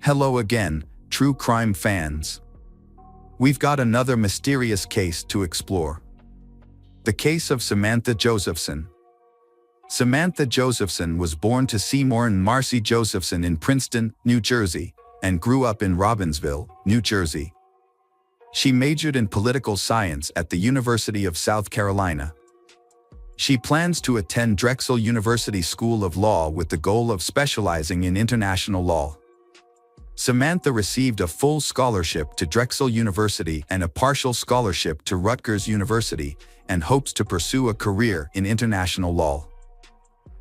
Hello again, true crime fans. We've got another mysterious case to explore. The case of Samantha Josephson. Samantha Josephson was born to Seymour and Marcy Josephson in Princeton, New Jersey, and grew up in Robbinsville, New Jersey. She majored in political science at the University of South Carolina. She plans to attend Drexel University School of Law with the goal of specializing in international law. Samantha received a full scholarship to Drexel University and a partial scholarship to Rutgers University and hopes to pursue a career in international law.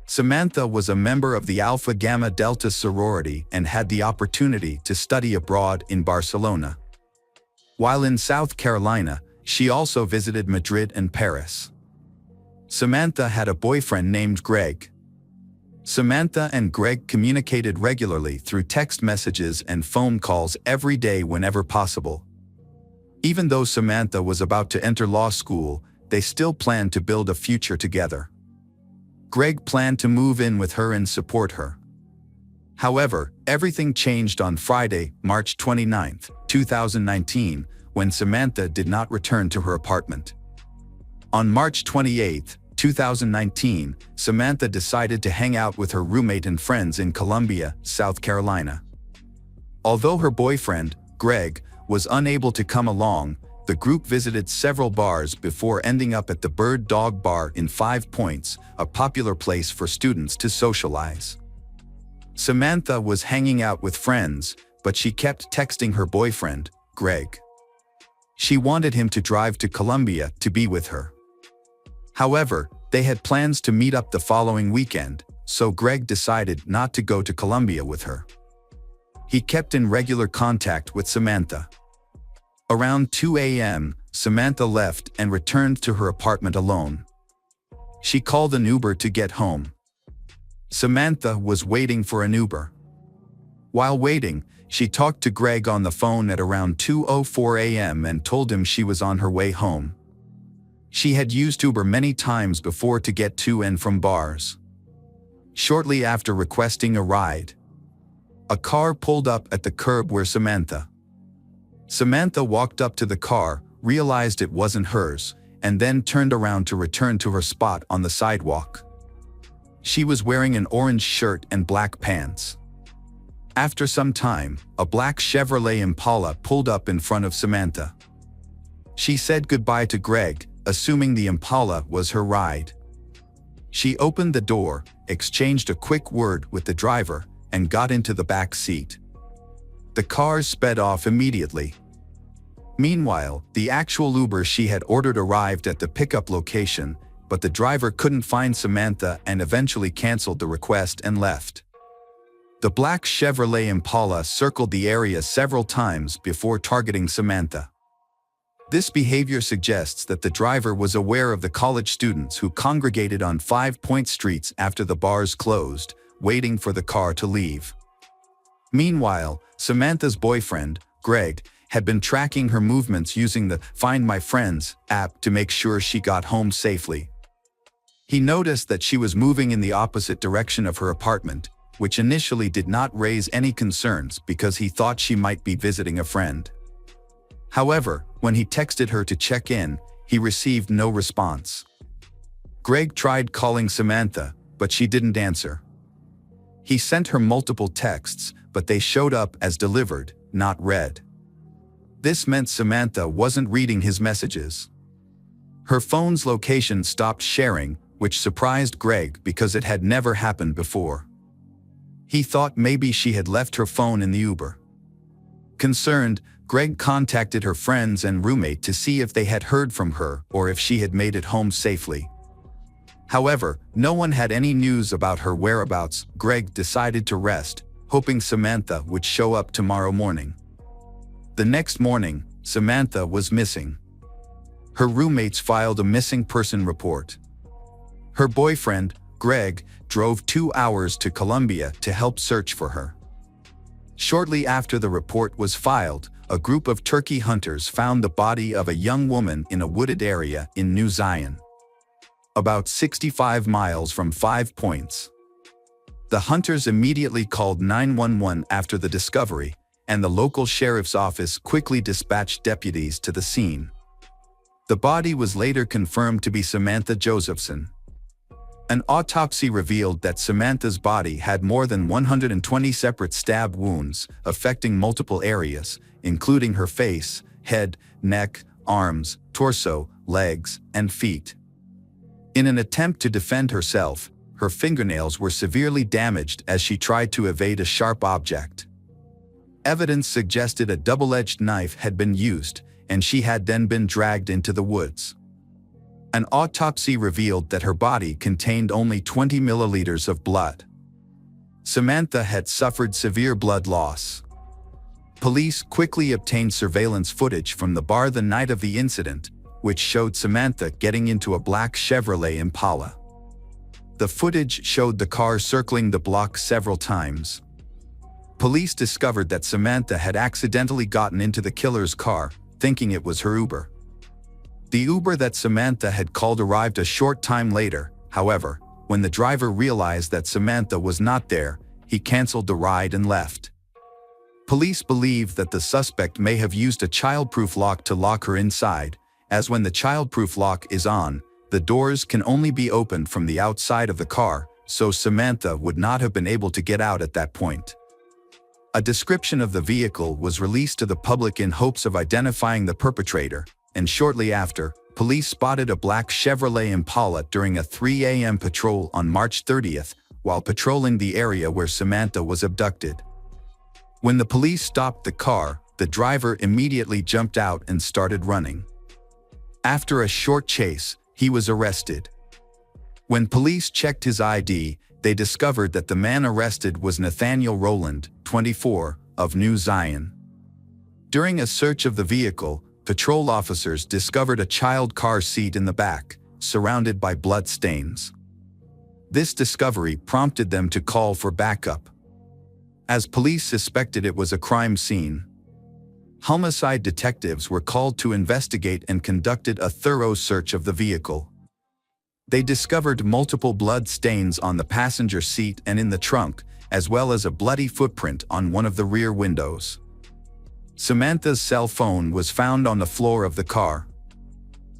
Samantha was a member of the Alpha Gamma Delta sorority and had the opportunity to study abroad in Barcelona. While in South Carolina, she also visited Madrid and Paris. Samantha had a boyfriend named Greg. Samantha and Greg communicated regularly through text messages and phone calls every day whenever possible. Even though Samantha was about to enter law school, they still planned to build a future together. Greg planned to move in with her and support her. However, everything changed on Friday, March 29, 2019, when Samantha did not return to her apartment. On March 28, 2019, Samantha decided to hang out with her roommate and friends in Columbia, South Carolina. Although her boyfriend, Greg, was unable to come along, the group visited several bars before ending up at the Bird Dog Bar in Five Points, a popular place for students to socialize. Samantha was hanging out with friends, but she kept texting her boyfriend, Greg. She wanted him to drive to Columbia to be with her. However, they had plans to meet up the following weekend, so Greg decided not to go to Columbia with her. He kept in regular contact with Samantha. Around 2 a.m., Samantha left and returned to her apartment alone. She called an Uber to get home. Samantha was waiting for an Uber. While waiting, she talked to Greg on the phone at around 2:04 a.m. and told him she was on her way home. She had used Uber many times before to get to and from bars. Shortly after requesting a ride, a car pulled up at the curb where Samantha walked up to the car, realized it wasn't hers, and then turned around to return to her spot on the sidewalk. She was wearing an orange shirt and black pants. After some time, a black Chevrolet Impala pulled up in front of Samantha. She said goodbye to Greg, assuming the Impala was her ride. She opened the door, exchanged a quick word with the driver, and got into the back seat. The car sped off immediately. Meanwhile, the actual Uber she had ordered arrived at the pickup location, but the driver couldn't find Samantha and eventually canceled the request and left. The black Chevrolet Impala circled the area several times before targeting Samantha. This behavior suggests that the driver was aware of the college students who congregated on 5 Point streets after the bars closed, waiting for the car to leave. Meanwhile, Samantha's boyfriend, Greg, had been tracking her movements using the Find My Friends app to make sure she got home safely. He noticed that she was moving in the opposite direction of her apartment, which initially did not raise any concerns because he thought she might be visiting a friend. However, when he texted her to check in, he received no response. Greg tried calling Samantha, but she didn't answer. He sent her multiple texts, but they showed up as delivered, not read. This meant Samantha wasn't reading his messages. Her phone's location stopped sharing, which surprised Greg because it had never happened before. He thought maybe she had left her phone in the Uber. Concerned, Greg contacted her friends and roommate to see if they had heard from her or if she had made it home safely. However, no one had any news about her whereabouts. Greg decided to rest, hoping Samantha would show up tomorrow morning. The next morning, Samantha was missing. Her roommates filed a missing person report. Her boyfriend, Greg, drove 2 hours to Columbia to help search for her. Shortly after the report was filed, a group of turkey hunters found the body of a young woman in a wooded area in New Zion, about 65 miles from 5 Points. The hunters immediately called 911 after the discovery, and the local sheriff's office quickly dispatched deputies to the scene. The body was later confirmed to be Samantha Josephson. An autopsy revealed that Samantha's body had more than 120 separate stab wounds affecting multiple areas, including her face, head, neck, arms, torso, legs, and feet. In an attempt to defend herself, her fingernails were severely damaged as she tried to evade a sharp object. Evidence suggested a double-edged knife had been used, and she had then been dragged into the woods. An autopsy revealed that her body contained only 20 milliliters of blood. Samantha had suffered severe blood loss. Police quickly obtained surveillance footage from the bar the night of the incident, which showed Samantha getting into a black Chevrolet Impala. The footage showed the car circling the block several times. Police discovered that Samantha had accidentally gotten into the killer's car, thinking it was her Uber. The Uber that Samantha had called arrived a short time later. However, when the driver realized that Samantha was not there, he canceled the ride and left. Police believe that the suspect may have used a childproof lock to lock her inside, as when the childproof lock is on, the doors can only be opened from the outside of the car, so Samantha would not have been able to get out at that point. A description of the vehicle was released to the public in hopes of identifying the perpetrator, and shortly after, police spotted a black Chevrolet Impala during a 3 a.m. patrol on March 30th, while patrolling the area where Samantha was abducted. When the police stopped the car, the driver immediately jumped out and started running. After a short chase, he was arrested. When police checked his ID, they discovered that the man arrested was Nathaniel Rowland, 24, of New Zion. During a search of the vehicle, patrol officers discovered a child car seat in the back, surrounded by blood stains. This discovery prompted them to call for backup. As police suspected it was a crime scene, homicide detectives were called to investigate and conducted a thorough search of the vehicle. They discovered multiple blood stains on the passenger seat and in the trunk, as well as a bloody footprint on one of the rear windows. Samantha's cell phone was found on the floor of the car.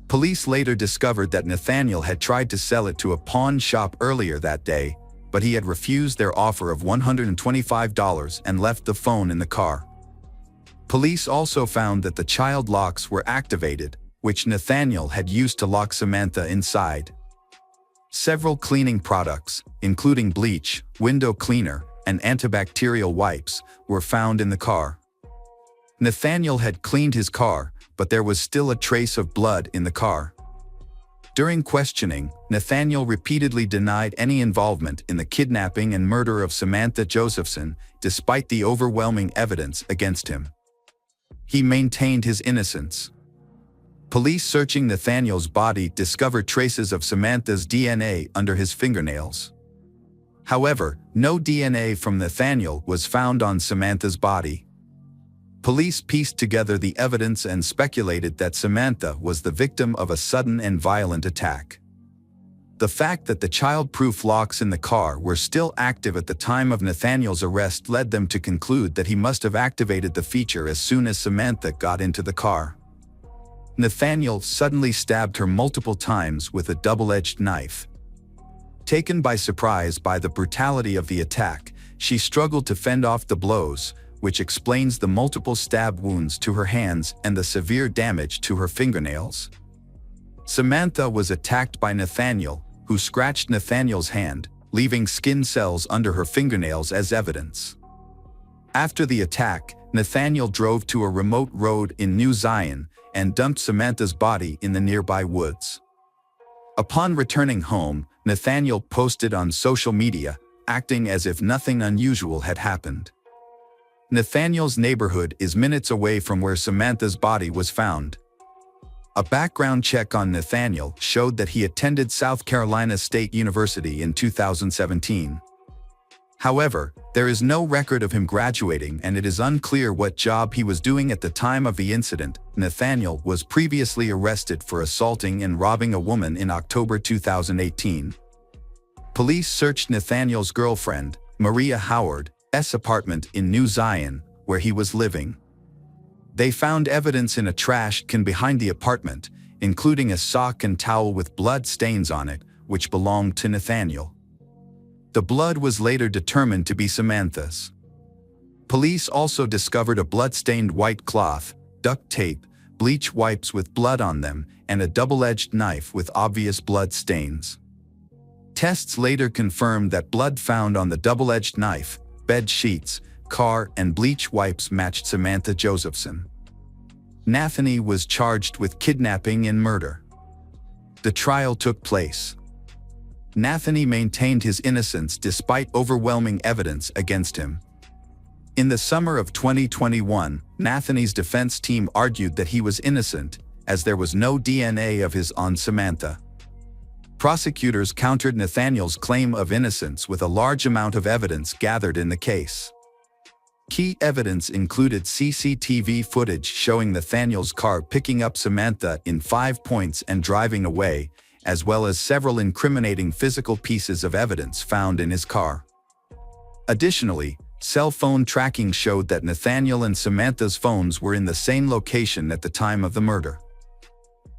Police later discovered that Nathaniel had tried to sell it to a pawn shop earlier that day, but he had refused their offer of $125 and left the phone in the car. Police also found that the child locks were activated, which Nathaniel had used to lock Samantha inside. Several cleaning products, including bleach, window cleaner, and antibacterial wipes, were found in the car. Nathaniel had cleaned his car, but there was still a trace of blood in the car. During questioning, Nathaniel repeatedly denied any involvement in the kidnapping and murder of Samantha Josephson, despite the overwhelming evidence against him. He maintained his innocence. Police searching Nathaniel's body discovered traces of Samantha's DNA under his fingernails. However, no DNA from Nathaniel was found on Samantha's body. Police pieced together the evidence and speculated that Samantha was the victim of a sudden and violent attack. The fact that the child-proof locks in the car were still active at the time of Nathaniel's arrest led them to conclude that he must have activated the feature as soon as Samantha got into the car. Nathaniel suddenly stabbed her multiple times with a double-edged knife. Taken by surprise by the brutality of the attack, she struggled to fend off the blows, which explains the multiple stab wounds to her hands and the severe damage to her fingernails. Samantha was attacked by Nathaniel, who scratched Nathaniel's hand, leaving skin cells under her fingernails as evidence. After the attack, Nathaniel drove to a remote road in New Zion and dumped Samantha's body in the nearby woods. Upon returning home, Nathaniel posted on social media, acting as if nothing unusual had happened. Nathaniel's neighborhood is minutes away from where Samantha's body was found. A background check on Nathaniel showed that he attended South Carolina State University in 2017. However, there is no record of him graduating and it is unclear what job he was doing at the time of the incident. Nathaniel was previously arrested for assaulting and robbing a woman in October 2018. Police searched Nathaniel's girlfriend, Maria Howard's apartment in New Zion, where he was living. They found evidence in a trash can behind the apartment, including a sock and towel with blood stains on it, which belonged to Nathaniel. The blood was later determined to be Samantha's. Police also discovered a blood-stained white cloth, duct tape, bleach wipes with blood on them, and a double-edged knife with obvious blood stains. Tests later confirmed that blood found on the double-edged knife, bed sheets, car, and bleach wipes matched Samantha Josephson. Nathaniel was charged with kidnapping and murder. The trial took place. Nathaniel maintained his innocence despite overwhelming evidence against him. In the summer of 2021, Nathaniel's defense team argued that he was innocent, as there was no DNA of his on Samantha. Prosecutors countered Nathaniel's claim of innocence with a large amount of evidence gathered in the case. Key evidence included CCTV footage showing Nathaniel's car picking up Samantha in 5 points and driving away, as well as several incriminating physical pieces of evidence found in his car. Additionally, cell phone tracking showed that Nathaniel and Samantha's phones were in the same location at the time of the murder.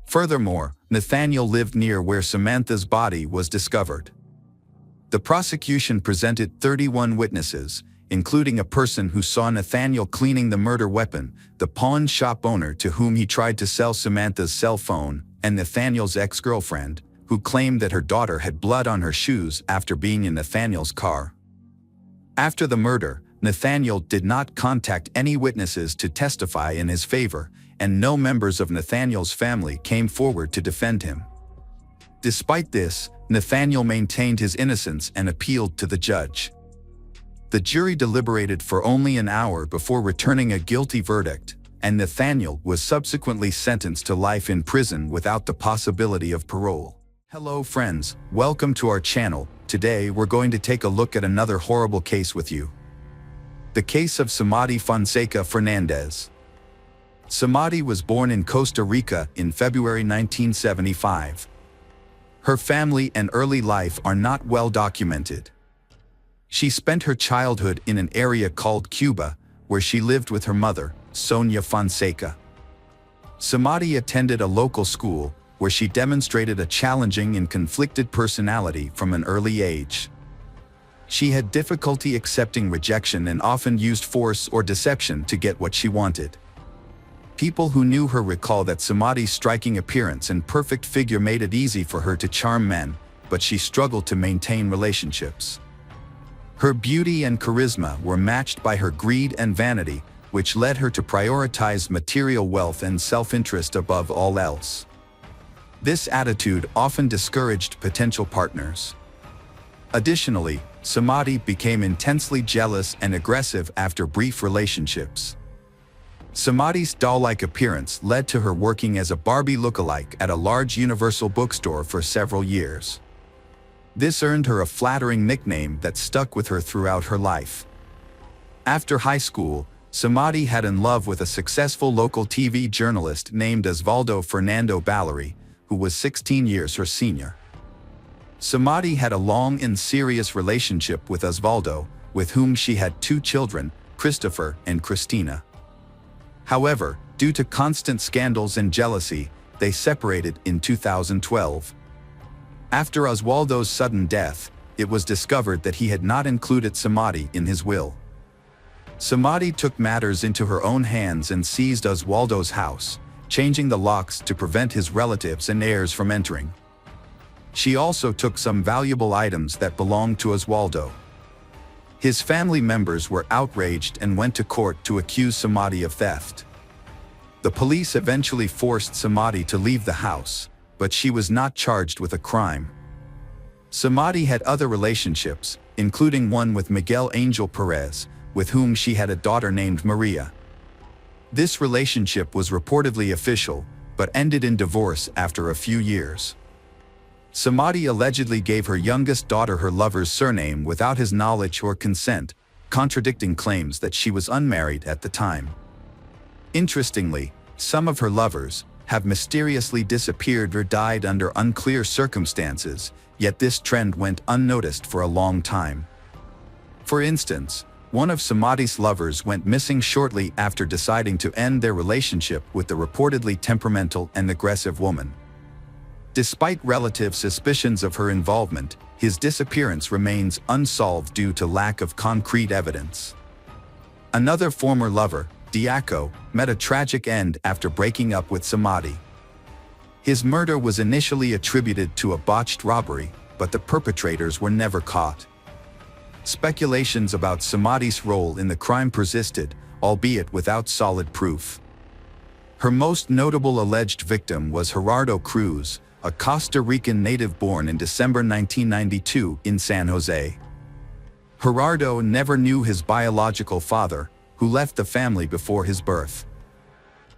Furthermore, Nathaniel lived near where Samantha's body was discovered. The prosecution presented 31 witnesses, including a person who saw Nathaniel cleaning the murder weapon, the pawn shop owner to whom he tried to sell Samantha's cell phone, and Nathaniel's ex-girlfriend, who claimed that her daughter had blood on her shoes after being in Nathaniel's car. After the murder, Nathaniel did not contact any witnesses to testify in his favor, and no members of Nathaniel's family came forward to defend him. Despite this, Nathaniel maintained his innocence and appealed to the judge. The jury deliberated for only an hour before returning a guilty verdict, and Nathaniel was subsequently sentenced to life in prison without the possibility of parole. Hello friends, welcome to our channel. Today we're going to take a look at another horrible case with you. The case of Samady Fonseca Fernandez. Samady was born in Costa Rica in February 1975. Her family and early life are not well documented. She spent her childhood in an area called Cuba, where she lived with her mother, Sonia Fonseca. Samady attended a local school, where she demonstrated a challenging and conflicted personality from an early age. She had difficulty accepting rejection and often used force or deception to get what she wanted. People who knew her recall that Samady's striking appearance and perfect figure made it easy for her to charm men, but she struggled to maintain relationships. Her beauty and charisma were matched by her greed and vanity, which led her to prioritize material wealth and self-interest above all else. This attitude often discouraged potential partners. Additionally, Samady became intensely jealous and aggressive after brief relationships. Samady's doll-like appearance led to her working as a Barbie lookalike at a large Universal bookstore for several years. This earned her a flattering nickname that stuck with her throughout her life. After high school, Samady had in love with a successful local TV journalist named Osvaldo Fernando Ballari, who was 16 years her senior. Samady had a long and serious relationship with Osvaldo, with whom she had 2 children, Christopher and Christina. However, due to constant scandals and jealousy, they separated in 2012. After Osvaldo's sudden death, it was discovered that he had not included Samady in his will. Samady took matters into her own hands and seized Osvaldo's house, changing the locks to prevent his relatives and heirs from entering. She also took some valuable items that belonged to Osvaldo. His family members were outraged and went to court to accuse Samady of theft. The police eventually forced Samady to leave the house, but she was not charged with a crime. Samady had other relationships, including one with Miguel Angel Perez, with whom she had a daughter named Maria. This relationship was reportedly official, but ended in divorce after a few years. Samady allegedly gave her youngest daughter her lover's surname without his knowledge or consent, contradicting claims that she was unmarried at the time. Interestingly, some of her lovers have mysteriously disappeared or died under unclear circumstances, yet this trend went unnoticed for a long time. For instance, One of Samadi's lovers went missing shortly after deciding to end their relationship with the reportedly temperamental and aggressive woman. Despite relative suspicions of her involvement, his disappearance remains unsolved due to lack of concrete evidence. Another former lover, Diaco, met a tragic end after breaking up with Samadi. His murder was initially attributed to a botched robbery, but the perpetrators were never caught. Speculations about Samadi's role in the crime persisted, albeit without solid proof. Her most notable alleged victim was Gerardo Cruz, a Costa Rican native born in December 1992 in San Jose. Gerardo never knew his biological father, who left the family before his birth.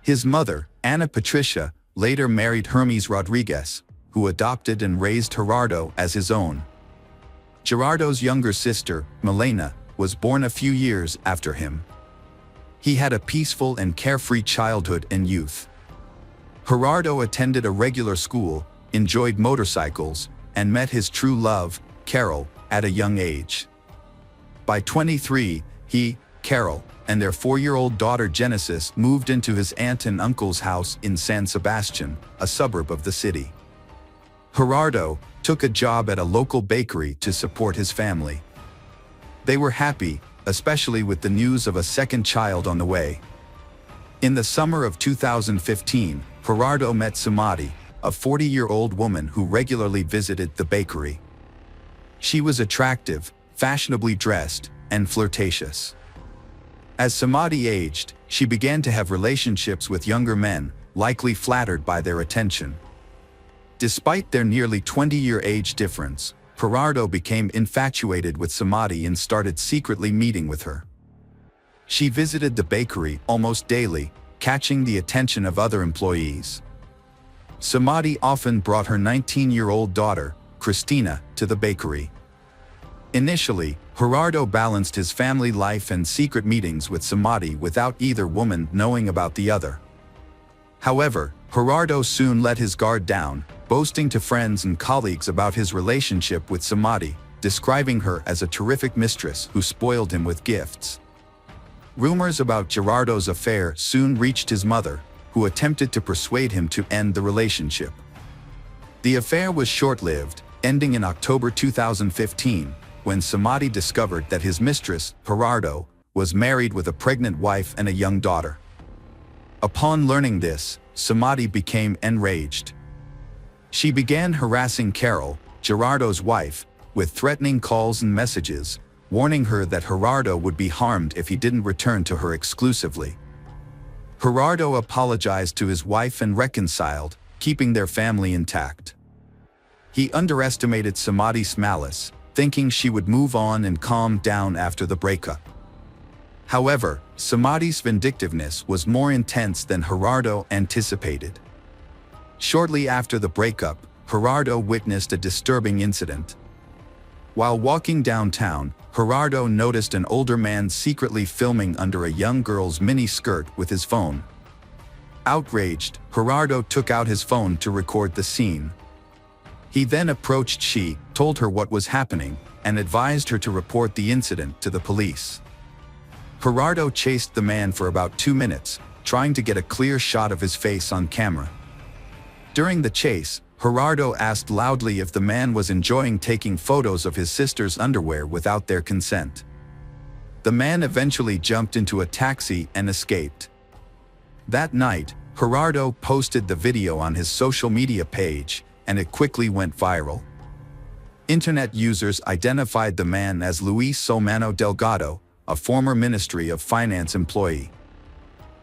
His mother, Ana Patricia, later married Hermes Rodriguez, who adopted and raised Gerardo as his own. Gerardo's younger sister, Milena, was born a few years after him. He had a peaceful and carefree childhood and youth. Gerardo attended a regular school, enjoyed motorcycles, and met his true love, Carol, at a young age. By 23, he, Carol, and their 4-year-old daughter Genesis moved into his aunt and uncle's house in San Sebastian, a suburb of the city. Gerardo took a job at a local bakery to support his family. They were happy, especially with the news of a second child on the way. In the summer of 2015, Gerardo met Samadi, a 40-year-old woman who regularly visited the bakery. She was attractive, fashionably dressed, and flirtatious. As Samadi aged, she began to have relationships with younger men, likely flattered by their attention. Despite their nearly 20-year age difference, Gerardo became infatuated with Samadi and started secretly meeting with her. She visited the bakery almost daily, catching the attention of other employees. Samadi often brought her 19-year-old daughter, Christina, to the bakery. Initially, Gerardo balanced his family life and secret meetings with Samadi without either woman knowing about the other. However, Gerardo soon let his guard down, boasting to friends and colleagues about his relationship with Samadi, describing her as a terrific mistress who spoiled him with gifts. Rumors about Gerardo's affair soon reached his mother, who attempted to persuade him to end the relationship. The affair was short-lived, ending in October 2015, when Samadi discovered that his mistress, Gerardo, was married with a pregnant wife and a young daughter. Upon learning this, Samadi became enraged. She began harassing Carol, Gerardo's wife, with threatening calls and messages, warning her that Gerardo would be harmed if he didn't return to her exclusively. Gerardo apologized to his wife and reconciled, keeping their family intact. He underestimated Samadi's malice, thinking she would move on and calm down after the breakup. However, Samadi's vindictiveness was more intense than Gerardo anticipated. Shortly after the breakup, Gerardo witnessed a disturbing incident. While walking downtown, Gerardo noticed an older man secretly filming under a young girl's mini-skirt with his phone. Outraged, Gerardo took out his phone to record the scene. He then approached she, told her what was happening, and advised her to report the incident to the police. Gerardo chased the man for about 2 minutes, trying to get a clear shot of his face on camera. During the chase, Gerardo asked loudly if the man was enjoying taking photos of his sister's underwear without their consent. The man eventually jumped into a taxi and escaped. That night, Gerardo posted the video on his social media page, and it quickly went viral. Internet users identified the man as Luis Solmano Delgado, a former Ministry of Finance employee.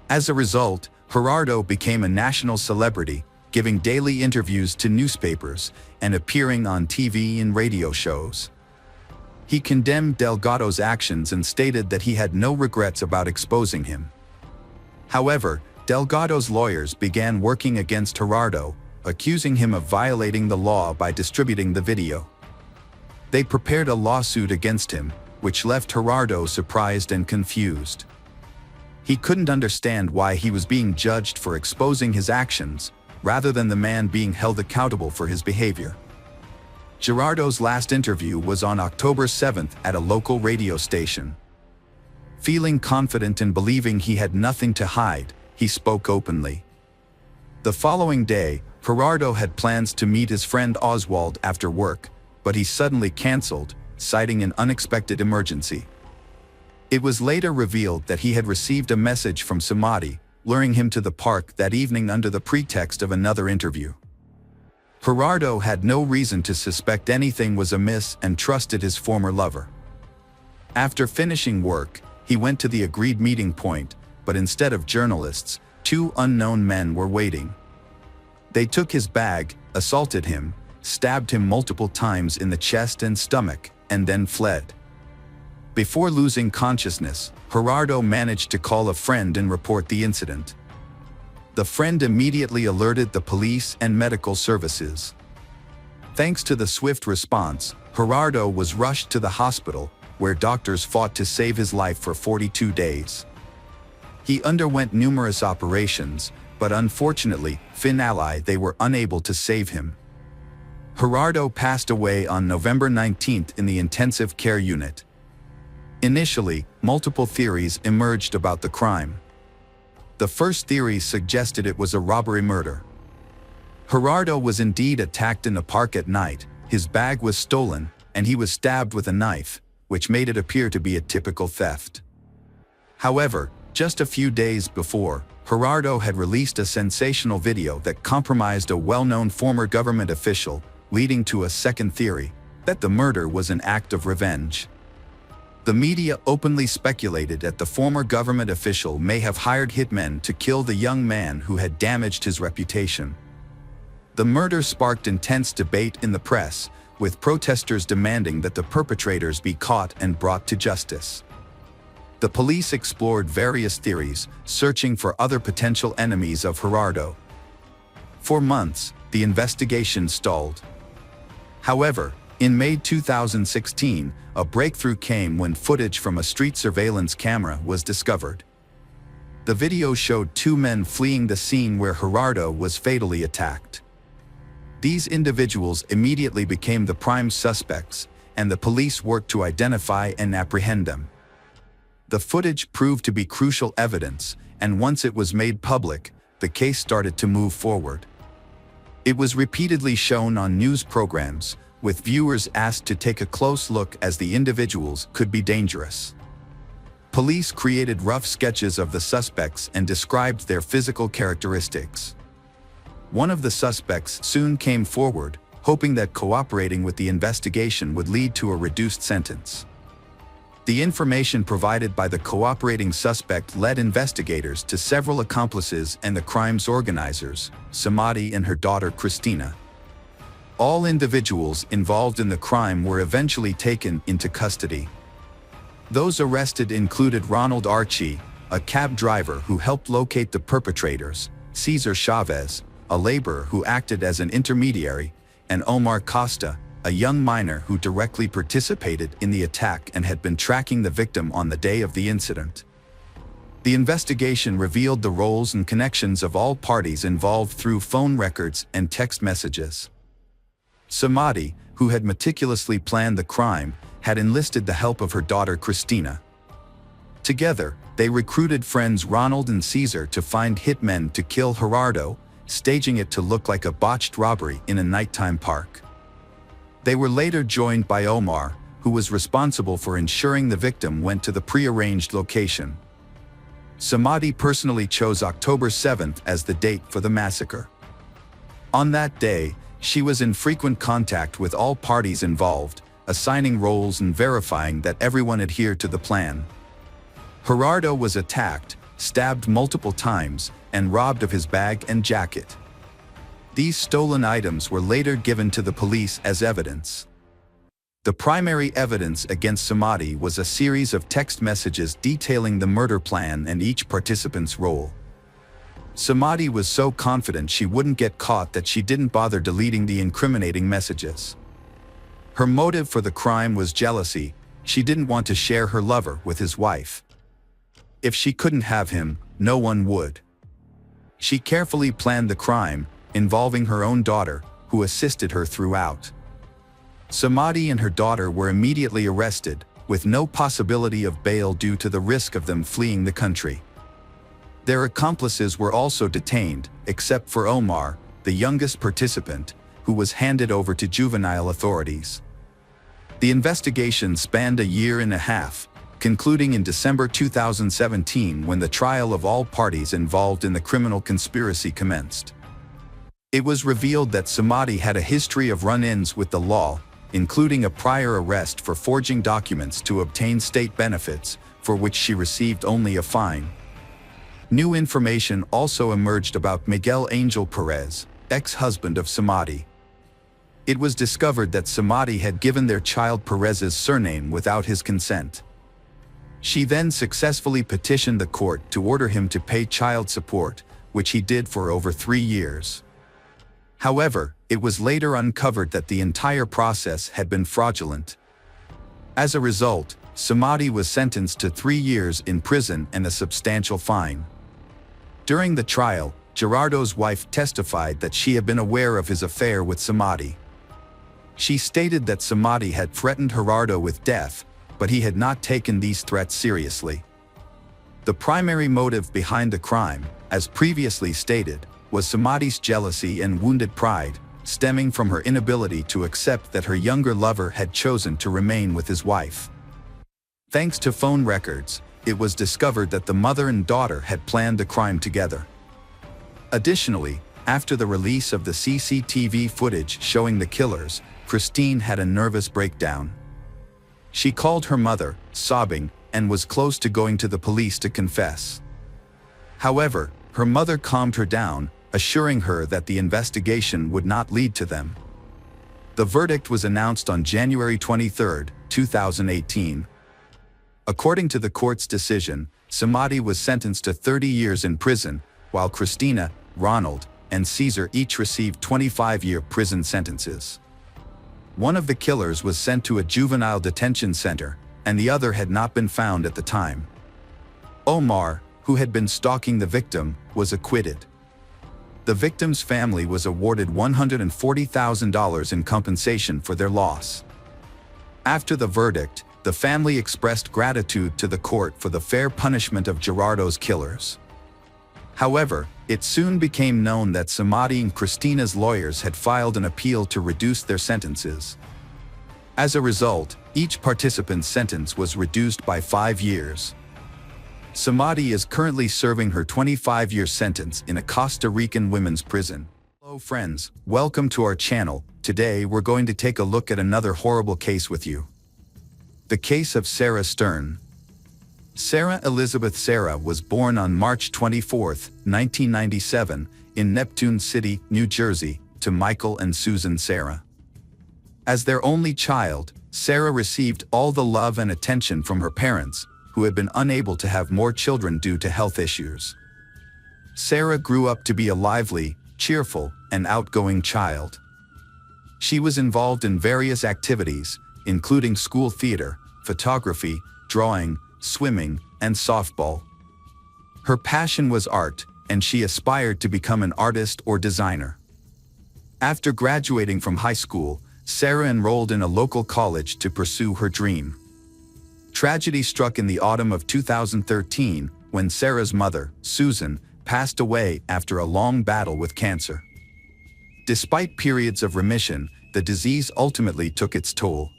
As a result, Gerardo became a national celebrity, giving daily interviews to newspapers and appearing on TV and radio shows. He condemned Delgado's actions and stated that he had no regrets about exposing him. However, Delgado's lawyers began working against Gerardo, accusing him of violating the law by distributing the video. They prepared a lawsuit against him, which left Gerardo surprised and confused. He couldn't understand why he was being judged for exposing his actions, rather than the man being held accountable for his behavior. Gerardo's last interview was on October 7th at a local radio station. Feeling confident and believing he had nothing to hide, he spoke openly. The following day, Gerardo had plans to meet his friend Oswald after work, but he suddenly canceled, citing an unexpected emergency. It was later revealed that he had received a message from Samadi, luring him to the park that evening under the pretext of another interview. Gerardo had no reason to suspect anything was amiss and trusted his former lover. After finishing work, he went to the agreed meeting point, but instead of journalists, 2 unknown men were waiting. They took his bag, assaulted him, stabbed him multiple times in the chest and stomach, and then fled. Before losing consciousness, Gerardo managed to call a friend and report the incident. The friend immediately alerted the police and medical services. Thanks to the swift response, Gerardo was rushed to the hospital, where doctors fought to save his life for 42 days. He underwent numerous operations, but unfortunately, they were unable to save him. Gerardo passed away on November 19th in the intensive care unit. Initially, multiple theories emerged about the crime. The first theory suggested it was a robbery murder. Gerardo was indeed attacked in a park at night, his bag was stolen, and he was stabbed with a knife, which made it appear to be a typical theft. However, just a few days before, Gerardo had released a sensational video that compromised a well-known former government official, leading to a second theory, that the murder was an act of revenge. The media openly speculated that the former government official may have hired hitmen to kill the young man who had damaged his reputation. The murder sparked intense debate in the press, with protesters demanding that the perpetrators be caught and brought to justice. The police explored various theories, searching for other potential enemies of Gerardo. For months, the investigation stalled. However, in May 2016, a breakthrough came when footage from a street surveillance camera was discovered. The video showed 2 men fleeing the scene where Gerardo was fatally attacked. These individuals immediately became the prime suspects, and the police worked to identify and apprehend them. The footage proved to be crucial evidence, and once it was made public, the case started to move forward. It was repeatedly shown on news programs, with viewers asked to take a close look as the individuals could be dangerous. Police created rough sketches of the suspects and described their physical characteristics. One of the suspects soon came forward, hoping that cooperating with the investigation would lead to a reduced sentence. The information provided by the cooperating suspect led investigators to several accomplices and the crime's organizers, Samadi and her daughter Christina. All individuals involved in the crime were eventually taken into custody. Those arrested included Ronald Archie, a cab driver who helped locate the perpetrators, Cesar Chavez, a laborer who acted as an intermediary, and Omar Costa, a young miner who directly participated in the attack and had been tracking the victim on the day of the incident. The investigation revealed the roles and connections of all parties involved through phone records and text messages. Samadi, who had meticulously planned the crime, had enlisted the help of her daughter Christina. Together, they recruited friends Ronald and Cesar to find hitmen to kill Gerardo, staging it to look like a botched robbery in a nighttime park. They were later joined by Omar, who was responsible for ensuring the victim went to the pre-arranged location. Samadi personally chose October 7th as the date for the massacre. On that day, she was in frequent contact with all parties involved, assigning roles and verifying that everyone adhered to the plan. Gerardo was attacked, stabbed multiple times, and robbed of his bag and jacket. These stolen items were later given to the police as evidence. The primary evidence against Samadi was a series of text messages detailing the murder plan and each participant's role. Samadi was so confident she wouldn't get caught that she didn't bother deleting the incriminating messages. Her motive for the crime was jealousy. She didn't want to share her lover with his wife. If she couldn't have him, no one would. She carefully planned the crime, involving her own daughter, who assisted her throughout. Samadi and her daughter were immediately arrested, with no possibility of bail due to the risk of them fleeing the country. Their accomplices were also detained, except for Omar, the youngest participant, who was handed over to juvenile authorities. The investigation spanned a year and a half, concluding in December 2017 when the trial of all parties involved in the criminal conspiracy commenced. It was revealed that Samadi had a history of run-ins with the law, including a prior arrest for forging documents to obtain state benefits, for which she received only a fine. New information also emerged about Miguel Angel Perez, ex-husband of Samadi. It was discovered that Samadi had given their child Perez's surname without his consent. She then successfully petitioned the court to order him to pay child support, which he did for over 3 years. However, it was later uncovered that the entire process had been fraudulent. As a result, Samadi was sentenced to 3 years in prison and a substantial fine. During the trial, Gerardo's wife testified that she had been aware of his affair with Samadi. She stated that Samadi had threatened Gerardo with death, but he had not taken these threats seriously. The primary motive behind the crime, as previously stated, was Samadi's jealousy and wounded pride, stemming from her inability to accept that her younger lover had chosen to remain with his wife. Thanks to phone records, it was discovered that the mother and daughter had planned the crime together. Additionally, after the release of the CCTV footage showing the killers, Christine had a nervous breakdown. She called her mother, sobbing, and was close to going to the police to confess. However, her mother calmed her down, assuring her that the investigation would not lead to them. The verdict was announced on January 23, 2018. According to the court's decision, Samadi was sentenced to 30 years in prison, while Christina, Ronald, and Caesar each received 25-year prison sentences. One of the killers was sent to a juvenile detention center, and the other had not been found at the time. Omar, who had been stalking the victim, was acquitted. The victim's family was awarded $140,000 in compensation for their loss. After the verdict, the family expressed gratitude to the court for the fair punishment of Gerardo's killers. However, it soon became known that Samadi and Christina's lawyers had filed an appeal to reduce their sentences. As a result, each participant's sentence was reduced by 5 years. Samadi is currently serving her 25-year sentence in a Costa Rican women's prison. Hello friends, welcome to our channel. Today we're going to take a look at another horrible case with you. The case of Sarah Stern. Sarah Elizabeth Sarah was born on March 24, 1997, in Neptune City, New Jersey, to Michael and Susan Sarah. As their only child, Sarah received all the love and attention from her parents, who had been unable to have more children due to health issues. Sarah grew up to be a lively, cheerful, and outgoing child. She was involved in various activities, including school theater, photography, drawing, swimming, and softball. Her passion was art, and she aspired to become an artist or designer. After graduating from high school, Sarah enrolled in a local college to pursue her dream. Tragedy struck in the autumn of 2013 when Sarah's mother, Susan, passed away after a long battle with cancer. Despite periods of remission, the disease ultimately took its toll.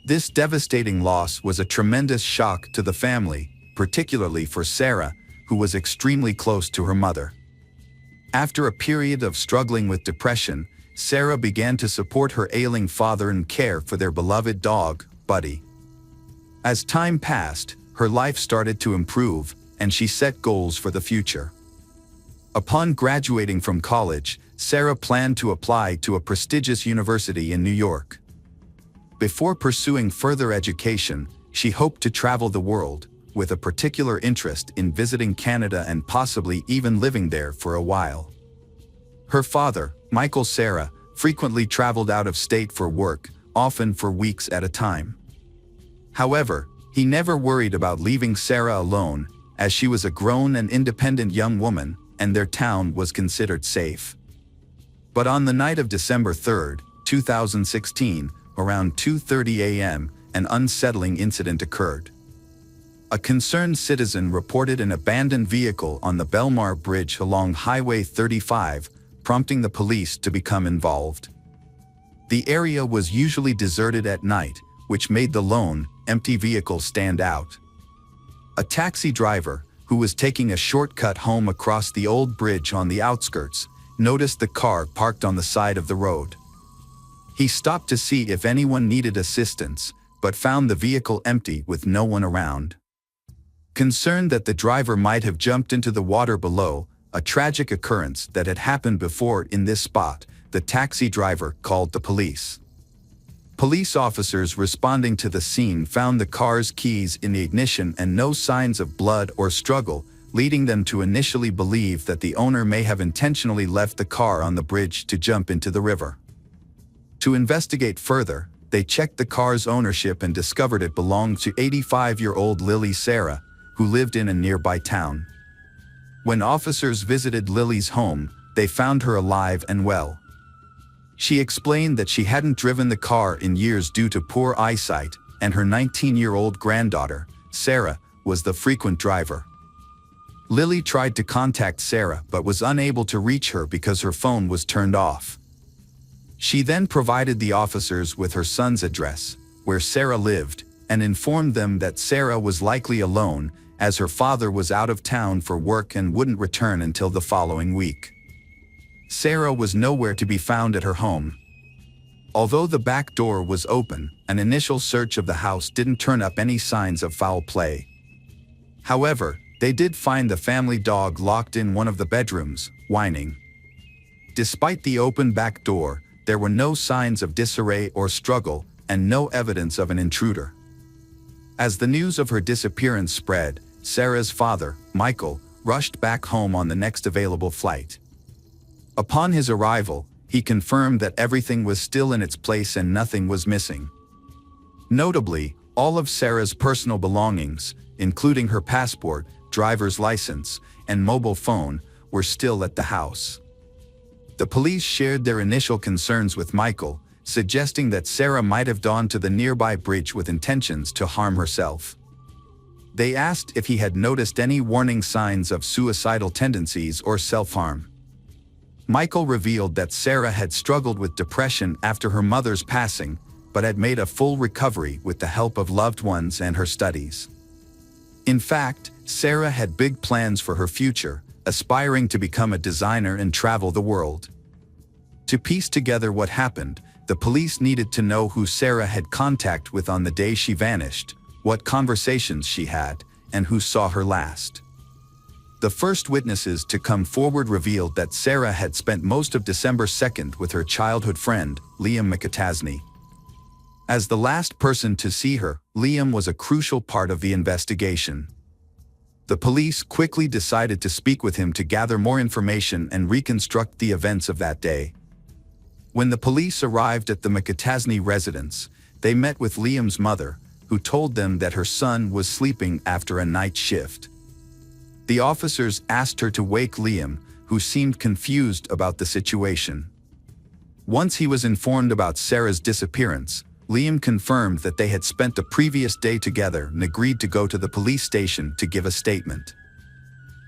This devastating loss was a tremendous shock to the family, particularly for Sarah, who was extremely close to her mother. After a period of struggling with depression, Sarah began to support her ailing father and care for their beloved dog, Buddy. As time passed, her life started to improve, and she set goals for the future. Upon graduating from college, Sarah planned to apply to a prestigious university in New York. Before pursuing further education, she hoped to travel the world, with a particular interest in visiting Canada and possibly even living there for a while. Her father, Michael Sarah, frequently traveled out of state for work, often for weeks at a time. However, he never worried about leaving Sarah alone, as she was a grown and independent young woman, and their town was considered safe. But on the night of December 3, 2016, around 2:30 a.m., an unsettling incident occurred. A concerned citizen reported an abandoned vehicle on the Belmar Bridge along Highway 35, prompting the police to become involved. The area was usually deserted at night, which made the lone, empty vehicle stand out. A taxi driver, who was taking a shortcut home across the old bridge on the outskirts, noticed the car parked on the side of the road. He stopped to see if anyone needed assistance, but found the vehicle empty with no one around. Concerned that the driver might have jumped into the water below, a tragic occurrence that had happened before in this spot, the taxi driver called the police. Police officers responding to the scene found the car's keys in the ignition and no signs of blood or struggle, leading them to initially believe that the owner may have intentionally left the car on the bridge to jump into the river. To investigate further, they checked the car's ownership and discovered it belonged to 85-year-old Lily Sarah, who lived in a nearby town. When officers visited Lily's home, they found her alive and well. She explained that she hadn't driven the car in years due to poor eyesight, and her 19-year-old granddaughter, Sarah, was the frequent driver. Lily tried to contact Sarah but was unable to reach her because her phone was turned off. She then provided the officers with her son's address, where Sarah lived, and informed them that Sarah was likely alone, as her father was out of town for work and wouldn't return until the following week. Sarah was nowhere to be found at her home. Although the back door was open, an initial search of the house didn't turn up any signs of foul play. However, they did find the family dog locked in one of the bedrooms, whining. Despite the open back door, there were no signs of disarray or struggle, and no evidence of an intruder. As the news of her disappearance spread, Sarah's father, Michael, rushed back home on the next available flight. Upon his arrival, he confirmed that everything was still in its place and nothing was missing. Notably, all of Sarah's personal belongings, including her passport, driver's license, and mobile phone, were still at the house. The police shared their initial concerns with Michael, suggesting that Sarah might have gone to the nearby bridge with intentions to harm herself. They asked if he had noticed any warning signs of suicidal tendencies or self-harm. Michael revealed that Sarah had struggled with depression after her mother's passing, but had made a full recovery with the help of loved ones and her studies. In fact, Sarah had big plans for her future, aspiring to become a designer and travel the world. To piece together what happened, the police needed to know who Sarah had contact with on the day she vanished, what conversations she had, and who saw her last. The first witnesses to come forward revealed that Sarah had spent most of December 2nd with her childhood friend, Liam McAtasney. As the last person to see her, Liam was a crucial part of the investigation. The police quickly decided to speak with him to gather more information and reconstruct the events of that day. When the police arrived at the McAtasney residence, they met with Liam's mother, who told them that her son was sleeping after a night shift. The officers asked her to wake Liam, who seemed confused about the situation. Once he was informed about Sarah's disappearance, Liam confirmed that they had spent the previous day together and agreed to go to the police station to give a statement.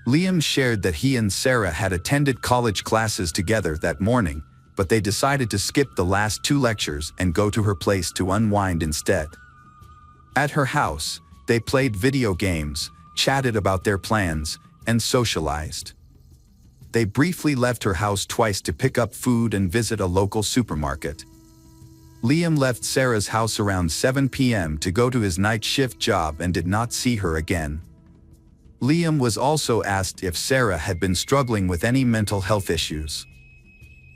Liam shared that he and Sarah had attended college classes together that morning, but they decided to skip the last 2 lectures and go to her place to unwind instead. At her house, they played video games, chatted about their plans, and socialized. They briefly left her house twice to pick up food and visit a local supermarket. Liam left Sarah's house around 7 p.m. to go to his night shift job and did not see her again. Liam was also asked if Sarah had been struggling with any mental health issues.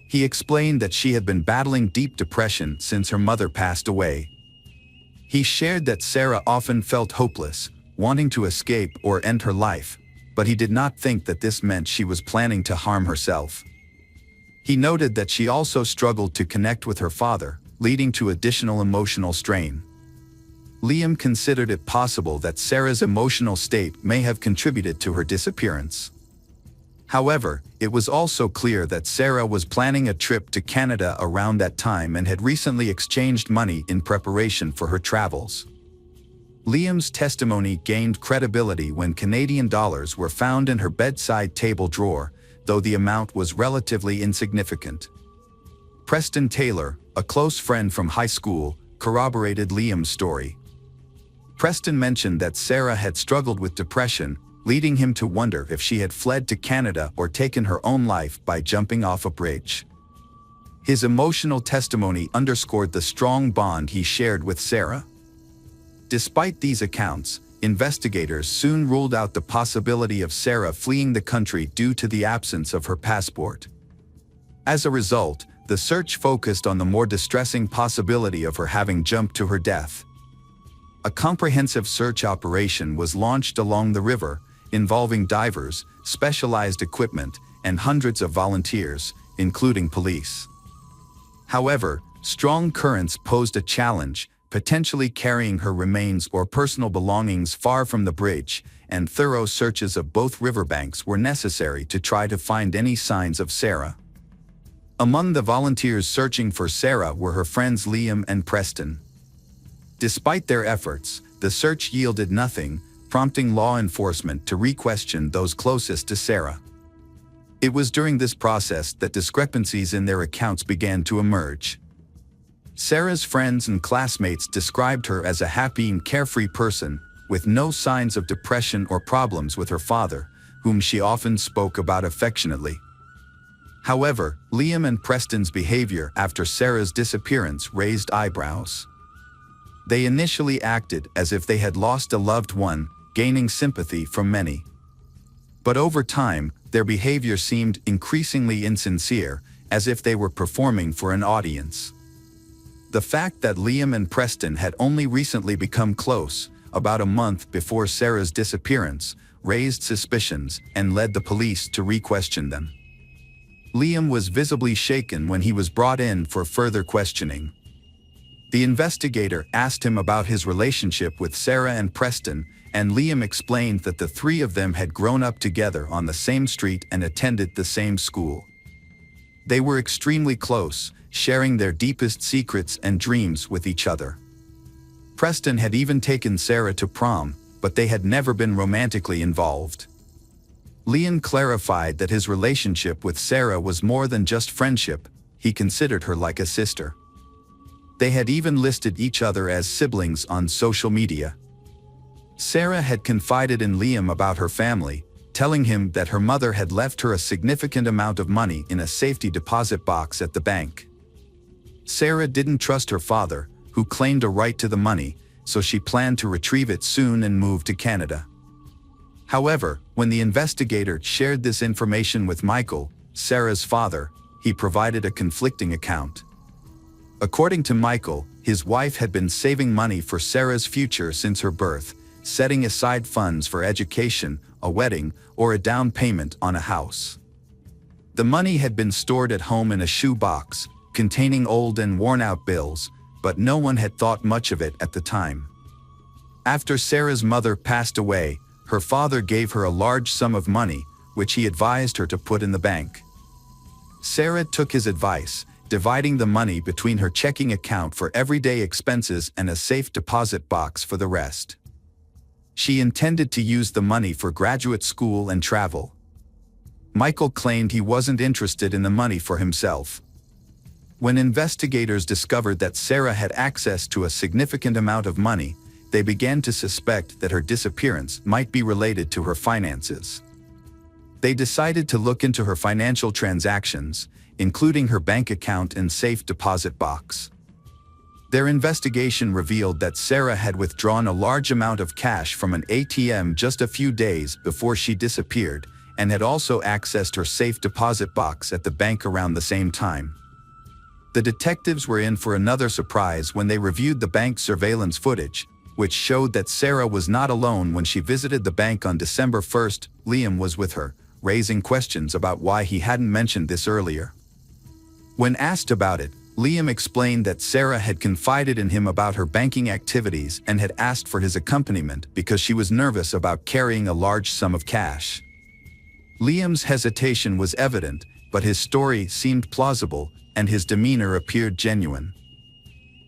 He explained that she had been battling deep depression since her mother passed away. He shared that Sarah often felt hopeless, wanting to escape or end her life, but he did not think that this meant she was planning to harm herself. He noted that she also struggled to connect with her father, leading to additional emotional strain. Liam considered it possible that Sarah's emotional state may have contributed to her disappearance. However, it was also clear that Sarah was planning a trip to Canada around that time and had recently exchanged money in preparation for her travels. Liam's testimony gained credibility when Canadian dollars were found in her bedside table drawer, though the amount was relatively insignificant. Preston Taylor, a close friend from high school, corroborated Liam's story. Preston mentioned that Sarah had struggled with depression, leading him to wonder if she had fled to Canada or taken her own life by jumping off a bridge. His emotional testimony underscored the strong bond he shared with Sarah. Despite these accounts, investigators soon ruled out the possibility of Sarah fleeing the country due to the absence of her passport. As a result, the search focused on the more distressing possibility of her having jumped to her death. A comprehensive search operation was launched along the river, involving divers, specialized equipment, and hundreds of volunteers, including police. However, strong currents posed a challenge, potentially carrying her remains or personal belongings far from the bridge, and thorough searches of both riverbanks were necessary to try to find any signs of Sarah. Among the volunteers searching for Sarah were her friends Liam and Preston. Despite their efforts, the search yielded nothing, prompting law enforcement to re-question those closest to Sarah. It was during this process that discrepancies in their accounts began to emerge. Sarah's friends and classmates described her as a happy and carefree person, with no signs of depression or problems with her father, whom she often spoke about affectionately. However, Liam and Preston's behavior after Sarah's disappearance raised eyebrows. They initially acted as if they had lost a loved one, gaining sympathy from many. But over time, their behavior seemed increasingly insincere, as if they were performing for an audience. The fact that Liam and Preston had only recently become close, about a month before Sarah's disappearance, raised suspicions and led the police to re-question them. Liam was visibly shaken when he was brought in for further questioning. The investigator asked him about his relationship with Sarah and Preston, and Liam explained that the three of them had grown up together on the same street and attended the same school. They were extremely close, sharing their deepest secrets and dreams with each other. Preston had even taken Sarah to prom, but they had never been romantically involved. Liam clarified that his relationship with Sarah was more than just friendship; he considered her like a sister. They had even listed each other as siblings on social media. Sarah had confided in Liam about her family, telling him that her mother had left her a significant amount of money in a safety deposit box at the bank. Sarah didn't trust her father, who claimed a right to the money, so she planned to retrieve it soon and move to Canada. However, when the investigator shared this information with Michael, Sarah's father, he provided a conflicting account. According to Michael, his wife had been saving money for Sarah's future since her birth, setting aside funds for education, a wedding, or a down payment on a house. The money had been stored at home in a shoe box, containing old and worn-out bills, but no one had thought much of it at the time. After Sarah's mother passed away, her father gave her a large sum of money, which he advised her to put in the bank. Sarah took his advice, dividing the money between her checking account for everyday expenses and a safe deposit box for the rest. She intended to use the money for graduate school and travel. Michael claimed he wasn't interested in the money for himself. When investigators discovered that Sarah had access to a significant amount of money, they began to suspect that her disappearance might be related to her finances. They decided to look into her financial transactions, including her bank account and safe deposit box. Their investigation revealed that Sarah had withdrawn a large amount of cash from an ATM just a few days before she disappeared, and had also accessed her safe deposit box at the bank around the same time. The detectives were in for another surprise when they reviewed the bank's surveillance footage, which showed that Sarah was not alone when she visited the bank on December 1st. Liam was with her, raising questions about why he hadn't mentioned this earlier. When asked about it, Liam explained that Sarah had confided in him about her banking activities and had asked for his accompaniment because she was nervous about carrying a large sum of cash. Liam's hesitation was evident, but his story seemed plausible, and his demeanor appeared genuine.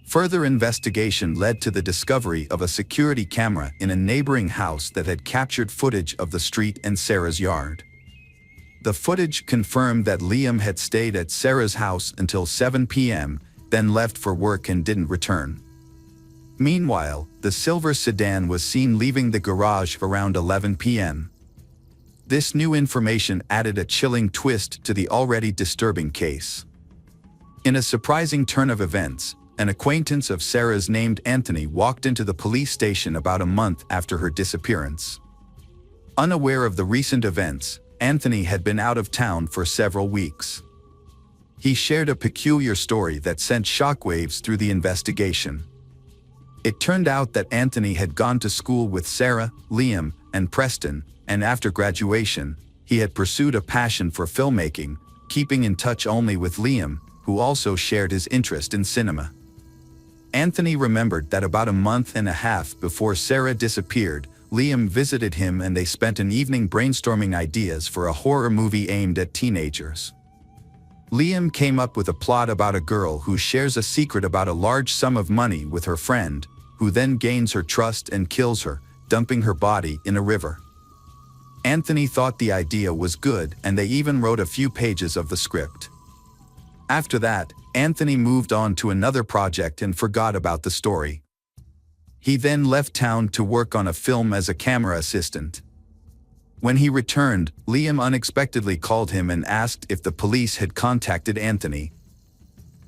Further investigation led to the discovery of a security camera in a neighboring house that had captured footage of the street and Sarah's yard. The footage confirmed that Liam had stayed at Sarah's house until 7 p.m., then left for work and didn't return. Meanwhile, the silver sedan was seen leaving the garage around 11 p.m. This new information added a chilling twist to the already disturbing case. In a surprising turn of events, an acquaintance of Sarah's named Anthony walked into the police station about a month after her disappearance. Unaware of the recent events, Anthony had been out of town for several weeks. He shared a peculiar story that sent shockwaves through the investigation. It turned out that Anthony had gone to school with Sarah, Liam, and Preston, and after graduation, he had pursued a passion for filmmaking, keeping in touch only with Liam, who also shared his interest in cinema. Anthony remembered that about a month and a half before Sarah disappeared, Liam visited him and they spent an evening brainstorming ideas for a horror movie aimed at teenagers. Liam came up with a plot about a girl who shares a secret about a large sum of money with her friend, who then gains her trust and kills her, dumping her body in a river. Anthony thought the idea was good, and they even wrote a few pages of the script. After that, Anthony moved on to another project and forgot about the story. He then left town to work on a film as a camera assistant. When he returned, Liam unexpectedly called him and asked if the police had contacted Anthony.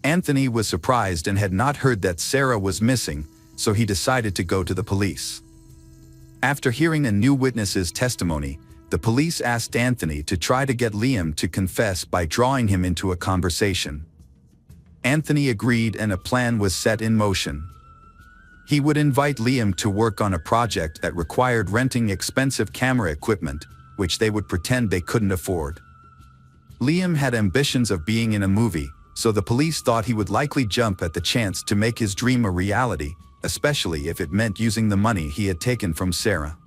Anthony was surprised and had not heard that Sarah was missing, so he decided to go to the police. After hearing a new witness's testimony, the police asked Anthony to try to get Liam to confess by drawing him into a conversation. Anthony agreed and a plan was set in motion. He would invite Liam to work on a project that required renting expensive camera equipment, which they would pretend they couldn't afford. Liam had ambitions of being in a movie, so the police thought he would likely jump at the chance to make his dream a reality, especially if it meant using the money he had taken from Sarah.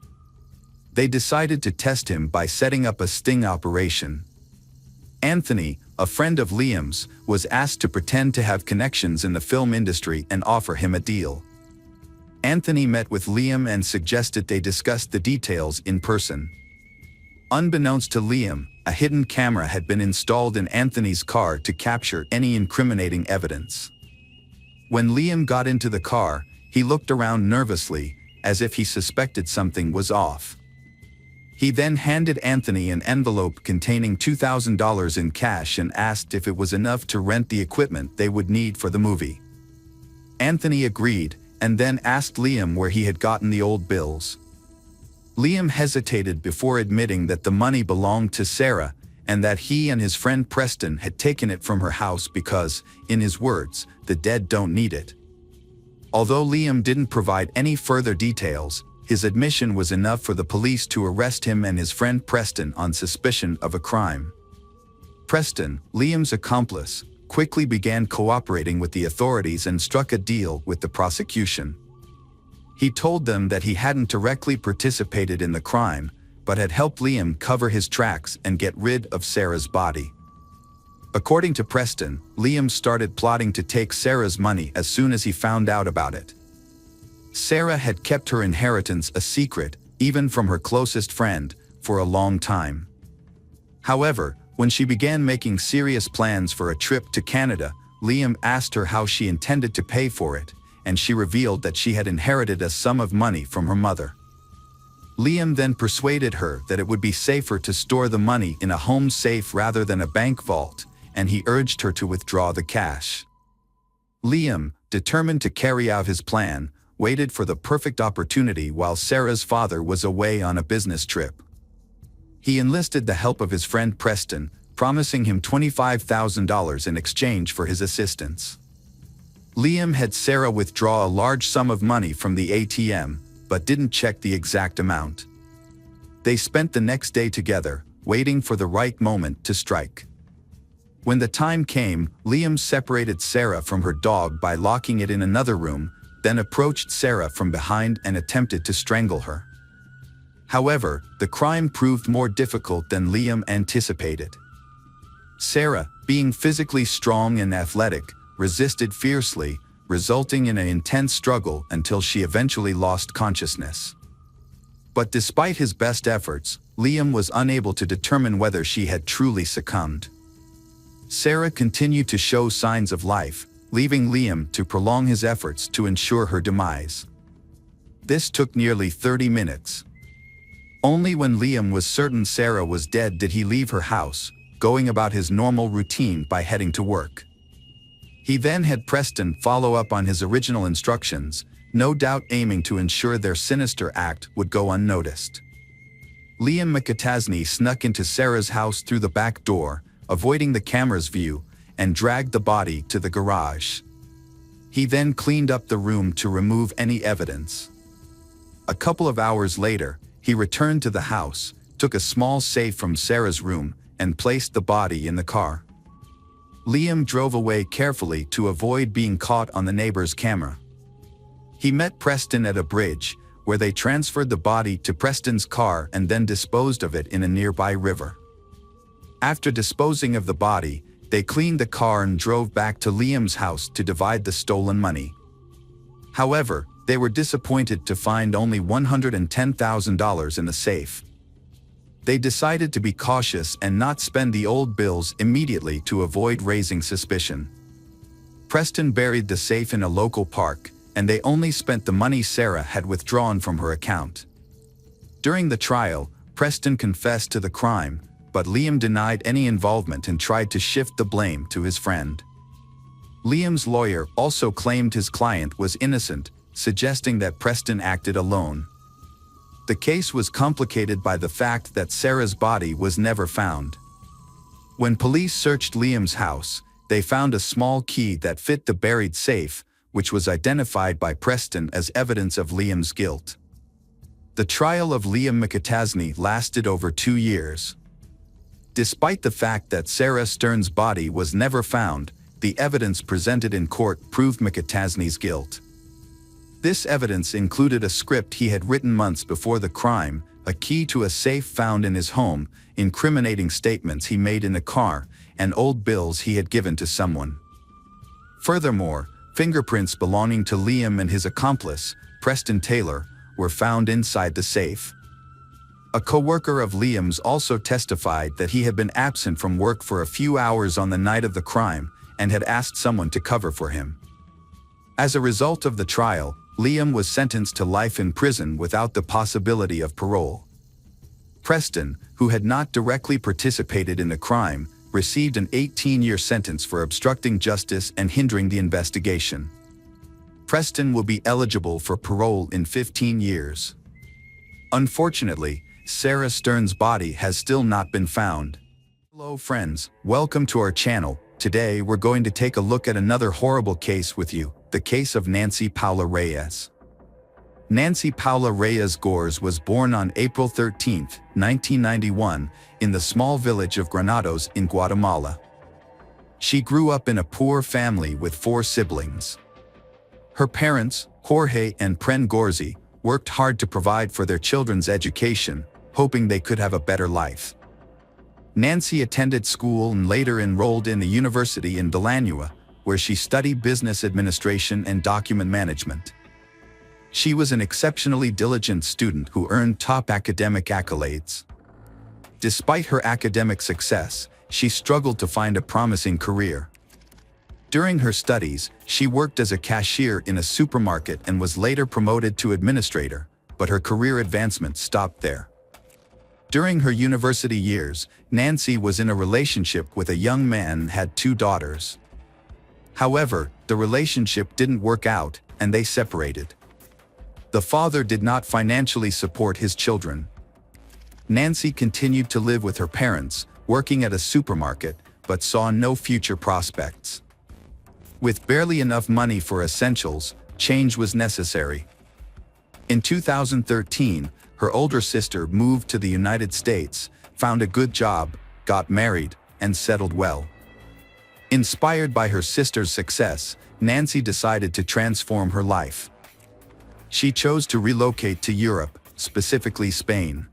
They decided to test him by setting up a sting operation. Anthony, a friend of Liam's, was asked to pretend to have connections in the film industry and offer him a deal. Anthony met with Liam and suggested they discuss the details in person. Unbeknownst to Liam, a hidden camera had been installed in Anthony's car to capture any incriminating evidence. When Liam got into the car, he looked around nervously, as if he suspected something was off. He then handed Anthony an envelope containing $2,000 in cash and asked if it was enough to rent the equipment they would need for the movie. Anthony agreed, and then asked Liam where he had gotten the old bills. Liam hesitated before admitting that the money belonged to Sarah, and that he and his friend Preston had taken it from her house because, in his words, the dead don't need it. Although Liam didn't provide any further details, his admission was enough for the police to arrest him and his friend Preston on suspicion of a crime. Preston, Liam's accomplice, quickly began cooperating with the authorities and struck a deal with the prosecution. He told them that he hadn't directly participated in the crime, but had helped Liam cover his tracks and get rid of Sarah's body. According to Preston, Liam started plotting to take Sarah's money as soon as he found out about it. Sarah had kept her inheritance a secret, even from her closest friend, for a long time. However, when she began making serious plans for a trip to Canada, Liam asked her how she intended to pay for it, and she revealed that she had inherited a sum of money from her mother. Liam then persuaded her that it would be safer to store the money in a home safe rather than a bank vault, and he urged her to withdraw the cash. Liam, determined to carry out his plan, waited for the perfect opportunity while Sarah's father was away on a business trip. He enlisted the help of his friend Preston, promising him $25,000 in exchange for his assistance. Liam had Sarah withdraw a large sum of money from the ATM, but didn't check the exact amount. They spent the next day together, waiting for the right moment to strike. When the time came, Liam separated Sarah from her dog by locking it in another room, then approached Sarah from behind and attempted to strangle her. However, the crime proved more difficult than Liam anticipated. Sarah, being physically strong and athletic, resisted fiercely, resulting in an intense struggle until she eventually lost consciousness. But despite his best efforts, Liam was unable to determine whether she had truly succumbed. Sarah continued to show signs of life, leaving Liam to prolong his efforts to ensure her demise. This took nearly 30 minutes. Only when Liam was certain Sarah was dead did he leave her house, going about his normal routine by heading to work. He then had Preston follow up on his original instructions, no doubt aiming to ensure their sinister act would go unnoticed. Liam McAtasney snuck into Sarah's house through the back door, avoiding the camera's view, and dragged the body to the garage. He then cleaned up the room to remove any evidence. A couple of hours later, he returned to the house, took a small safe from Sarah's room, and placed the body in the car. Liam drove away carefully to avoid being caught on the neighbor's camera. He met Preston at a bridge, where they transferred the body to Preston's car and then disposed of it in a nearby river. After disposing of the body, they cleaned the car and drove back to Liam's house to divide the stolen money. However, they were disappointed to find only $110,000 in the safe. They decided to be cautious and not spend the old bills immediately to avoid raising suspicion. Preston buried the safe in a local park, and they only spent the money Sarah had withdrawn from her account. During the trial, Preston confessed to the crime, but Liam denied any involvement and tried to shift the blame to his friend. Liam's lawyer also claimed his client was innocent, suggesting that Preston acted alone. The case was complicated by the fact that Sarah's body was never found. When police searched Liam's house, they found a small key that fit the buried safe, which was identified by Preston as evidence of Liam's guilt. The trial of Liam McAtasney lasted over 2 years. Despite the fact that Sarah Stern's body was never found, the evidence presented in court proved McAtasney's guilt. This evidence included a script he had written months before the crime, a key to a safe found in his home, incriminating statements he made in the car, and old bills he had given to someone. Furthermore, fingerprints belonging to Liam and his accomplice, Preston Taylor, were found inside the safe. A co-worker of Liam's also testified that he had been absent from work for a few hours on the night of the crime and had asked someone to cover for him. As a result of the trial, Liam was sentenced to life in prison without the possibility of parole. Preston, who had not directly participated in the crime, received an 18-year sentence for obstructing justice and hindering the investigation. Preston will be eligible for parole in 15 years. Unfortunately, Sarah Stern's body has still not been found. Hello friends, welcome to our channel. Today we're going to take a look at another horrible case with you, the case of Nancy Paula Reyes. Nancy Paula Reyes Gores was born on April 13, 1991, in the small village of Granados in Guatemala. She grew up in a poor family with 4 siblings. Her parents, Jorge and Pren Gorzi, worked hard to provide for their children's education, hoping they could have a better life. Nancy attended school and later enrolled in the university in Villanueva, where she studied business administration and document management. She was an exceptionally diligent student who earned top academic accolades. Despite her academic success, she struggled to find a promising career. During her studies, she worked as a cashier in a supermarket and was later promoted to administrator, but her career advancement stopped there. During her university years, Nancy was in a relationship with a young man and had 2 daughters. However, the relationship didn't work out, and they separated. The father did not financially support his children. Nancy continued to live with her parents, working at a supermarket, but saw no future prospects. With barely enough money for essentials, change was necessary. In 2013, her older sister moved to the United States, found a good job, got married, and settled well. Inspired by her sister's success, Nancy decided to transform her life. She chose to relocate to Europe, specifically Spain.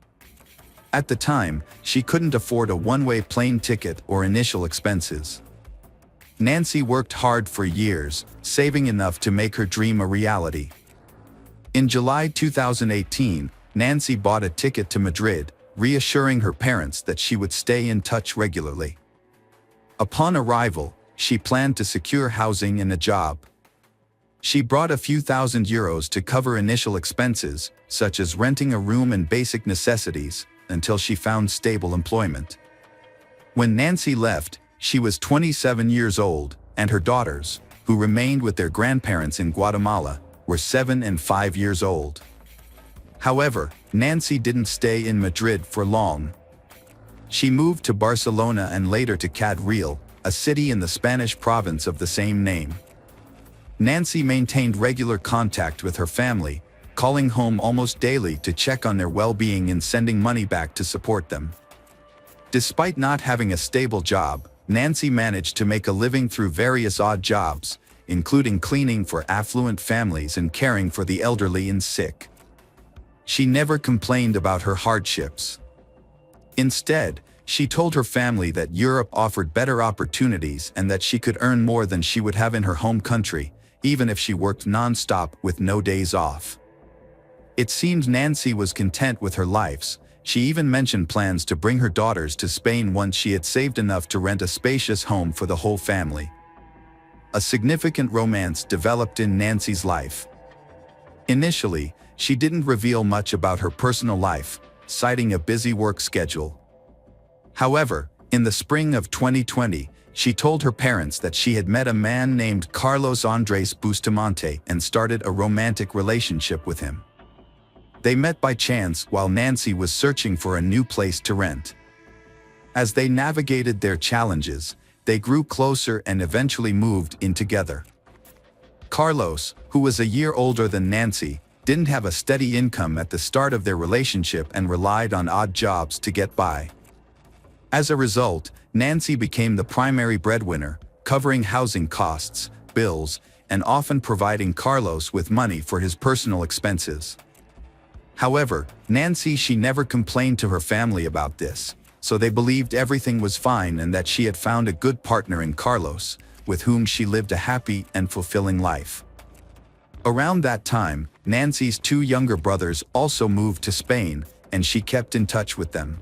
At the time, she couldn't afford a one-way plane ticket or initial expenses. Nancy worked hard for years, saving enough to make her dream a reality. In July 2018, Nancy bought a ticket to Madrid, reassuring her parents that she would stay in touch regularly. Upon arrival, she planned to secure housing and a job. She brought a few €1,000 to cover initial expenses, such as renting a room and basic necessities, until she found stable employment. When Nancy left, she was 27 years old, and her daughters, who remained with their grandparents in Guatemala, were 7 and 5 years old. However, Nancy didn't stay in Madrid for long. She moved to Barcelona and later to Cadril, a city in the Spanish province of the same name. Nancy maintained regular contact with her family, calling home almost daily to check on their well-being and sending money back to support them. Despite not having a stable job, Nancy managed to make a living through various odd jobs, including cleaning for affluent families and caring for the elderly and sick. She never complained about her hardships. Instead, she told her family that Europe offered better opportunities and that she could earn more than she would have in her home country, even if she worked non-stop with no days off. It seemed Nancy was content with her life. She even mentioned plans to bring her daughters to Spain once she had saved enough to rent a spacious home for the whole family. A significant romance developed in Nancy's life. Initially, she didn't reveal much about her personal life, citing a busy work schedule. However, in the spring of 2020, she told her parents that she had met a man named Carlos Andres Bustamante and started a romantic relationship with him. They met by chance while Nancy was searching for a new place to rent. As they navigated their challenges, they grew closer and eventually moved in together. Carlos, who was a year older than Nancy, didn't have a steady income at the start of their relationship and relied on odd jobs to get by. As a result, Nancy became the primary breadwinner, covering housing costs, bills, and often providing Carlos with money for his personal expenses. However, she never complained to her family about this, so they believed everything was fine and that she had found a good partner in Carlos, with whom she lived a happy and fulfilling life. Around that time, Nancy's 2 younger brothers also moved to Spain, and she kept in touch with them.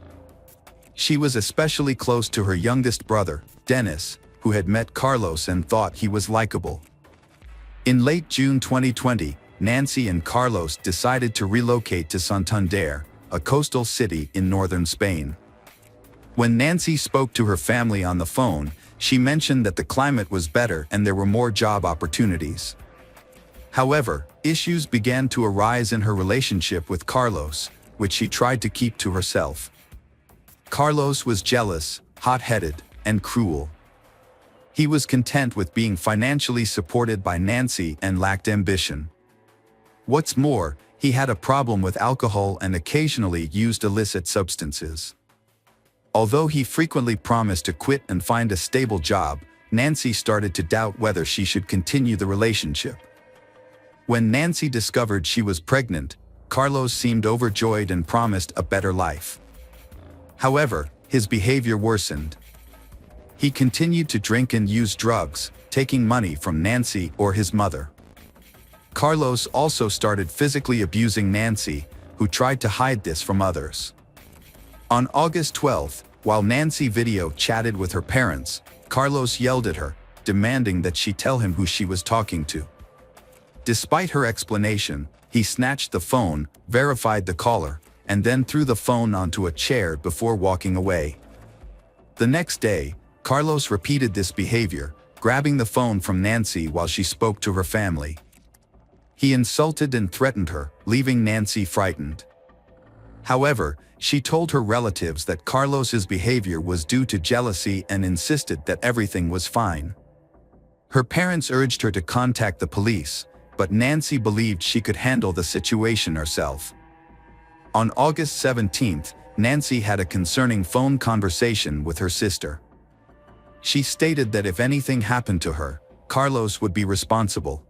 She was especially close to her youngest brother, Dennis, who had met Carlos and thought he was likable. In late June 2020, Nancy and Carlos decided to relocate to Santander, a coastal city in northern Spain. When Nancy spoke to her family on the phone, she mentioned that the climate was better and there were more job opportunities. However, issues began to arise in her relationship with Carlos, which she tried to keep to herself. Carlos was jealous, hot-headed, and cruel. He was content with being financially supported by Nancy and lacked ambition. What's more, he had a problem with alcohol and occasionally used illicit substances. Although he frequently promised to quit and find a stable job, Nancy started to doubt whether she should continue the relationship. When Nancy discovered she was pregnant, Carlos seemed overjoyed and promised a better life. However, his behavior worsened. He continued to drink and use drugs, taking money from Nancy or his mother. Carlos also started physically abusing Nancy, who tried to hide this from others. On August 12, while Nancy video chatted with her parents, Carlos yelled at her, demanding that she tell him who she was talking to. Despite her explanation, he snatched the phone, verified the caller, and then threw the phone onto a chair before walking away. The next day, Carlos repeated this behavior, grabbing the phone from Nancy while she spoke to her family. He insulted and threatened her, leaving Nancy frightened. However, she told her relatives that Carlos's behavior was due to jealousy and insisted that everything was fine. Her parents urged her to contact the police, but Nancy believed she could handle the situation herself. On August 17, Nancy had a concerning phone conversation with her sister. She stated that if anything happened to her, Carlos would be responsible.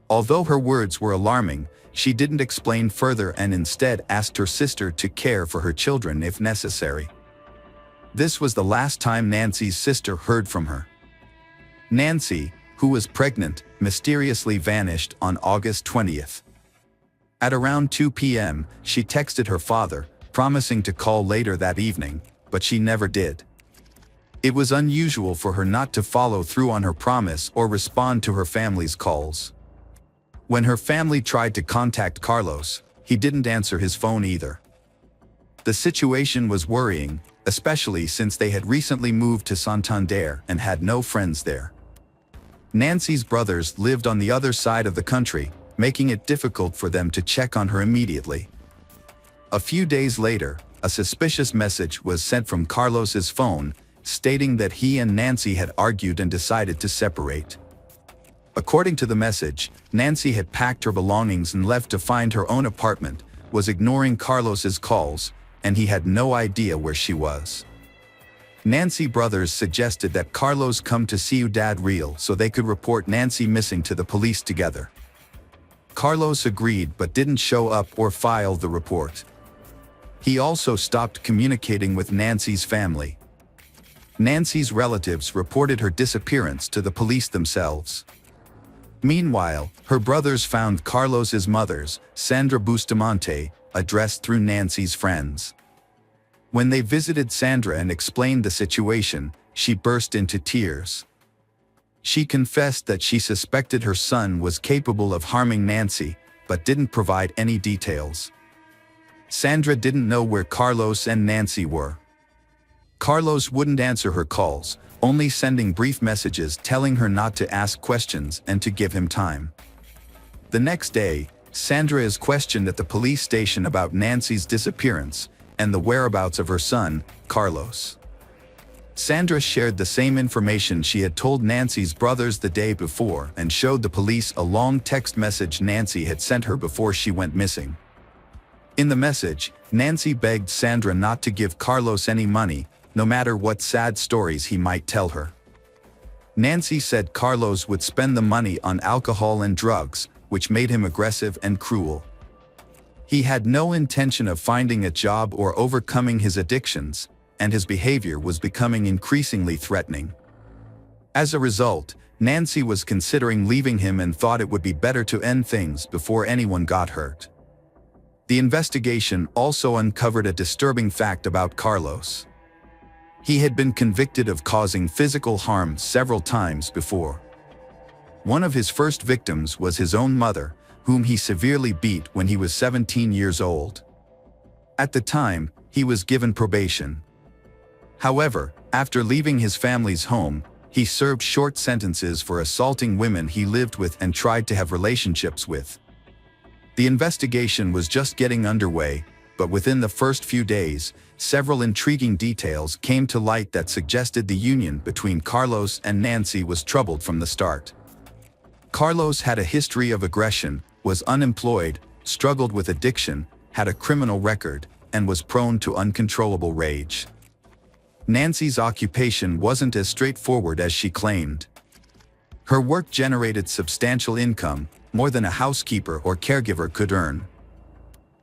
Although her words were alarming, she didn't explain further and instead asked her sister to care for her children if necessary. This was the last time Nancy's sister heard from her. Nancy, who was pregnant, mysteriously vanished on August 20th. At around 2 p.m., she texted her father, promising to call later that evening, but she never did. It was unusual for her not to follow through on her promise or respond to her family's calls. When her family tried to contact Carlos, he didn't answer his phone either. The situation was worrying, especially since they had recently moved to Santander and had no friends there. Nancy's brothers lived on the other side of the country, making it difficult for them to check on her immediately. A few days later, a suspicious message was sent from Carlos's phone, stating that he and Nancy had argued and decided to separate. According to the message, Nancy had packed her belongings and left to find her own apartment, was ignoring Carlos's calls, and he had no idea where she was. Nancy brothers suggested that Carlos come to Ciudad Real so they could report Nancy missing to the police together. Carlos agreed but didn't show up or file the report. He also stopped communicating with Nancy's family. Nancy's relatives reported her disappearance to the police themselves. Meanwhile, her brothers found Carlos's mother's, Sandra Bustamante, address through Nancy's friends. When they visited Sandra and explained the situation, she burst into tears. She confessed that she suspected her son was capable of harming Nancy, but didn't provide any details. Sandra didn't know where Carlos and Nancy were. Carlos wouldn't answer her calls, only sending brief messages telling her not to ask questions and to give him time. The next day, Sandra is questioned at the police station about Nancy's disappearance and the whereabouts of her son, Carlos. Sandra shared the same information she had told Nancy's brothers the day before and showed the police a long text message Nancy had sent her before she went missing. In the message, Nancy begged Sandra not to give Carlos any money, no matter what sad stories he might tell her. Nancy said Carlos would spend the money on alcohol and drugs, which made him aggressive and cruel. He had no intention of finding a job or overcoming his addictions, and his behavior was becoming increasingly threatening. As a result, Nancy was considering leaving him and thought it would be better to end things before anyone got hurt. The investigation also uncovered a disturbing fact about Carlos. He had been convicted of causing physical harm several times before. One of his first victims was his own mother, whom he severely beat when he was 17 years old. At the time, he was given probation. However, after leaving his family's home, he served short sentences for assaulting women he lived with and tried to have relationships with. The investigation was just getting underway, but within the first few days, several intriguing details came to light that suggested the union between Carlos and Nancy was troubled from the start. Carlos had a history of aggression, was unemployed, struggled with addiction, had a criminal record, and was prone to uncontrollable rage. Nancy's occupation wasn't as straightforward as she claimed. Her work generated substantial income, more than a housekeeper or caregiver could earn.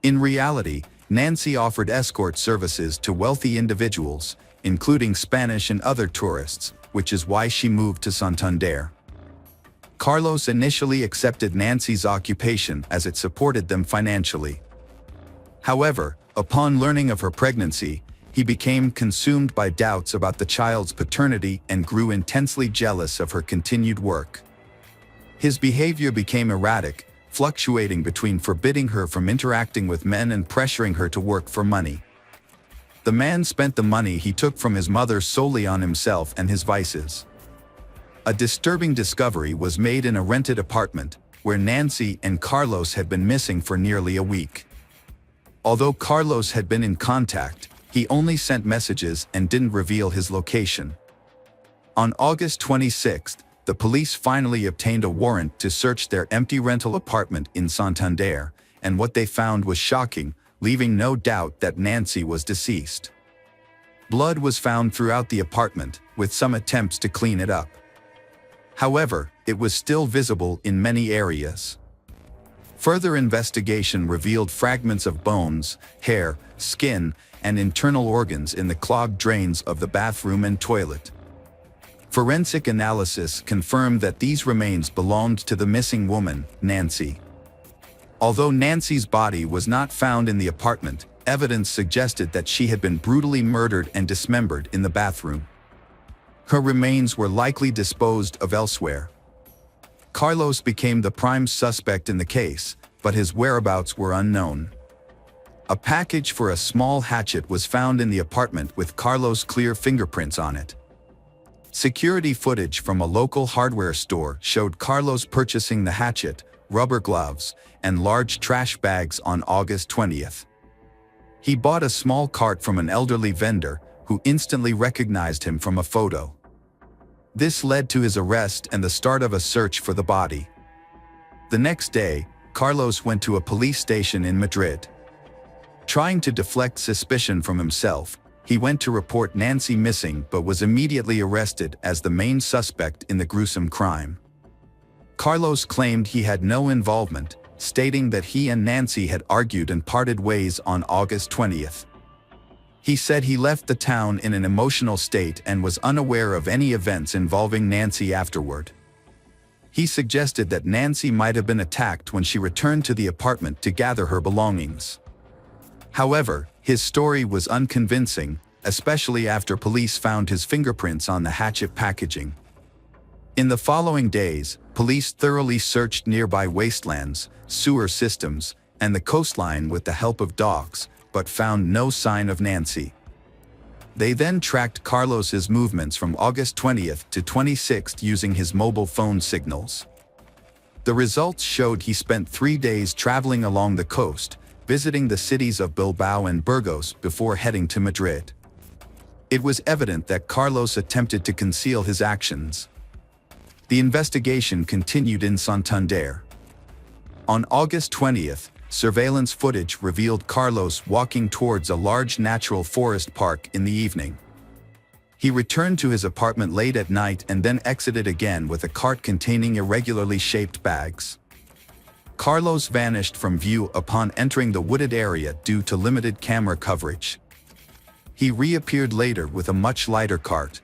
In reality, Nancy offered escort services to wealthy individuals, including Spanish and other tourists, which is why she moved to Santander. Carlos initially accepted Nancy's occupation as it supported them financially. However, upon learning of her pregnancy, he became consumed by doubts about the child's paternity and grew intensely jealous of her continued work. His behavior became erratic, fluctuating between forbidding her from interacting with men and pressuring her to work for money. The man spent the money he took from his mother solely on himself and his vices. A disturbing discovery was made in a rented apartment, where Nancy and Carlos had been missing for nearly a week. Although Carlos had been in contact, he only sent messages and didn't reveal his location. On August 26th, the police finally obtained a warrant to search their empty rental apartment in Santander, and what they found was shocking, leaving no doubt that Nancy was deceased. Blood was found throughout the apartment, with some attempts to clean it up. However, it was still visible in many areas. Further investigation revealed fragments of bones, hair, skin, and internal organs in the clogged drains of the bathroom and toilet. Forensic analysis confirmed that these remains belonged to the missing woman, Nancy. Although Nancy's body was not found in the apartment, evidence suggested that she had been brutally murdered and dismembered in the bathroom. Her remains were likely disposed of elsewhere. Carlos became the prime suspect in the case, but his whereabouts were unknown. A package for a small hatchet was found in the apartment with Carlos' clear fingerprints on it. Security footage from a local hardware store showed Carlos purchasing the hatchet, rubber gloves, and large trash bags on August 20th. He bought a small cart from an elderly vendor who instantly recognized him from a photo. This led to his arrest and the start of a search for the body. The next day, Carlos went to a police station in Madrid. Trying to deflect suspicion from himself, he went to report Nancy missing but was immediately arrested as the main suspect in the gruesome crime. Carlos claimed he had no involvement, stating that he and Nancy had argued and parted ways on August 20th. He said he left the town in an emotional state and was unaware of any events involving Nancy afterward. He suggested that Nancy might have been attacked when she returned to the apartment to gather her belongings. However, his story was unconvincing, especially after police found his fingerprints on the hatchet packaging. In the following days, police thoroughly searched nearby wastelands, sewer systems, and the coastline with the help of dogs, but found no sign of Nancy. They then tracked Carlos's movements from August 20th to 26th using his mobile phone signals. The results showed he spent 3 days traveling along the coast, visiting the cities of Bilbao and Burgos before heading to Madrid. It was evident that Carlos attempted to conceal his actions. The investigation continued in Santander. On August 20th, surveillance footage revealed Carlos walking towards a large natural forest park in the evening. He returned to his apartment late at night and then exited again with a cart containing irregularly shaped bags. Carlos vanished from view upon entering the wooded area due to limited camera coverage. He reappeared later with a much lighter cart.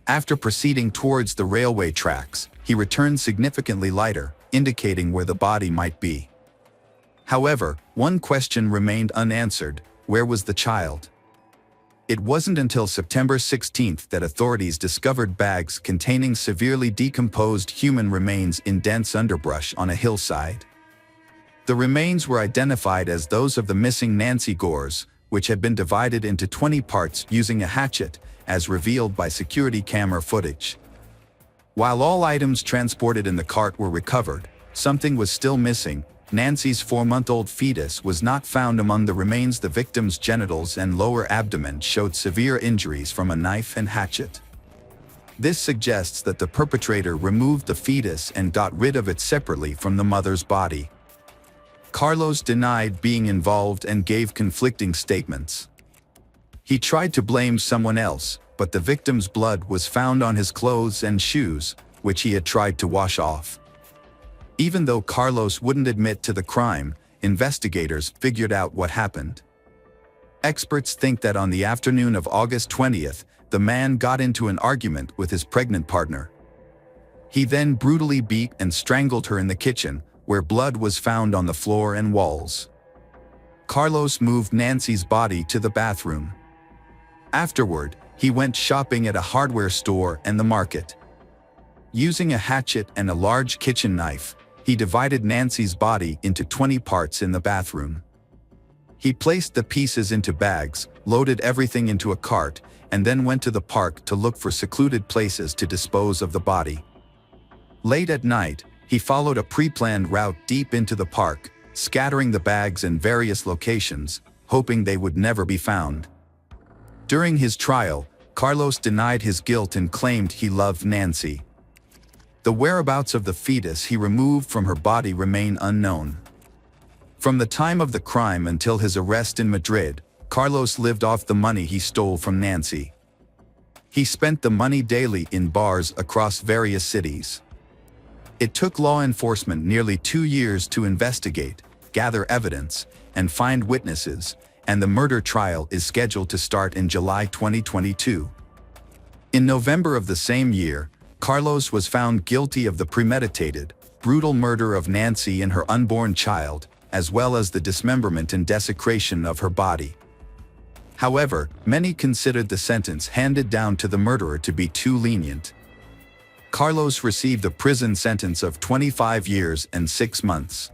After proceeding towards the railway tracks, he returned significantly lighter, indicating where the body might be. However, one question remained unanswered: where was the child? It wasn't until September 16th that authorities discovered bags containing severely decomposed human remains in dense underbrush on a hillside. The remains were identified as those of the missing Nancy Gores, which had been divided into 20 parts using a hatchet, as revealed by security camera footage. While all items transported in the cart were recovered, something was still missing. Nancy's 4-month-old fetus was not found among the remains. The victim's genitals and lower abdomen showed severe injuries from a knife and hatchet. This suggests that the perpetrator removed the fetus and got rid of it separately from the mother's body. Carlos denied being involved and gave conflicting statements. He tried to blame someone else, but the victim's blood was found on his clothes and shoes, which he had tried to wash off. Even though Carlos wouldn't admit to the crime, investigators figured out what happened. Experts think that on the afternoon of August 20th, the man got into an argument with his pregnant partner. He then brutally beat and strangled her in the kitchen, where blood was found on the floor and walls. Carlos moved Nancy's body to the bathroom. Afterward, he went shopping at a hardware store and the market. Using a hatchet and a large kitchen knife, he divided Nancy's body into 20 parts in the bathroom. He placed the pieces into bags, loaded everything into a cart, and then went to the park to look for secluded places to dispose of the body. Late at night, he followed a pre-planned route deep into the park, scattering the bags in various locations, hoping they would never be found. During his trial, Carlos denied his guilt and claimed he loved Nancy. The whereabouts of the fetus he removed from her body remain unknown. From the time of the crime until his arrest in Madrid, Carlos lived off the money he stole from Nancy. He spent the money daily in bars across various cities. It took law enforcement nearly 2 years to investigate, gather evidence, and find witnesses, and the murder trial is scheduled to start in July 2022. In November of the same year, Carlos was found guilty of the premeditated, brutal murder of Nancy and her unborn child, as well as the dismemberment and desecration of her body. However, many considered the sentence handed down to the murderer to be too lenient. Carlos received a prison sentence of 25 years and 6 months.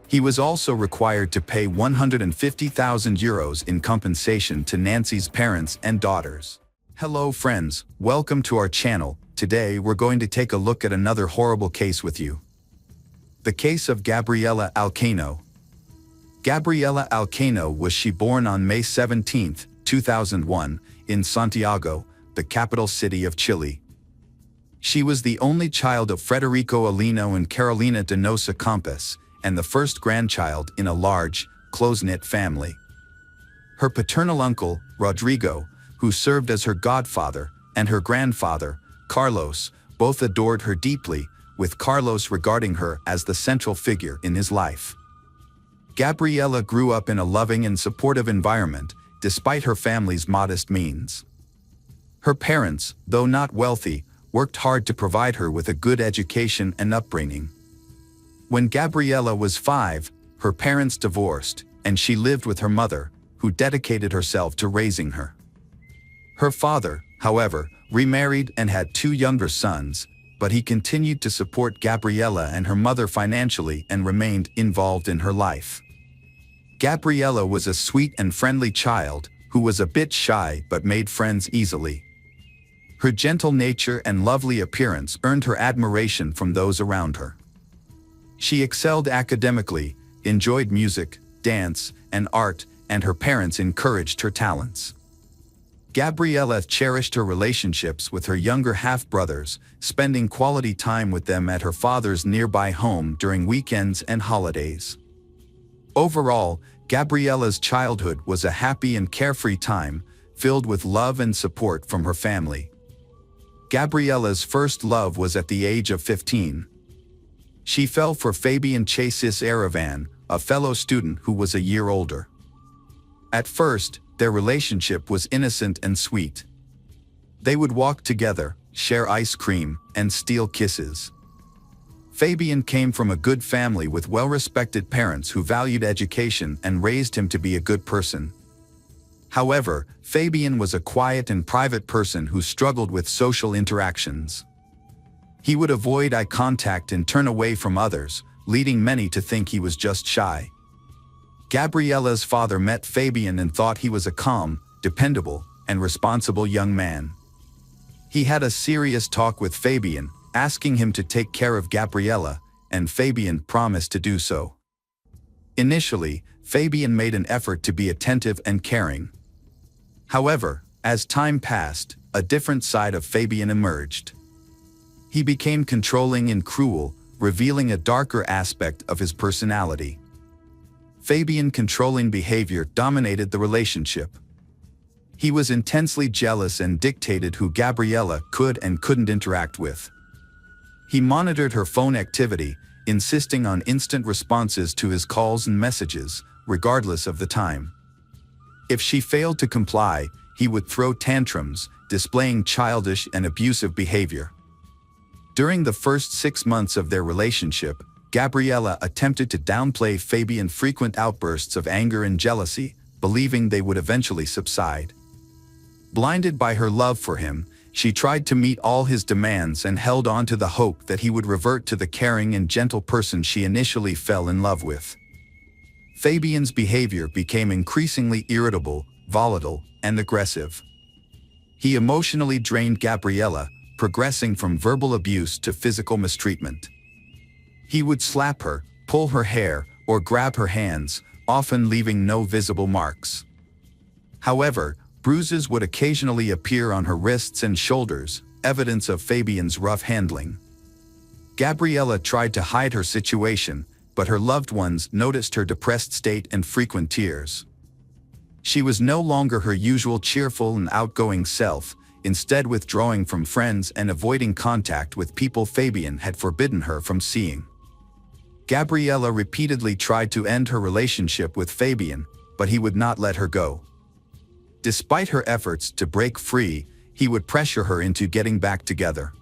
He was also required to pay €150,000 in compensation to Nancy's parents and daughters. Hello friends, welcome to our channel. Today we're going to take a look at another horrible case with you. The case of Gabriela Alcaino. Gabriela Alcaino was born on May 17, 2001, in Santiago, the capital city of Chile. She was the only child of Federico Alino and Carolina Donosa Campos, and the first grandchild in a large, close-knit family. Her paternal uncle, Rodrigo, who served as her godfather, and her grandfather, Carlos, both adored her deeply, with Carlos regarding her as the central figure in his life. Gabriela grew up in a loving and supportive environment, despite her family's modest means. Her parents, though not wealthy, worked hard to provide her with a good education and upbringing. When Gabriela was 5, her parents divorced, and she lived with her mother, who dedicated herself to raising her. Her father, however, remarried and had 2 younger sons, but he continued to support Gabriela and her mother financially and remained involved in her life. Gabriela was a sweet and friendly child, who was a bit shy but made friends easily. Her gentle nature and lovely appearance earned her admiration from those around her. She excelled academically, enjoyed music, dance, and art, and her parents encouraged her talents. Gabriela cherished her relationships with her younger half-brothers, spending quality time with them at her father's nearby home during weekends and holidays. Overall, Gabriela's childhood was a happy and carefree time, filled with love and support from her family. Gabriela's first love was at the age of 15. She fell for Fabian Chasis Aravan, a fellow student who was a year older. At first, their relationship was innocent and sweet. They would walk together, share ice cream, and steal kisses. Fabian came from a good family with well-respected parents who valued education and raised him to be a good person. However, Fabian was a quiet and private person who struggled with social interactions. He would avoid eye contact and turn away from others, leading many to think he was just shy. Gabriela's father met Fabian and thought he was a calm, dependable, and responsible young man. He had a serious talk with Fabian, asking him to take care of Gabriela, and Fabian promised to do so. Initially, Fabian made an effort to be attentive and caring. However, as time passed, a different side of Fabian emerged. He became controlling and cruel, revealing a darker aspect of his personality. Fabian's controlling behavior dominated the relationship. He was intensely jealous and dictated who Gabriela could and couldn't interact with. He monitored her phone activity, insisting on instant responses to his calls and messages, regardless of the time. If she failed to comply, he would throw tantrums, displaying childish and abusive behavior. During the first 6 months of their relationship, Gabriela attempted to downplay Fabian's frequent outbursts of anger and jealousy, believing they would eventually subside. Blinded by her love for him, she tried to meet all his demands and held on to the hope that he would revert to the caring and gentle person she initially fell in love with. Fabian's behavior became increasingly irritable, volatile, and aggressive. He emotionally drained Gabriela, progressing from verbal abuse to physical mistreatment. He would slap her, pull her hair, or grab her hands, often leaving no visible marks. However, bruises would occasionally appear on her wrists and shoulders, evidence of Fabian's rough handling. Gabriela tried to hide her situation, but her loved ones noticed her depressed state and frequent tears. She was no longer her usual cheerful and outgoing self, instead withdrawing from friends and avoiding contact with people Fabian had forbidden her from seeing. Gabriella repeatedly tried to end her relationship with Fabian, but he would not let her go. Despite her efforts to break free, he would pressure her into getting back together.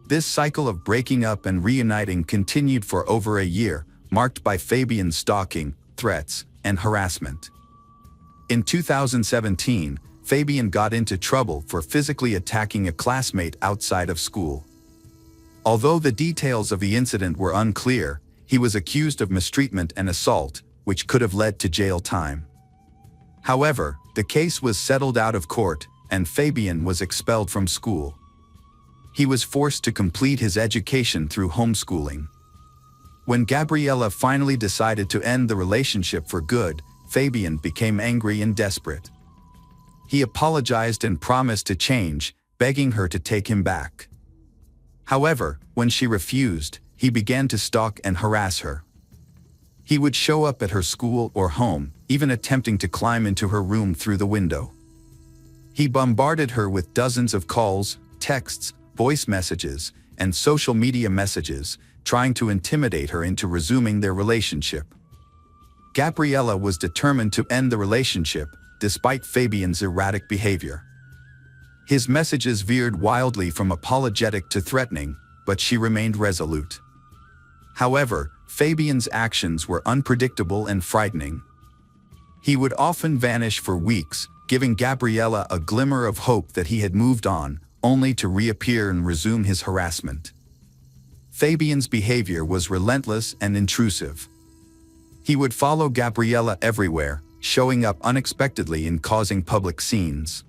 This cycle of breaking up and reuniting continued for over a year, marked by Fabian's stalking, threats, and harassment. In 2017, Fabian got into trouble for physically attacking a classmate outside of school. Although the details of the incident were unclear, he was accused of mistreatment and assault, which could have led to jail time. However, the case was settled out of court, and Fabian was expelled from school. He was forced to complete his education through homeschooling. When Gabriella finally decided to end the relationship for good, Fabian became angry and desperate. He apologized and promised to change, begging her to take him back. However, when she refused, he began to stalk and harass her. He would show up at her school or home, even attempting to climb into her room through the window. He bombarded her with dozens of calls, texts, voice messages, and social media messages, trying to intimidate her into resuming their relationship. Gabriella was determined to end the relationship, despite Fabian's erratic behavior. His messages veered wildly from apologetic to threatening, but she remained resolute. However, Fabian's actions were unpredictable and frightening. He would often vanish for weeks, giving Gabriella a glimmer of hope that he had moved on, only to reappear and resume his harassment. Fabian's behavior was relentless and intrusive. He would follow Gabriella everywhere, showing up unexpectedly and causing public scenes.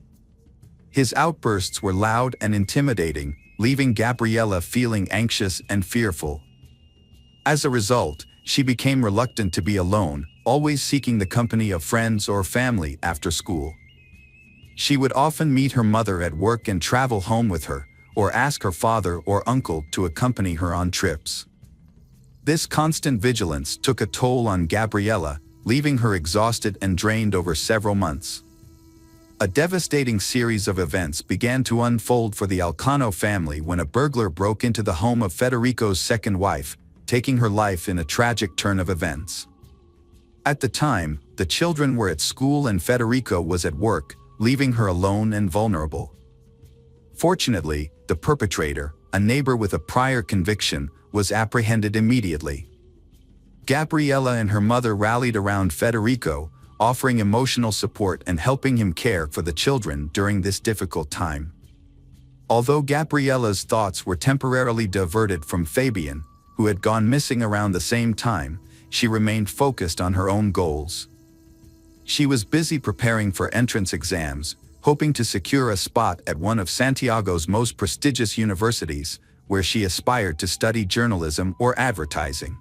His outbursts were loud and intimidating, leaving Gabriella feeling anxious and fearful. As a result, she became reluctant to be alone, always seeking the company of friends or family after school. She would often meet her mother at work and travel home with her, or ask her father or uncle to accompany her on trips. This constant vigilance took a toll on Gabriella, leaving her exhausted and drained over several months. A devastating series of events began to unfold for the Alcano family when a burglar broke into the home of Federico's second wife, taking her life in a tragic turn of events. At the time, the children were at school and Federico was at work, leaving her alone and vulnerable. Fortunately, the perpetrator, a neighbor with a prior conviction, was apprehended immediately. Gabriella and her mother rallied around Federico, offering emotional support and helping him care for the children during this difficult time. Although Gabriella's thoughts were temporarily diverted from Fabian, who had gone missing around the same time, she remained focused on her own goals. She was busy preparing for entrance exams, hoping to secure a spot at one of Santiago's most prestigious universities, where she aspired to study journalism or advertising.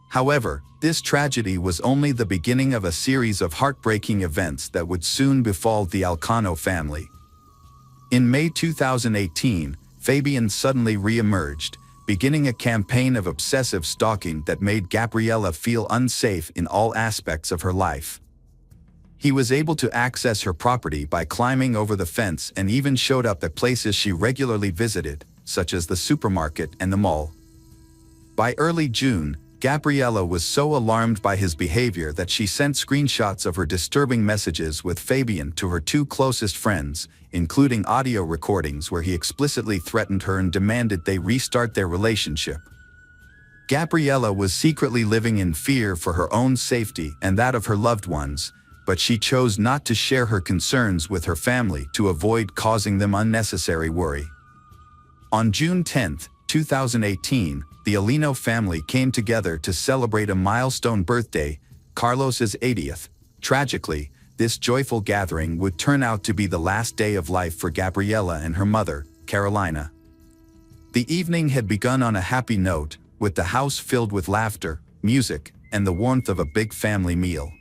However, this tragedy was only the beginning of a series of heartbreaking events that would soon befall the Alcano family. In May 2018, Fabian suddenly re-emerged, beginning a campaign of obsessive stalking that made Gabriella feel unsafe in all aspects of her life. He was able to access her property by climbing over the fence and even showed up at places she regularly visited, such as the supermarket and the mall. By early June, Gabriella was so alarmed by his behavior that she sent screenshots of her disturbing messages with Fabian to her two closest friends, including audio recordings where he explicitly threatened her and demanded they restart their relationship. Gabriella was secretly living in fear for her own safety and that of her loved ones, but she chose not to share her concerns with her family to avoid causing them unnecessary worry. On June 10, 2018, the Alino family came together to celebrate a milestone birthday, Carlos's 80th. Tragically, this joyful gathering would turn out to be the last day of life for Gabriella and her mother, Carolina. The evening had begun on a happy note, with the house filled with laughter, music, and the warmth of a big family meal.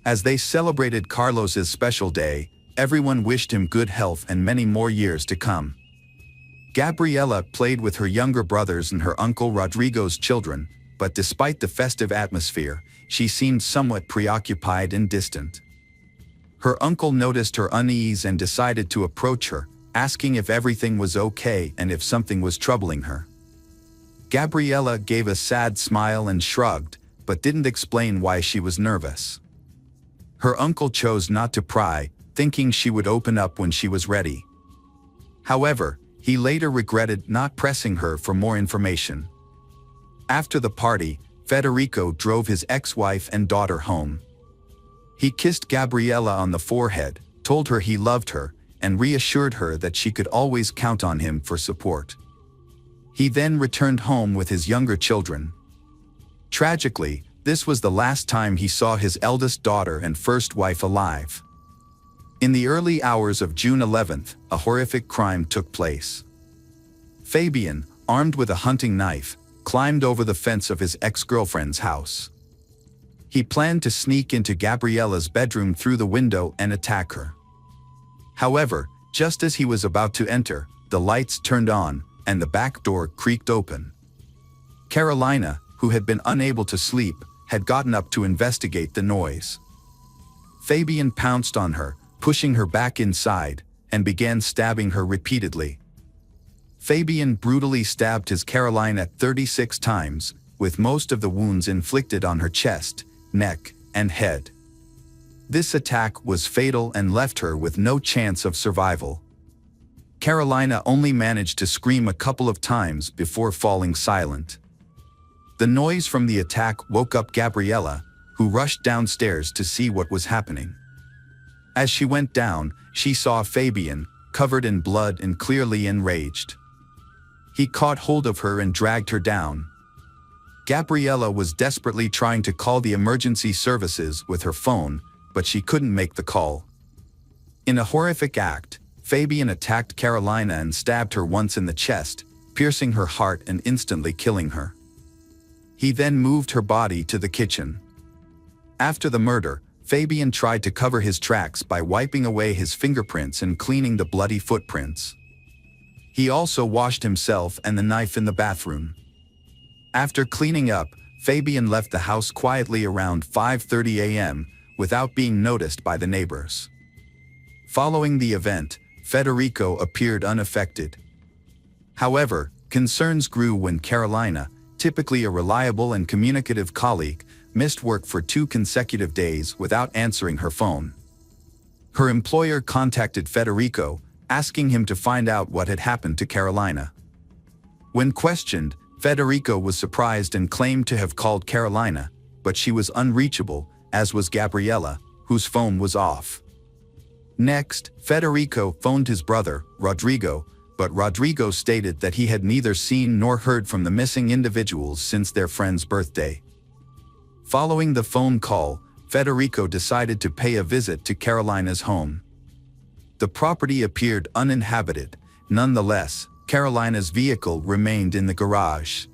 As they celebrated Carlos's special day, everyone wished him good health and many more years to come. Gabriella played with her younger brothers and her uncle Rodrigo's children, but despite the festive atmosphere, she seemed somewhat preoccupied and distant. Her uncle noticed her unease and decided to approach her, asking if everything was okay and if something was troubling her. Gabriella gave a sad smile and shrugged, but didn't explain why she was nervous. Her uncle chose not to pry, thinking she would open up when she was ready. However, he later regretted not pressing her for more information. After the party, Federico drove his ex-wife and daughter home. He kissed Gabriella on the forehead, told her he loved her, and reassured her that she could always count on him for support. He then returned home with his younger children. Tragically, this was the last time he saw his eldest daughter and first wife alive. In the early hours of June 11th, a horrific crime took place. Fabian, armed with a hunting knife, climbed over the fence of his ex-girlfriend's house. He planned to sneak into Gabriella's bedroom through the window and attack her. However, just as he was about to enter, the lights turned on, and the back door creaked open. Carolina, who had been unable to sleep, had gotten up to investigate the noise. Fabian pounced on her, pushing her back inside, and began stabbing her repeatedly. Fabian brutally stabbed his Carolina 36 times, with most of the wounds inflicted on her chest, neck, and head. This attack was fatal and left her with no chance of survival. Carolina only managed to scream a couple of times before falling silent. The noise from the attack woke up Gabriella, who rushed downstairs to see what was happening. As she went down, she saw Fabian, covered in blood and clearly enraged. He caught hold of her and dragged her down. Gabriella was desperately trying to call the emergency services with her phone, but she couldn't make the call. In a horrific act, Fabian attacked Carolina and stabbed her once in the chest, piercing her heart and instantly killing her. He then moved her body to the kitchen. After the murder, Fabian tried to cover his tracks by wiping away his fingerprints and cleaning the bloody footprints. He also washed himself and the knife in the bathroom. After cleaning up, Fabian left the house quietly around 5:30 a.m. without being noticed by the neighbors. Following the event, Federico appeared unaffected. However, concerns grew when Carolina, typically a reliable and communicative colleague, missed work for 2 consecutive days without answering her phone. Her employer contacted Federico, asking him to find out what had happened to Carolina. When questioned, Federico was surprised and claimed to have called Carolina, but she was unreachable, as was Gabriella, whose phone was off. Next, Federico phoned his brother, Rodrigo, but Rodrigo stated that he had neither seen nor heard from the missing individuals since their friend's birthday. Following the phone call, Federico decided to pay a visit to Carolina's home. The property appeared uninhabited. Nonetheless, Carolina's vehicle remained in the garage.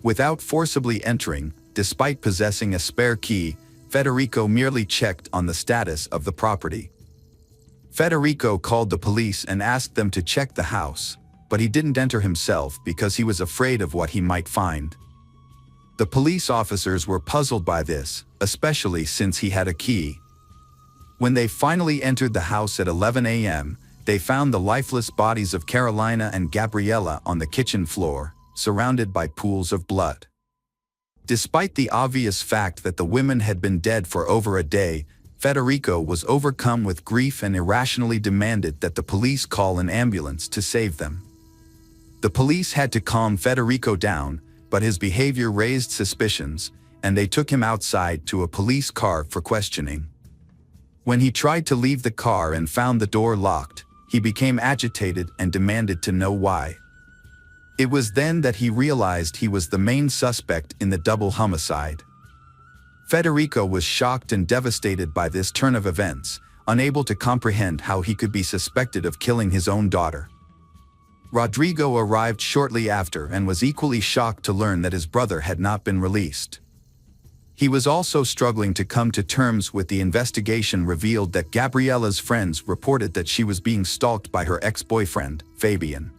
Without forcibly entering, despite possessing a spare key, Federico merely checked on the status of the property. Federico called the police and asked them to check the house, but he didn't enter himself because he was afraid of what he might find. The police officers were puzzled by this, especially since he had a key. When they finally entered the house at 11 a.m., they found the lifeless bodies of Carolina and Gabriella on the kitchen floor, surrounded by pools of blood. Despite the obvious fact that the women had been dead for over a day, Federico was overcome with grief and irrationally demanded that the police call an ambulance to save them. The police had to calm Federico down, but his behavior raised suspicions, and they took him outside to a police car for questioning. When he tried to leave the car and found the door locked, he became agitated and demanded to know why. It was then that he realized he was the main suspect in the double homicide. Federico was shocked and devastated by this turn of events, unable to comprehend how he could be suspected of killing his own daughter. Rodrigo arrived shortly after and was equally shocked to learn that his brother had not been released. He was also struggling to come to terms with the investigation revealed that Gabriella's friends reported that she was being stalked by her ex-boyfriend, Fabian.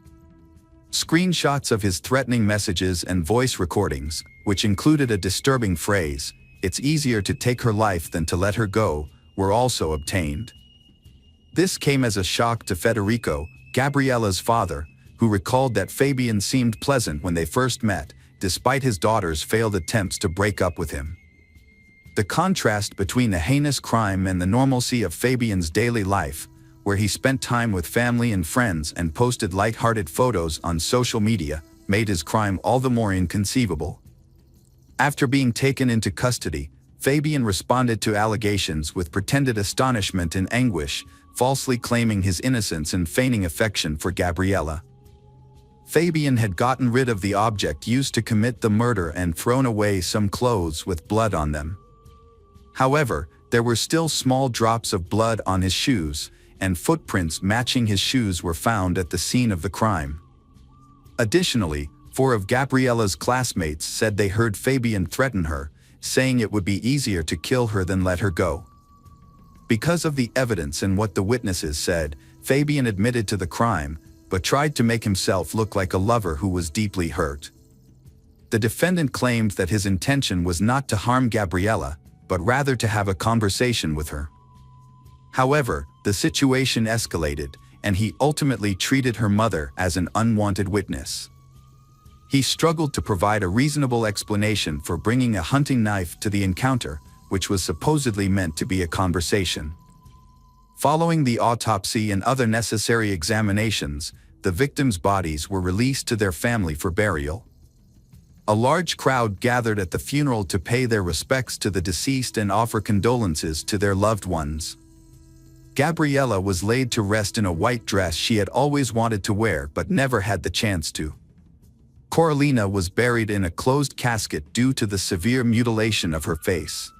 Screenshots of his threatening messages and voice recordings, which included a disturbing phrase, "It's easier to take her life than to let her go," were also obtained. This came as a shock to Federico, Gabriella's father, who recalled that Fabian seemed pleasant when they first met, despite his daughter's failed attempts to break up with him. The contrast between the heinous crime and the normalcy of Fabian's daily life, where he spent time with family and friends and posted light-hearted photos on social media, made his crime all the more inconceivable. After being taken into custody, Fabian responded to allegations with pretended astonishment and anguish, falsely claiming his innocence and feigning affection for Gabriella. Fabian had gotten rid of the object used to commit the murder and thrown away some clothes with blood on them. However, there were still small drops of blood on his shoes, and footprints matching his shoes were found at the scene of the crime. Additionally, 4 of Gabriella's classmates said they heard Fabian threaten her, saying it would be easier to kill her than let her go. Because of the evidence and what the witnesses said, Fabian admitted to the crime, but tried to make himself look like a lover who was deeply hurt. The defendant claimed that his intention was not to harm Gabriella, but rather to have a conversation with her. However, the situation escalated, and he ultimately treated her mother as an unwanted witness. He struggled to provide a reasonable explanation for bringing a hunting knife to the encounter, which was supposedly meant to be a conversation. Following the autopsy and other necessary examinations, the victims' bodies were released to their family for burial. A large crowd gathered at the funeral to pay their respects to the deceased and offer condolences to their loved ones. Gabriella was laid to rest in a white dress she had always wanted to wear but never had the chance to. Coralina was buried in a closed casket due to the severe mutilation of her face.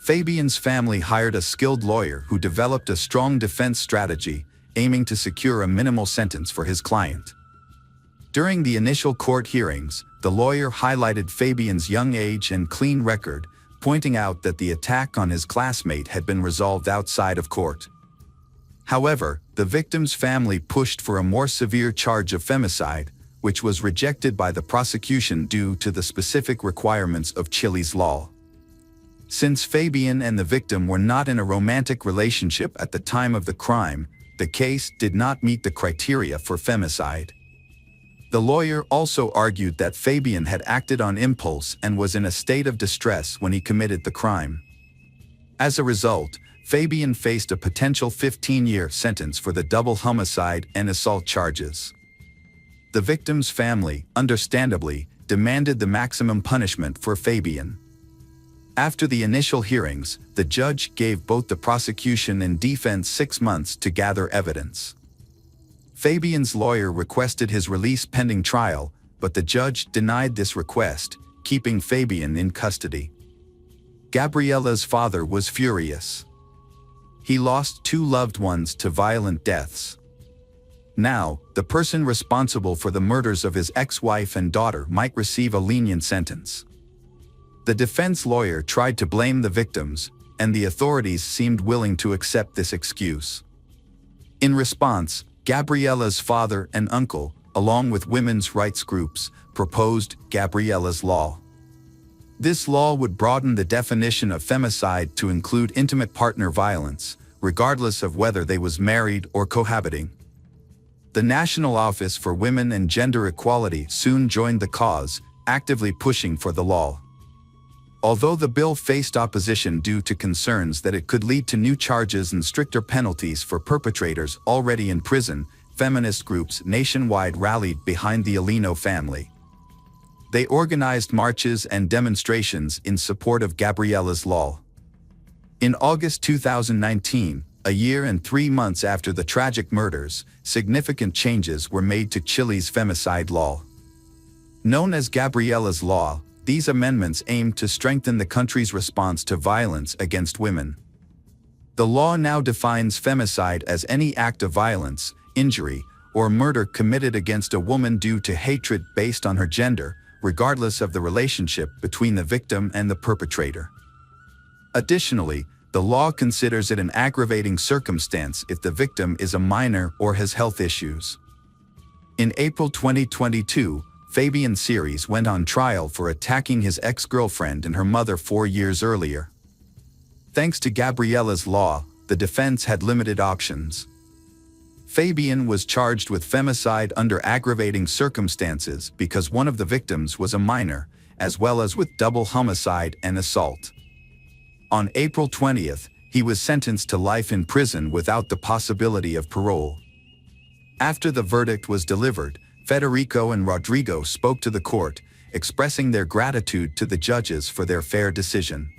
Fabian's family hired a skilled lawyer who developed a strong defense strategy, aiming to secure a minimal sentence for his client. During the initial court hearings, the lawyer highlighted Fabian's young age and clean record, pointing out that the attack on his classmate had been resolved outside of court. However, the victim's family pushed for a more severe charge of femicide, which was rejected by the prosecution due to the specific requirements of Chile's law. Since Fabian and the victim were not in a romantic relationship at the time of the crime, the case did not meet the criteria for femicide. The lawyer also argued that Fabian had acted on impulse and was in a state of distress when he committed the crime. As a result, Fabian faced a potential 15-year sentence for the double homicide and assault charges. The victim's family, understandably, demanded the maximum punishment for Fabian. After the initial hearings, the judge gave both the prosecution and defense 6 months to gather evidence. Fabian's lawyer requested his release pending trial, but the judge denied this request, keeping Fabian in custody. Gabriella's father was furious. He lost 2 loved ones to violent deaths. Now, the person responsible for the murders of his ex-wife and daughter might receive a lenient sentence. The defense lawyer tried to blame the victims, and the authorities seemed willing to accept this excuse. In response, Gabriella's father and uncle, along with women's rights groups, proposed Gabriella's Law. This law would broaden the definition of femicide to include intimate partner violence, regardless of whether they was married or cohabiting. The National Office for Women and Gender Equality soon joined the cause, actively pushing for the law. Although the bill faced opposition due to concerns that it could lead to new charges and stricter penalties for perpetrators already in prison, feminist groups nationwide rallied behind the Alino family. They organized marches and demonstrations in support of Gabriella's Law. In August 2019, a year and 3 months after the tragic murders, significant changes were made to Chile's femicide law. Known as Gabriella's Law, these amendments aimed to strengthen the country's response to violence against women. The law now defines femicide as any act of violence, injury, or murder committed against a woman due to hatred based on her gender, regardless of the relationship between the victim and the perpetrator. Additionally, the law considers it an aggravating circumstance if the victim is a minor or has health issues. In April 2022, Fabian Ceres went on trial for attacking his ex-girlfriend and her mother 4 years earlier. Thanks to Gabriella's law, the defense had limited options. Fabian was charged with femicide under aggravating circumstances because one of the victims was a minor, as well as with double homicide and assault. On April 20th, he was sentenced to life in prison without the possibility of parole. After the verdict was delivered, Federico and Rodrigo spoke to the court, expressing their gratitude to the judges for their fair decision.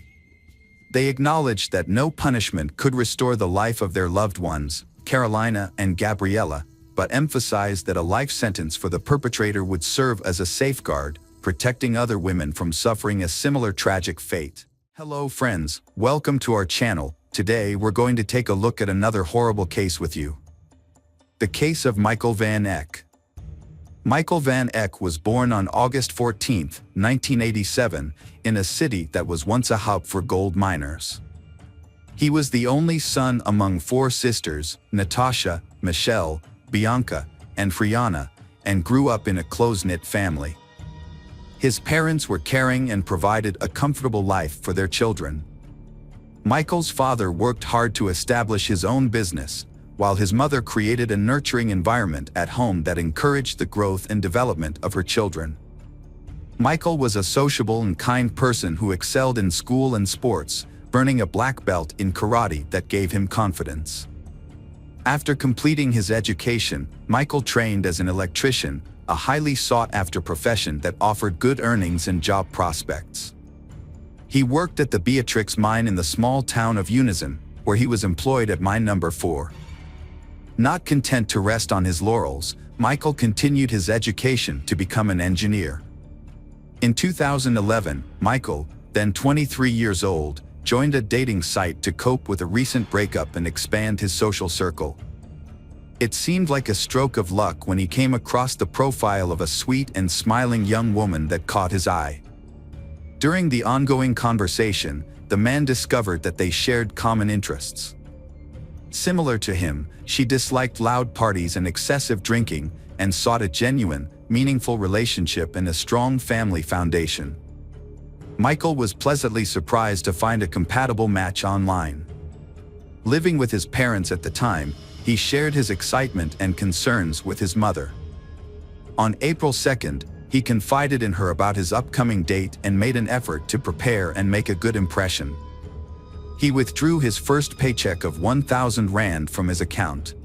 They acknowledged that no punishment could restore the life of their loved ones, Carolina and Gabriella, but emphasized that a life sentence for the perpetrator would serve as a safeguard, protecting other women from suffering a similar tragic fate. Hello friends, welcome to our channel. Today we're going to take a look at another horrible case with you. The case of Michael Van Eck. Michael Van Eck was born on August 14, 1987, in a city that was once a hub for gold miners. He was the only son among four sisters, Natasha, Michelle, Bianca, and Friana, and grew up in a close-knit family. His parents were caring and provided a comfortable life for their children. Michael's father worked hard to establish his own business, while his mother created a nurturing environment at home that encouraged the growth and development of her children. Michael was a sociable and kind person who excelled in school and sports, earning a black belt in karate that gave him confidence. After completing his education, Michael trained as an electrician, a highly sought-after profession that offered good earnings and job prospects. He worked at the Beatrix mine in the small town of Unison, where he was employed at mine number 4. Not content to rest on his laurels, Michael continued his education to become an engineer. In 2011, Michael, then 23 years old, joined a dating site to cope with a recent breakup and expand his social circle. It seemed like a stroke of luck when he came across the profile of a sweet and smiling young woman that caught his eye. During the ongoing conversation, the man discovered that they shared common interests. Similar to him, she disliked loud parties and excessive drinking, and sought a genuine, meaningful relationship and a strong family foundation. Michael was pleasantly surprised to find a compatible match online. Living with his parents at the time, he shared his excitement and concerns with his mother. On April 2nd, he confided in her about his upcoming date and made an effort to prepare and make a good impression. He withdrew his first paycheck of 1,000 Rand from his account.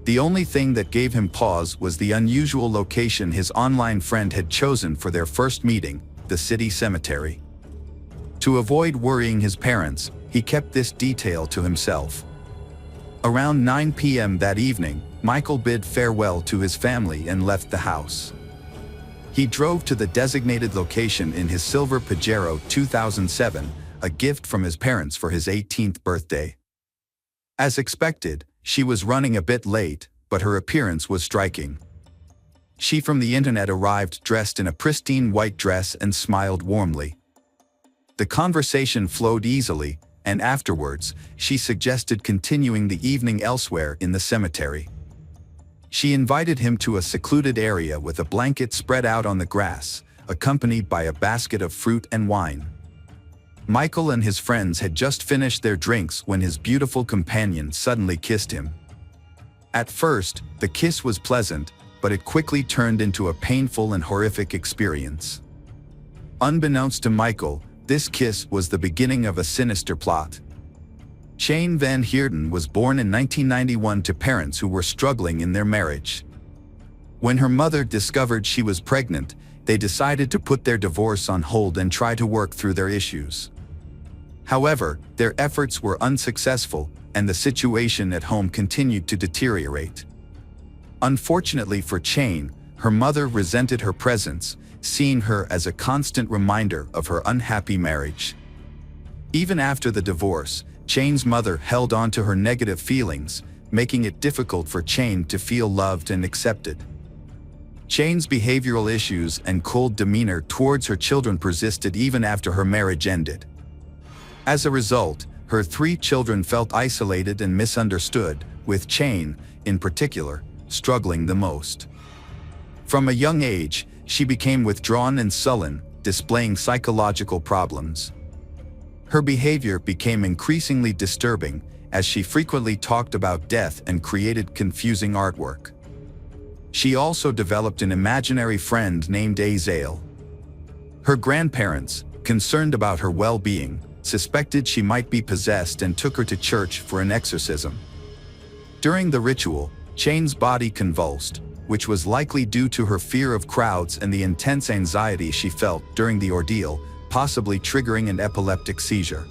The only thing that gave him pause was the unusual location his online friend had chosen for their first meeting, the city cemetery. To avoid worrying his parents, he kept this detail to himself. Around 9 p.m. that evening, Michael bid farewell to his family and left the house. He drove to the designated location in his silver Pajero 2007, a gift from his parents for his 18th birthday. As expected, she was running a bit late, but her appearance was striking. She from the internet arrived dressed in a pristine white dress and smiled warmly. The conversation flowed easily, and afterwards, she suggested continuing the evening elsewhere in the cemetery. She invited him to a secluded area with a blanket spread out on the grass, accompanied by a basket of fruit and wine. Michael and his friends had just finished their drinks when his beautiful companion suddenly kissed him. At first, the kiss was pleasant, but it quickly turned into a painful and horrific experience. Unbeknownst to Michael, this kiss was the beginning of a sinister plot. Jane Van Heerden was born in 1991 to parents who were struggling in their marriage. When her mother discovered she was pregnant, they decided to put their divorce on hold and try to work through their issues. However, their efforts were unsuccessful, and the situation at home continued to deteriorate. Unfortunately for Jane, her mother resented her presence, seeing her as a constant reminder of her unhappy marriage. Even after the divorce, Jane's mother held on to her negative feelings, making it difficult for Jane to feel loved and accepted. Jane's behavioral issues and cold demeanor towards her children persisted even after her marriage ended. As a result, her 3 children felt isolated and misunderstood, with Jane, in particular, struggling the most. From a young age, she became withdrawn and sullen, displaying psychological problems. Her behavior became increasingly disturbing as she frequently talked about death and created confusing artwork. She also developed an imaginary friend named Azael. Her grandparents, concerned about her well-being, suspected she might be possessed and took her to church for an exorcism. During the ritual, Chane's body convulsed, which was likely due to her fear of crowds and the intense anxiety she felt during the ordeal, possibly triggering an epileptic seizure.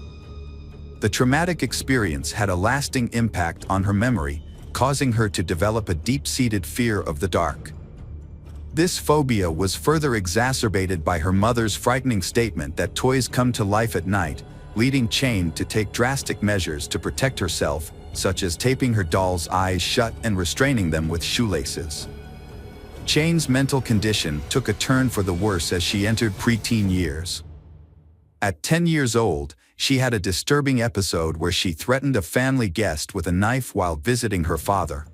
The traumatic experience had a lasting impact on her memory, causing her to develop a deep-seated fear of the dark. This phobia was further exacerbated by her mother's frightening statement that toys come to life at night, leading Chane to take drastic measures to protect herself, such as taping her doll's eyes shut and restraining them with shoelaces. Chane's mental condition took a turn for the worse as she entered preteen years. At 10 years old, she had a disturbing episode where she threatened a family guest with a knife while visiting her father.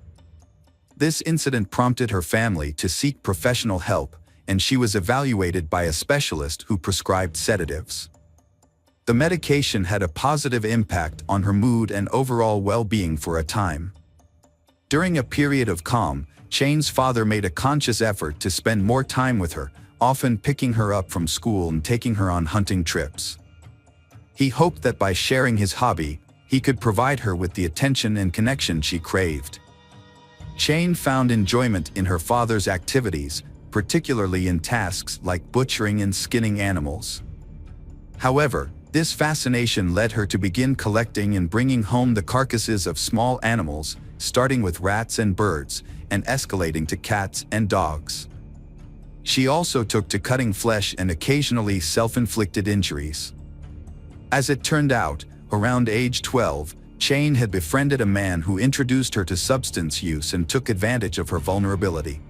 This incident prompted her family to seek professional help, and she was evaluated by a specialist who prescribed sedatives. The medication had a positive impact on her mood and overall well-being for a time. During a period of calm, Chane's father made a conscious effort to spend more time with her, often picking her up from school and taking her on hunting trips. He hoped that by sharing his hobby, he could provide her with the attention and connection she craved. Chane found enjoyment in her father's activities, particularly in tasks like butchering and skinning animals. However, this fascination led her to begin collecting and bringing home the carcasses of small animals, starting with rats and birds, and escalating to cats and dogs. She also took to cutting flesh and occasionally self-inflicted injuries. As it turned out, around age 12, Chane had befriended a man who introduced her to substance use and took advantage of her vulnerability.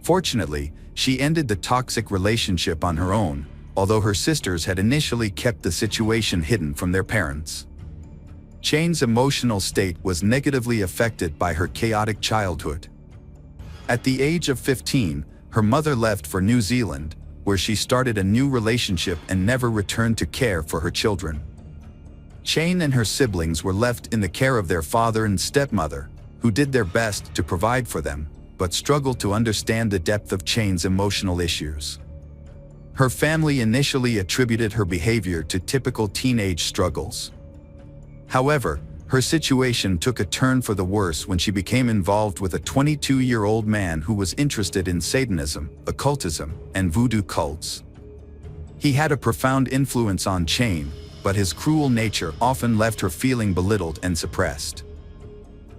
Fortunately, she ended the toxic relationship on her own, although her sisters had initially kept the situation hidden from their parents. Chane's emotional state was negatively affected by her chaotic childhood. At the age of 15, her mother left for New Zealand, where she started a new relationship and never returned to care for her children. Chane and her siblings were left in the care of their father and stepmother, who did their best to provide for them, but struggled to understand the depth of Chane's emotional issues. Her family initially attributed her behavior to typical teenage struggles. However, her situation took a turn for the worse when she became involved with a 22-year-old man who was interested in Satanism, occultism, and voodoo cults. He had a profound influence on Chane, but his cruel nature often left her feeling belittled and suppressed.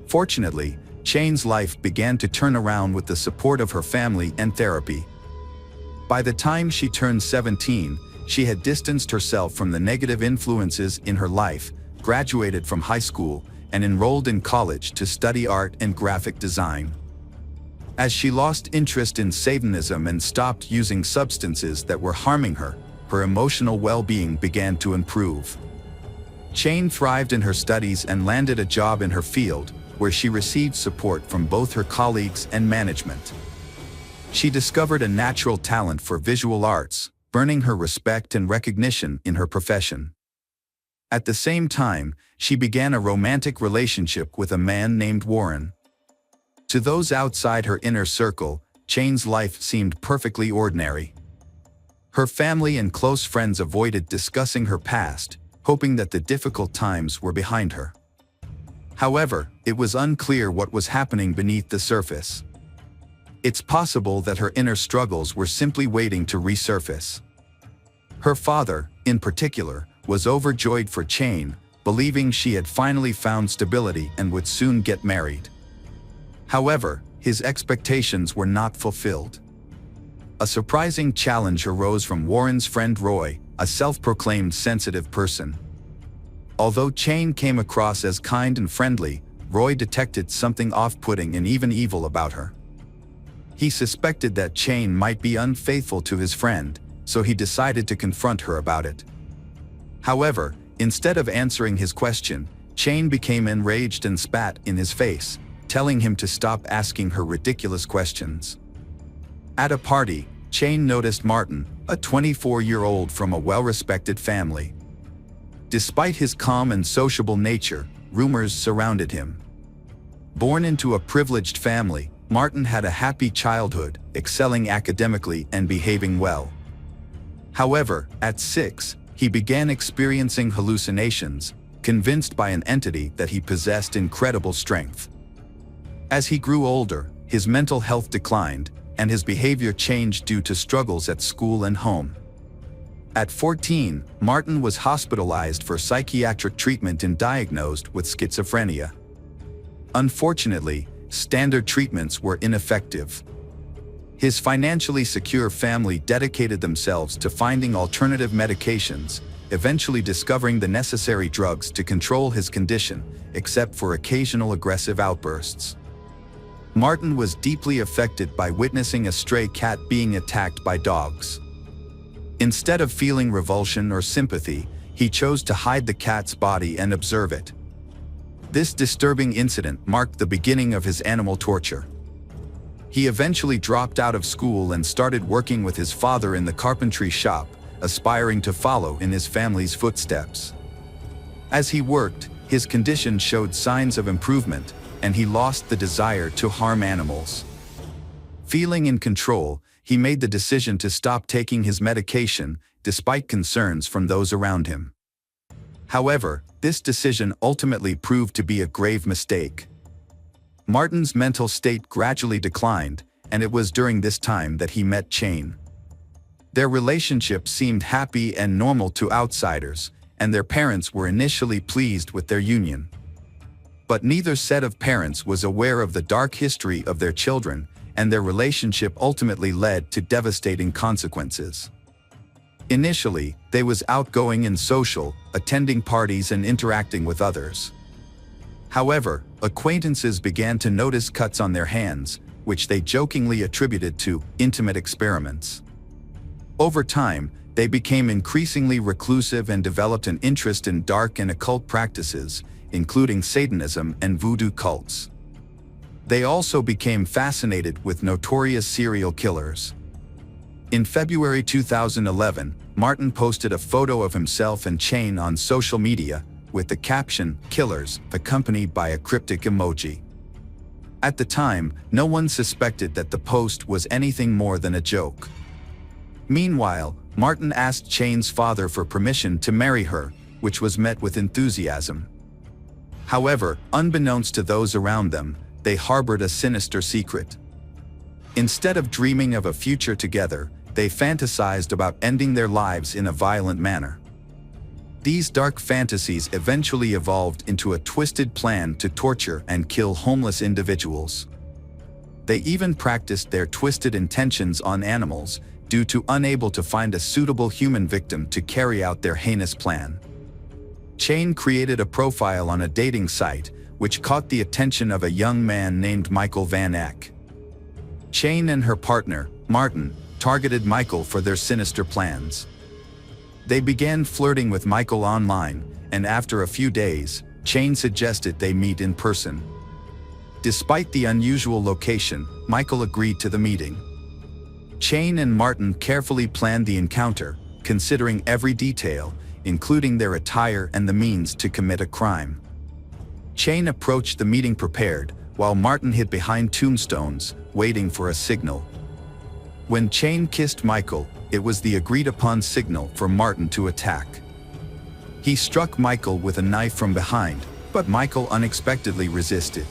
Fortunately, Chane's life began to turn around with the support of her family and therapy. By the time she turned 17, she had distanced herself from the negative influences in her life, graduated from high school, and enrolled in college to study art and graphic design. As she lost interest in Satanism and stopped using substances that were harming her, her emotional well-being began to improve. Chane thrived in her studies and landed a job in her field, where she received support from both her colleagues and management. She discovered a natural talent for visual arts, earning her respect and recognition in her profession. At the same time, she began a romantic relationship with a man named Warren. To those outside her inner circle, Chane's life seemed perfectly ordinary. Her family and close friends avoided discussing her past, hoping that the difficult times were behind her. However, it was unclear what was happening beneath the surface. It's possible that her inner struggles were simply waiting to resurface. Her father, in particular, was overjoyed for Chane, believing she had finally found stability and would soon get married. However, his expectations were not fulfilled. A surprising challenge arose from Warren's friend Roy, a self-proclaimed sensitive person. Although Chane came across as kind and friendly, Roy detected something off-putting and even evil about her. He suspected that Chane might be unfaithful to his friend, so he decided to confront her about it. However, instead of answering his question, Chane became enraged and spat in his face, telling him to stop asking her ridiculous questions. At a party, Chane noticed Martin, a 24-year-old from a well-respected family. Despite his calm and sociable nature, rumors surrounded him. Born into a privileged family, Martin had a happy childhood, excelling academically and behaving well. However, at 6, he began experiencing hallucinations, convinced by an entity that he possessed incredible strength. As he grew older, his mental health declined, and his behavior changed due to struggles at school and home. At 14, Martin was hospitalized for psychiatric treatment and diagnosed with schizophrenia. Unfortunately, standard treatments were ineffective. His financially secure family dedicated themselves to finding alternative medications, eventually discovering the necessary drugs to control his condition, except for occasional aggressive outbursts. Martin was deeply affected by witnessing a stray cat being attacked by dogs. Instead of feeling revulsion or sympathy, he chose to hide the cat's body and observe it. This disturbing incident marked the beginning of his animal torture. He eventually dropped out of school and started working with his father in the carpentry shop, aspiring to follow in his family's footsteps. As he worked, his condition showed signs of improvement, and he lost the desire to harm animals. Feeling in control, he made the decision to stop taking his medication, despite concerns from those around him. However, this decision ultimately proved to be a grave mistake. Martin's mental state gradually declined, and it was during this time that he met Chayne. Their relationship seemed happy and normal to outsiders, and their parents were initially pleased with their union. But neither set of parents was aware of the dark history of their children, and their relationship ultimately led to devastating consequences. Initially, they was outgoing and social, attending parties and interacting with others. However, acquaintances began to notice cuts on their hands, which they jokingly attributed to intimate experiments. Over time, they became increasingly reclusive and developed an interest in dark and occult practices, including Satanism and voodoo cults. They also became fascinated with notorious serial killers. In February 2011, Martin posted a photo of himself and Chayne on social media, with the caption, "Killers," accompanied by a cryptic emoji. At the time, no one suspected that the post was anything more than a joke. Meanwhile, Martin asked Chayne's father for permission to marry her, which was met with enthusiasm. However, unbeknownst to those around them, they harbored a sinister secret. Instead of dreaming of a future together, they fantasized about ending their lives in a violent manner. These dark fantasies eventually evolved into a twisted plan to torture and kill homeless individuals. They even practiced their twisted intentions on animals, due to unable to find a suitable human victim to carry out their heinous plan. Chayne created a profile on a dating site, which caught the attention of a young man named Michael Van Eck. Chayne and her partner, Martin, targeted Michael for their sinister plans. They began flirting with Michael online, and after a few days, Chayne suggested they meet in person. Despite the unusual location, Michael agreed to the meeting. Chayne and Martin carefully planned the encounter, considering every detail, including their attire and the means to commit a crime. Chayne approached the meeting prepared, while Martin hid behind tombstones, waiting for a signal. When Chayne kissed Michael, it was the agreed-upon signal for Martin to attack. He struck Michael with a knife from behind, but Michael unexpectedly resisted.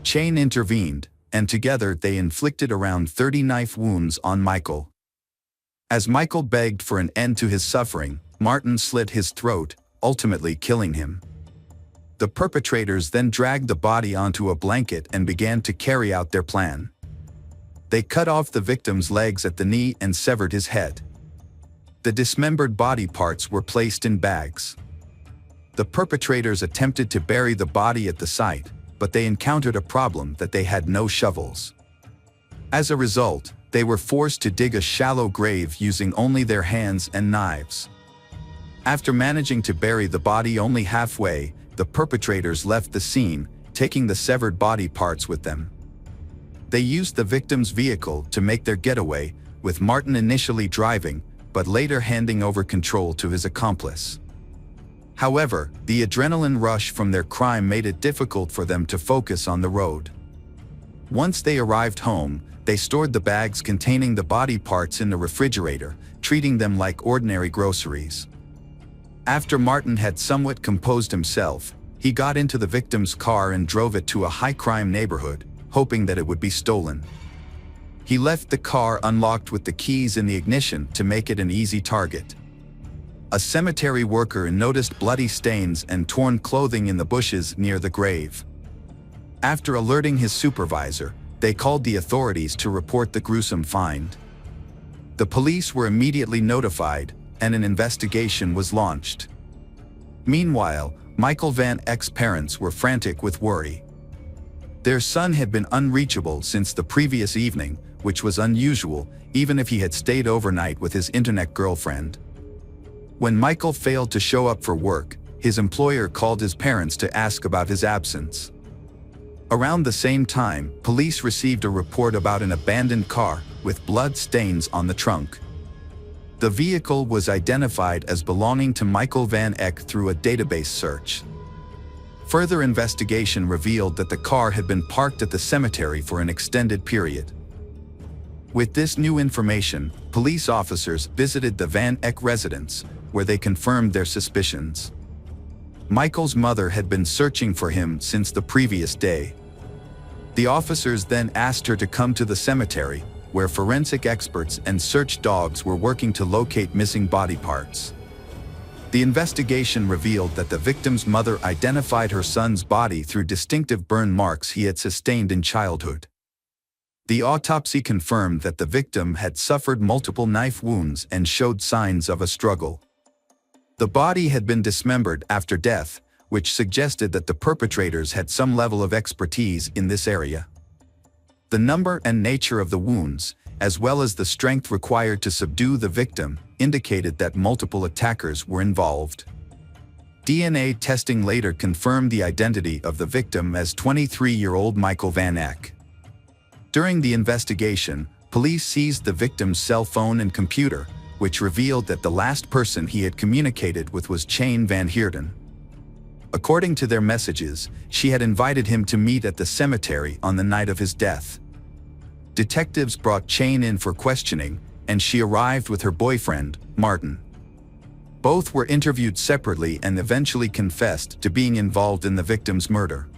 Chayne intervened, and together they inflicted around 30 knife wounds on Michael. As Michael begged for an end to his suffering, Martin slit his throat, ultimately killing him. The perpetrators then dragged the body onto a blanket and began to carry out their plan. They cut off the victim's legs at the knee and severed his head. The dismembered body parts were placed in bags. The perpetrators attempted to bury the body at the site, but they encountered a problem that they had no shovels. As a result, they were forced to dig a shallow grave using only their hands and knives. After managing to bury the body only halfway, the perpetrators left the scene, taking the severed body parts with them. They used the victim's vehicle to make their getaway, with Martin initially driving, but later handing over control to his accomplice. However, the adrenaline rush from their crime made it difficult for them to focus on the road. Once they arrived home, they stored the bags containing the body parts in the refrigerator, treating them like ordinary groceries. After Martin had somewhat composed himself, he got into the victim's car and drove it to a high-crime neighborhood, hoping that it would be stolen. He left the car unlocked with the keys in the ignition to make it an easy target. A cemetery worker noticed bloody stains and torn clothing in the bushes near the grave. After alerting his supervisor, they called the authorities to report the gruesome find. The police were immediately notified, and an investigation was launched. Meanwhile, Michael Van Eck's parents were frantic with worry. Their son had been unreachable since the previous evening, which was unusual, even if he had stayed overnight with his internet girlfriend. When Michael failed to show up for work, his employer called his parents to ask about his absence. Around the same time, police received a report about an abandoned car with blood stains on the trunk. The vehicle was identified as belonging to Michael Van Eck through a database search. Further investigation revealed that the car had been parked at the cemetery for an extended period. With this new information, police officers visited the Van Eck residence, where they confirmed their suspicions. Michael's mother had been searching for him since the previous day. The officers then asked her to come to the cemetery, where forensic experts and search dogs were working to locate missing body parts. The investigation revealed that the victim's mother identified her son's body through distinctive burn marks he had sustained in childhood. The autopsy confirmed that the victim had suffered multiple knife wounds and showed signs of a struggle. The body had been dismembered after death, which suggested that the perpetrators had some level of expertise in this area. The number and nature of the wounds, as well as the strength required to subdue the victim, indicated that multiple attackers were involved. DNA testing later confirmed the identity of the victim as 23-year-old Michael Van Eck. During the investigation, police seized the victim's cell phone and computer, which revealed that the last person he had communicated with was Cheyne Van Heerden. According to their messages, she had invited him to meet at the cemetery on the night of his death. Detectives brought Cheyne in for questioning, and she arrived with her boyfriend, Martin. Both were interviewed separately and eventually confessed to being involved in the victim's murder.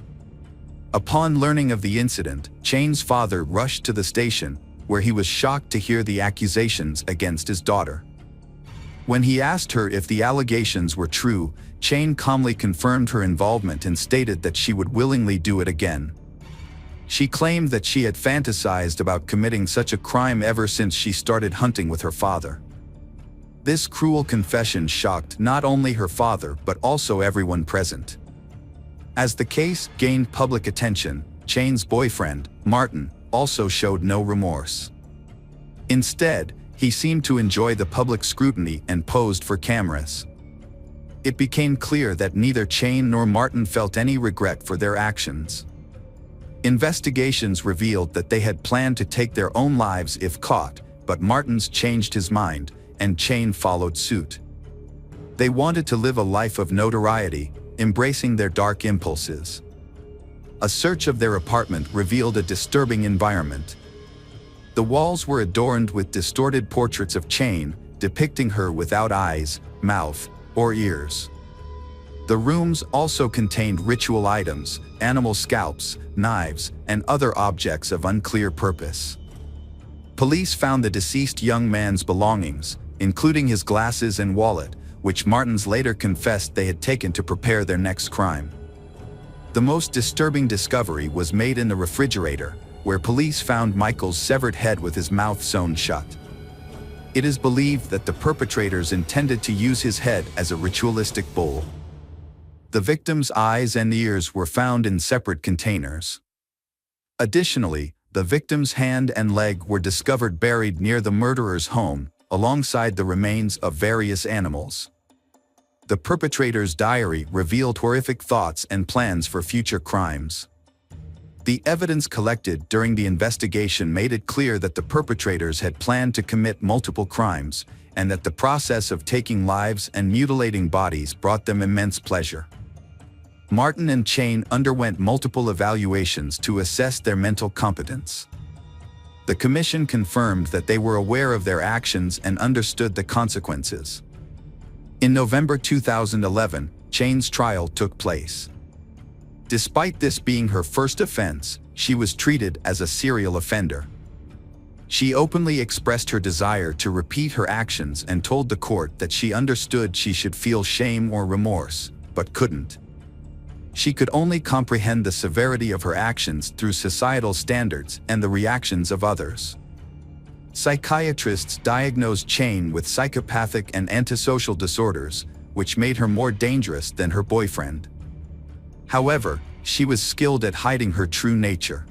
Upon learning of the incident, Cheyne's father rushed to the station, where he was shocked to hear the accusations against his daughter. When he asked her if the allegations were true, Cheyne calmly confirmed her involvement and stated that she would willingly do it again. She claimed that she had fantasized about committing such a crime ever since she started hunting with her father. This cruel confession shocked not only her father but also everyone present. As the case gained public attention, Cheyne's boyfriend, Martin, also showed no remorse. Instead, he seemed to enjoy the public scrutiny and posed for cameras. It became clear that neither Cheyne nor Martin felt any regret for their actions. Investigations revealed that they had planned to take their own lives if caught, but Martin's changed his mind, and Cheyne followed suit. They wanted to live a life of notoriety, embracing their dark impulses. A search of their apartment revealed a disturbing environment. The walls were adorned with distorted portraits of Cheyne, depicting her without eyes, mouth, or ears. The rooms also contained ritual items, animal scalps, knives, and other objects of unclear purpose. Police found the deceased young man's belongings, including his glasses and wallet, which Martins later confessed they had taken to prepare their next crime. The most disturbing discovery was made in the refrigerator, where police found Michael's severed head with his mouth sewn shut. It is believed that the perpetrators intended to use his head as a ritualistic bowl. The victim's eyes and ears were found in separate containers. Additionally, the victim's hand and leg were discovered buried near the murderer's home, alongside the remains of various animals. The perpetrator's diary revealed horrific thoughts and plans for future crimes. The evidence collected during the investigation made it clear that the perpetrators had planned to commit multiple crimes, and that the process of taking lives and mutilating bodies brought them immense pleasure. Martin and Cheyne underwent multiple evaluations to assess their mental competence. The commission confirmed that they were aware of their actions and understood the consequences. In November 2011, Cheyne's trial took place. Despite this being her first offense, she was treated as a serial offender. She openly expressed her desire to repeat her actions and told the court that she understood she should feel shame or remorse, but couldn't. She could only comprehend the severity of her actions through societal standards and the reactions of others. Psychiatrists diagnosed Cheyne with psychopathic and antisocial disorders, which made her more dangerous than her boyfriend. However, she was skilled at hiding her true nature.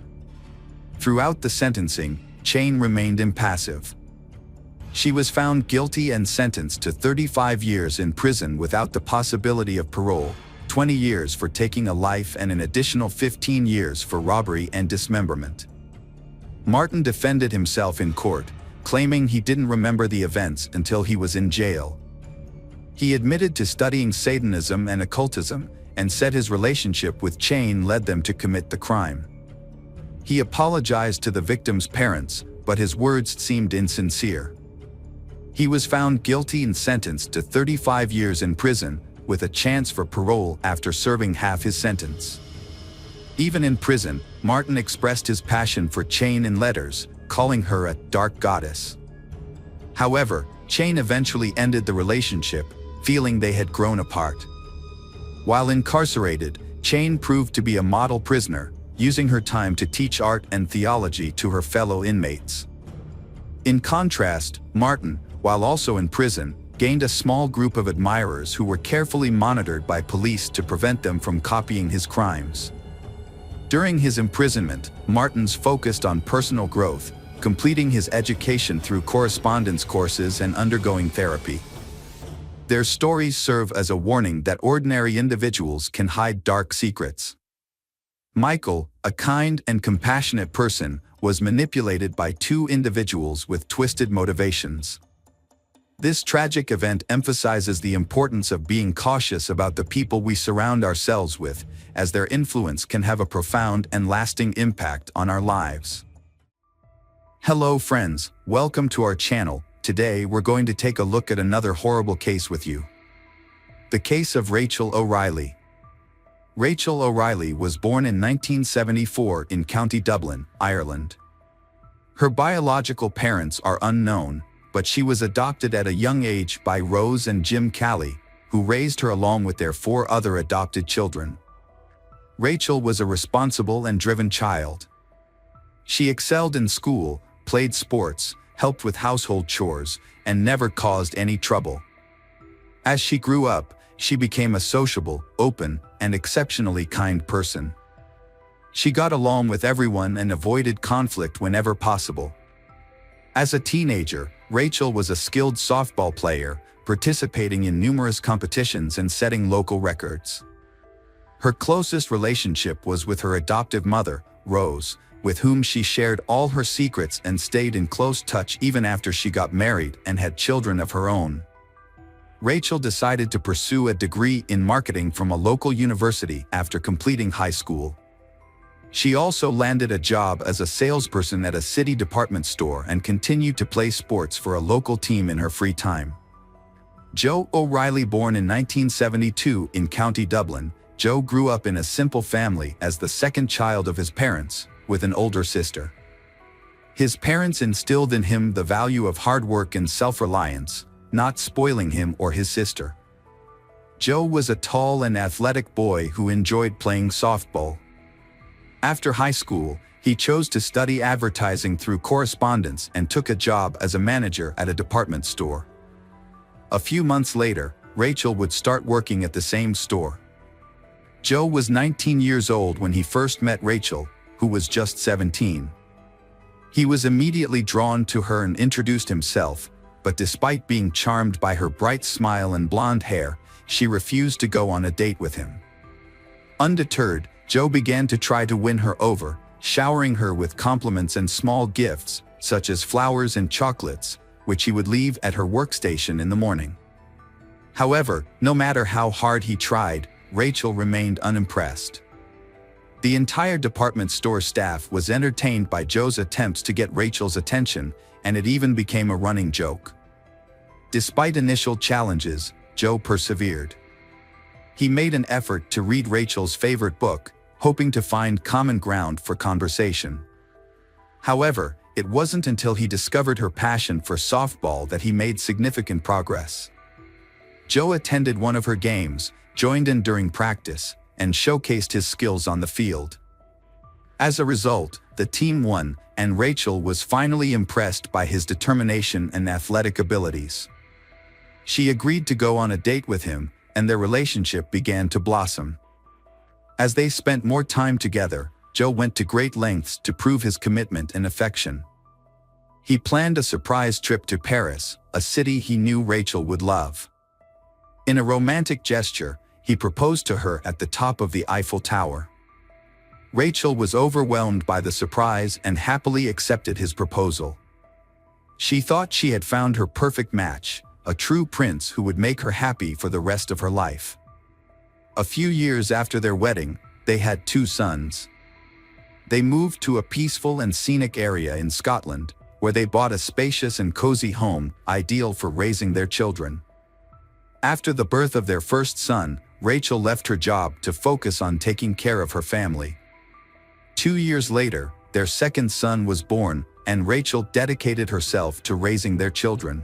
Throughout the sentencing, Cheyne remained impassive. She was found guilty and sentenced to 35 years in prison without the possibility of parole, 20 years for taking a life and an additional 15 years for robbery and dismemberment. Martin defended himself in court, claiming he didn't remember the events until he was in jail. He admitted to studying Satanism and occultism, and said his relationship with Cheyne led them to commit the crime. He apologized to the victim's parents, but his words seemed insincere. He was found guilty and sentenced to 35 years in prison, with a chance for parole after serving half his sentence. Even in prison, Martin expressed his passion for Cheyne in letters, calling her a dark goddess. However, Cheyne eventually ended the relationship, feeling they had grown apart. While incarcerated, Cheyne proved to be a model prisoner, using her time to teach art and theology to her fellow inmates. In contrast, Martin, while also in prison, gained a small group of admirers who were carefully monitored by police to prevent them from copying his crimes. During his imprisonment, Martin's focused on personal growth, completing his education through correspondence courses and undergoing therapy. Their stories serve as a warning that ordinary individuals can hide dark secrets. Michael, a kind and compassionate person, was manipulated by two individuals with twisted motivations. This tragic event emphasizes the importance of being cautious about the people we surround ourselves with, as their influence can have a profound and lasting impact on our lives. Hello friends, welcome to our channel. Today we're going to take a look at another horrible case with you. The case of Rachel O'Reilly. Rachel O'Reilly was born in 1974 in County Dublin, Ireland. Her biological parents are unknown, but she was adopted at a young age by Rose and Jim Calley, who raised her along with their 4 other adopted children. Rachel was a responsible and driven child. She excelled in school, played sports, helped with household chores, and never caused any trouble. As she grew up, she became a sociable, open, and exceptionally kind person. She got along with everyone and avoided conflict whenever possible. As a teenager, Rachel was a skilled softball player, participating in numerous competitions and setting local records. Her closest relationship was with her adoptive mother, Rose, with whom she shared all her secrets and stayed in close touch even after she got married and had children of her own. Rachel decided to pursue a degree in marketing from a local university after completing high school. She also landed a job as a salesperson at a city department store and continued to play sports for a local team in her free time. Joe O'Reilly, born in 1972 in County Dublin, Joe grew up in a simple family as the second child of his parents, with an older sister. His parents instilled in him the value of hard work and self-reliance, not spoiling him or his sister. Joe was a tall and athletic boy who enjoyed playing softball. After high school, he chose to study advertising through correspondence and took a job as a manager at a department store. A few months later, Rachel would start working at the same store. Joe was 19 years old when he first met Rachel, who was just 17. He was immediately drawn to her and introduced himself, but despite being charmed by her bright smile and blonde hair, she refused to go on a date with him. Undeterred, Joe began to try to win her over, showering her with compliments and small gifts, such as flowers and chocolates, which he would leave at her workstation in the morning. However, no matter how hard he tried, Rachel remained unimpressed. The entire department store staff was entertained by Joe's attempts to get Rachel's attention, and it even became a running joke. Despite initial challenges, Joe persevered. He made an effort to read Rachel's favorite book, hoping to find common ground for conversation. However, it wasn't until he discovered her passion for softball that he made significant progress. Joe attended one of her games, joined in during practice, and showcased his skills on the field. As a result, the team won, and Rachel was finally impressed by his determination and athletic abilities. She agreed to go on a date with him, and their relationship began to blossom. As they spent more time together, Joe went to great lengths to prove his commitment and affection. He planned a surprise trip to Paris, a city he knew Rachel would love. In a romantic gesture, he proposed to her at the top of the Eiffel Tower. Rachel was overwhelmed by the surprise and happily accepted his proposal. She thought she had found her perfect match, a true prince who would make her happy for the rest of her life. A few years after their wedding, they had 2 sons. They moved to a peaceful and scenic area in Scotland, where they bought a spacious and cozy home, ideal for raising their children. After the birth of their first son, Rachel left her job to focus on taking care of her family. 2 years later, their second son was born, and Rachel dedicated herself to raising their children.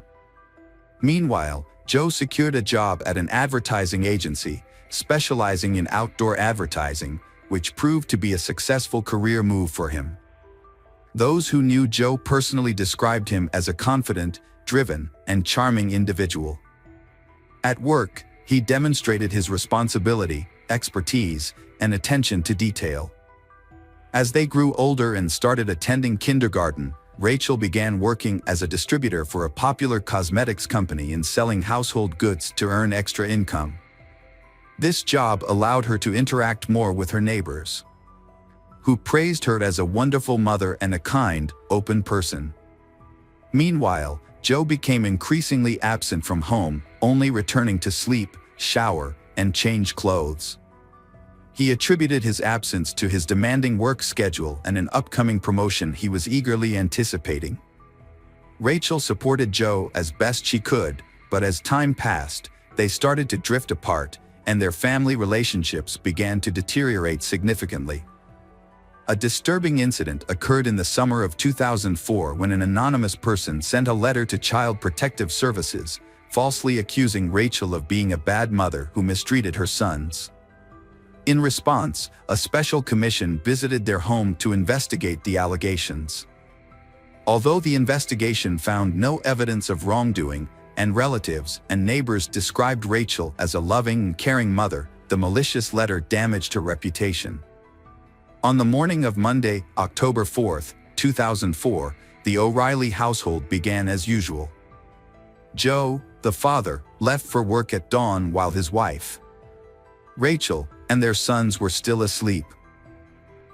Meanwhile, Joe secured a job at an advertising agency, specializing in outdoor advertising, which proved to be a successful career move for him. Those who knew Joe personally described him as a confident, driven, and charming individual. At work, he demonstrated his responsibility, expertise, and attention to detail. As they grew older and started attending kindergarten, Rachel began working as a distributor for a popular cosmetics company and selling household goods to earn extra income. This job allowed her to interact more with her neighbors, who praised her as a wonderful mother and a kind, open person. Meanwhile, Joe became increasingly absent from home, only returning to sleep, shower, and change clothes. He attributed his absence to his demanding work schedule and an upcoming promotion he was eagerly anticipating. Rachel supported Joe as best she could, but as time passed, they started to drift apart, and their family relationships began to deteriorate significantly. A disturbing incident occurred in the summer of 2004 when an anonymous person sent a letter to Child Protective Services, falsely accusing Rachel of being a bad mother who mistreated her sons. In response, a special commission visited their home to investigate the allegations. Although the investigation found no evidence of wrongdoing, and relatives and neighbors described Rachel as a loving and caring mother, the malicious letter damaged her reputation. On the morning of Monday, October 4, 2004, the O'Reilly household began as usual. Joe, the father, left for work at dawn while his wife, Rachel, and their sons were still asleep.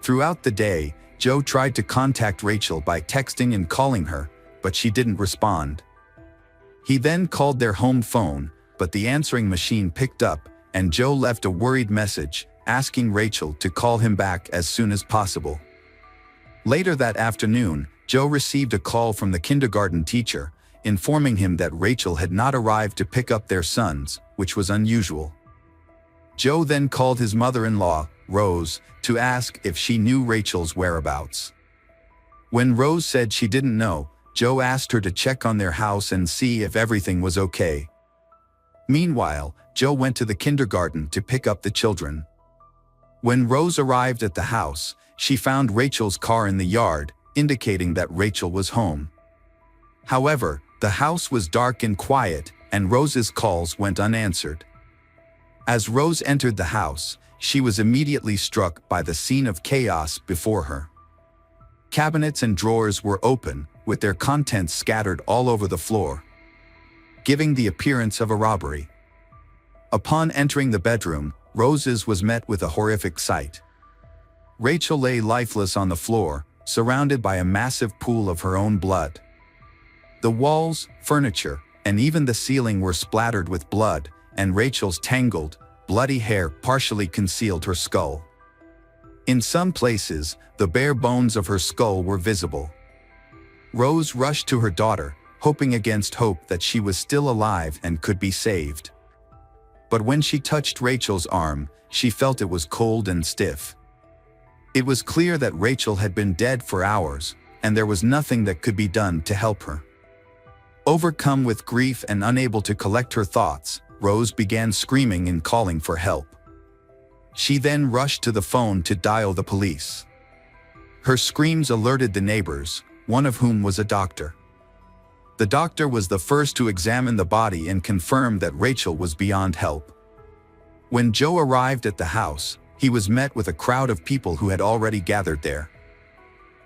Throughout the day, Joe tried to contact Rachel by texting and calling her, but she didn't respond. He then called their home phone, but the answering machine picked up, and Joe left a worried message, asking Rachel to call him back as soon as possible. Later that afternoon, Joe received a call from the kindergarten teacher, informing him that Rachel had not arrived to pick up their sons, which was unusual. Joe then called his mother-in-law, Rose, to ask if she knew Rachel's whereabouts. When Rose said she didn't know, Joe asked her to check on their house and see if everything was okay. Meanwhile, Joe went to the kindergarten to pick up the children. When Rose arrived at the house, she found Rachel's car in the yard, indicating that Rachel was home. However, the house was dark and quiet, and Rose's calls went unanswered. As Rose entered the house, she was immediately struck by the scene of chaos before her. Cabinets and drawers were open, with their contents scattered all over the floor, giving the appearance of a robbery. Upon entering the bedroom, Rose's was met with a horrific sight. Rachel lay lifeless on the floor, surrounded by a massive pool of her own blood. The walls, furniture, and even the ceiling were splattered with blood, and Rachel's tangled, bloody hair partially concealed her skull. In some places, the bare bones of her skull were visible. Rose rushed to her daughter, hoping against hope that she was still alive and could be saved. But when she touched Rachel's arm, she felt it was cold and stiff. It was clear that Rachel had been dead for hours, and there was nothing that could be done to help her. Overcome with grief and unable to collect her thoughts, Rose began screaming and calling for help. She then rushed to the phone to dial the police. Her screams alerted the neighbors, one of whom was a doctor. The doctor was the first to examine the body and confirm that Rachel was beyond help. When Joe arrived at the house, he was met with a crowd of people who had already gathered there.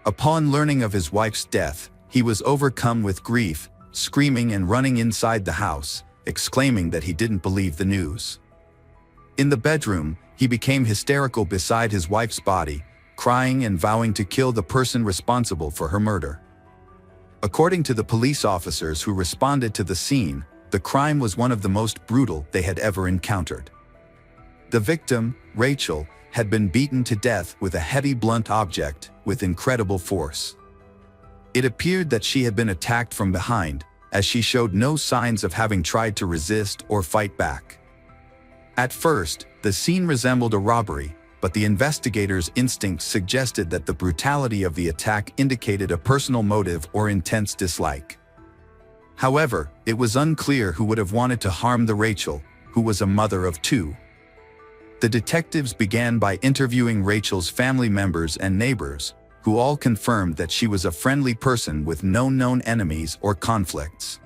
Upon learning of his wife's death, he was overcome with grief, screaming and running inside the house, exclaiming that he didn't believe the news. In the bedroom, he became hysterical beside his wife's body, crying and vowing to kill the person responsible for her murder. According to the police officers who responded to the scene, the crime was one of the most brutal they had ever encountered. The victim, Rachel, had been beaten to death with a heavy blunt object with incredible force. It appeared that she had been attacked from behind, as she showed no signs of having tried to resist or fight back. At first, the scene resembled a robbery, but the investigators' instincts suggested that the brutality of the attack indicated a personal motive or intense dislike. However, it was unclear who would have wanted to harm the Rachel, who was a mother of two. The detectives began by interviewing Rachel's family members and neighbors, who all confirmed that she was a friendly person with no known enemies or conflicts.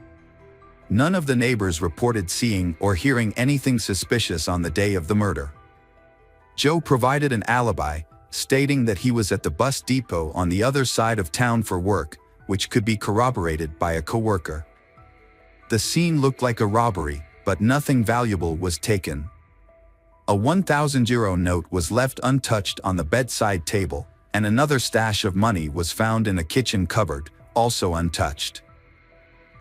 None of the neighbors reported seeing or hearing anything suspicious on the day of the murder. Joe provided an alibi, stating that he was at the bus depot on the other side of town for work, which could be corroborated by a coworker. The scene looked like a robbery, but nothing valuable was taken. A 1,000 euro note was left untouched on the bedside table, and another stash of money was found in a kitchen cupboard, also untouched.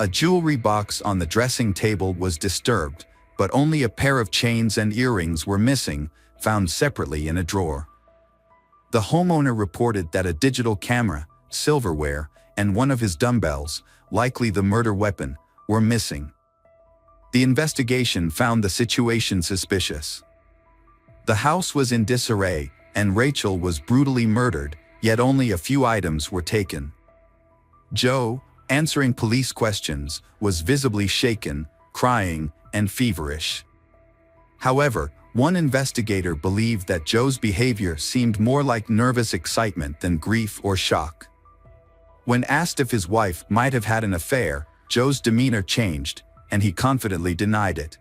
A jewelry box on the dressing table was disturbed, but only a pair of chains and earrings were missing, found separately in a drawer. The homeowner reported that a digital camera, silverware, and one of his dumbbells, likely the murder weapon, were missing. The investigation found the situation suspicious. The house was in disarray, and Rachel was brutally murdered, yet only a few items were taken. Joe, answering police questions, was visibly shaken, crying, and feverish. However, one investigator believed that Joe's behavior seemed more like nervous excitement than grief or shock. When asked if his wife might have had an affair, Joe's demeanor changed, and he confidently denied it.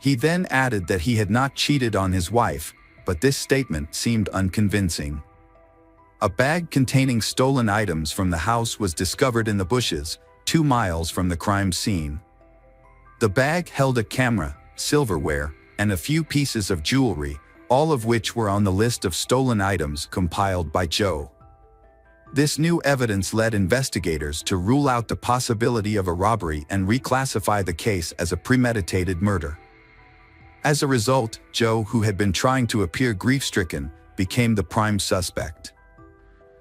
He then added that he had not cheated on his wife, but this statement seemed unconvincing. A bag containing stolen items from the house was discovered in the bushes, 2 miles from the crime scene. The bag held a camera, silverware, and a few pieces of jewelry, all of which were on the list of stolen items compiled by Joe. This new evidence led investigators to rule out the possibility of a robbery and reclassify the case as a premeditated murder. As a result, Joe, who had been trying to appear grief-stricken, became the prime suspect.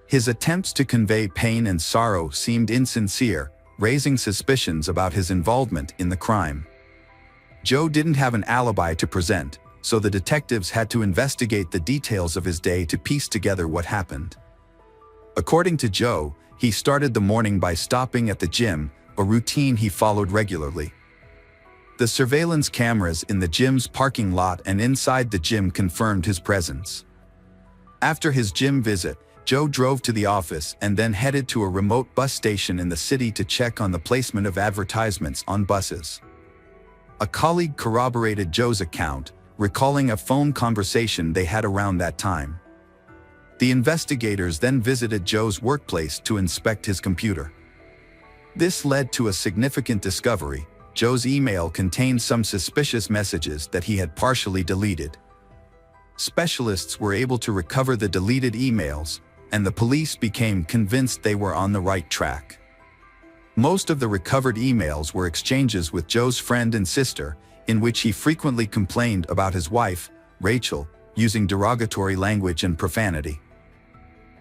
His attempts to convey pain and sorrow seemed insincere, raising suspicions about his involvement in the crime. Joe didn't have an alibi to present, so the detectives had to investigate the details of his day to piece together what happened. According to Joe, he started the morning by stopping at the gym, a routine he followed regularly. The surveillance cameras in the gym's parking lot and inside the gym confirmed his presence. After his gym visit, Joe drove to the office and then headed to a remote bus station in the city to check on the placement of advertisements on buses. A colleague corroborated Joe's account, recalling a phone conversation they had around that time. The investigators then visited Joe's workplace to inspect his computer. This led to a significant discovery. Joe's email contained some suspicious messages that he had partially deleted. Specialists were able to recover the deleted emails, and the police became convinced they were on the right track. Most of the recovered emails were exchanges with Joe's friend and sister, in which he frequently complained about his wife, Rachel, using derogatory language and profanity.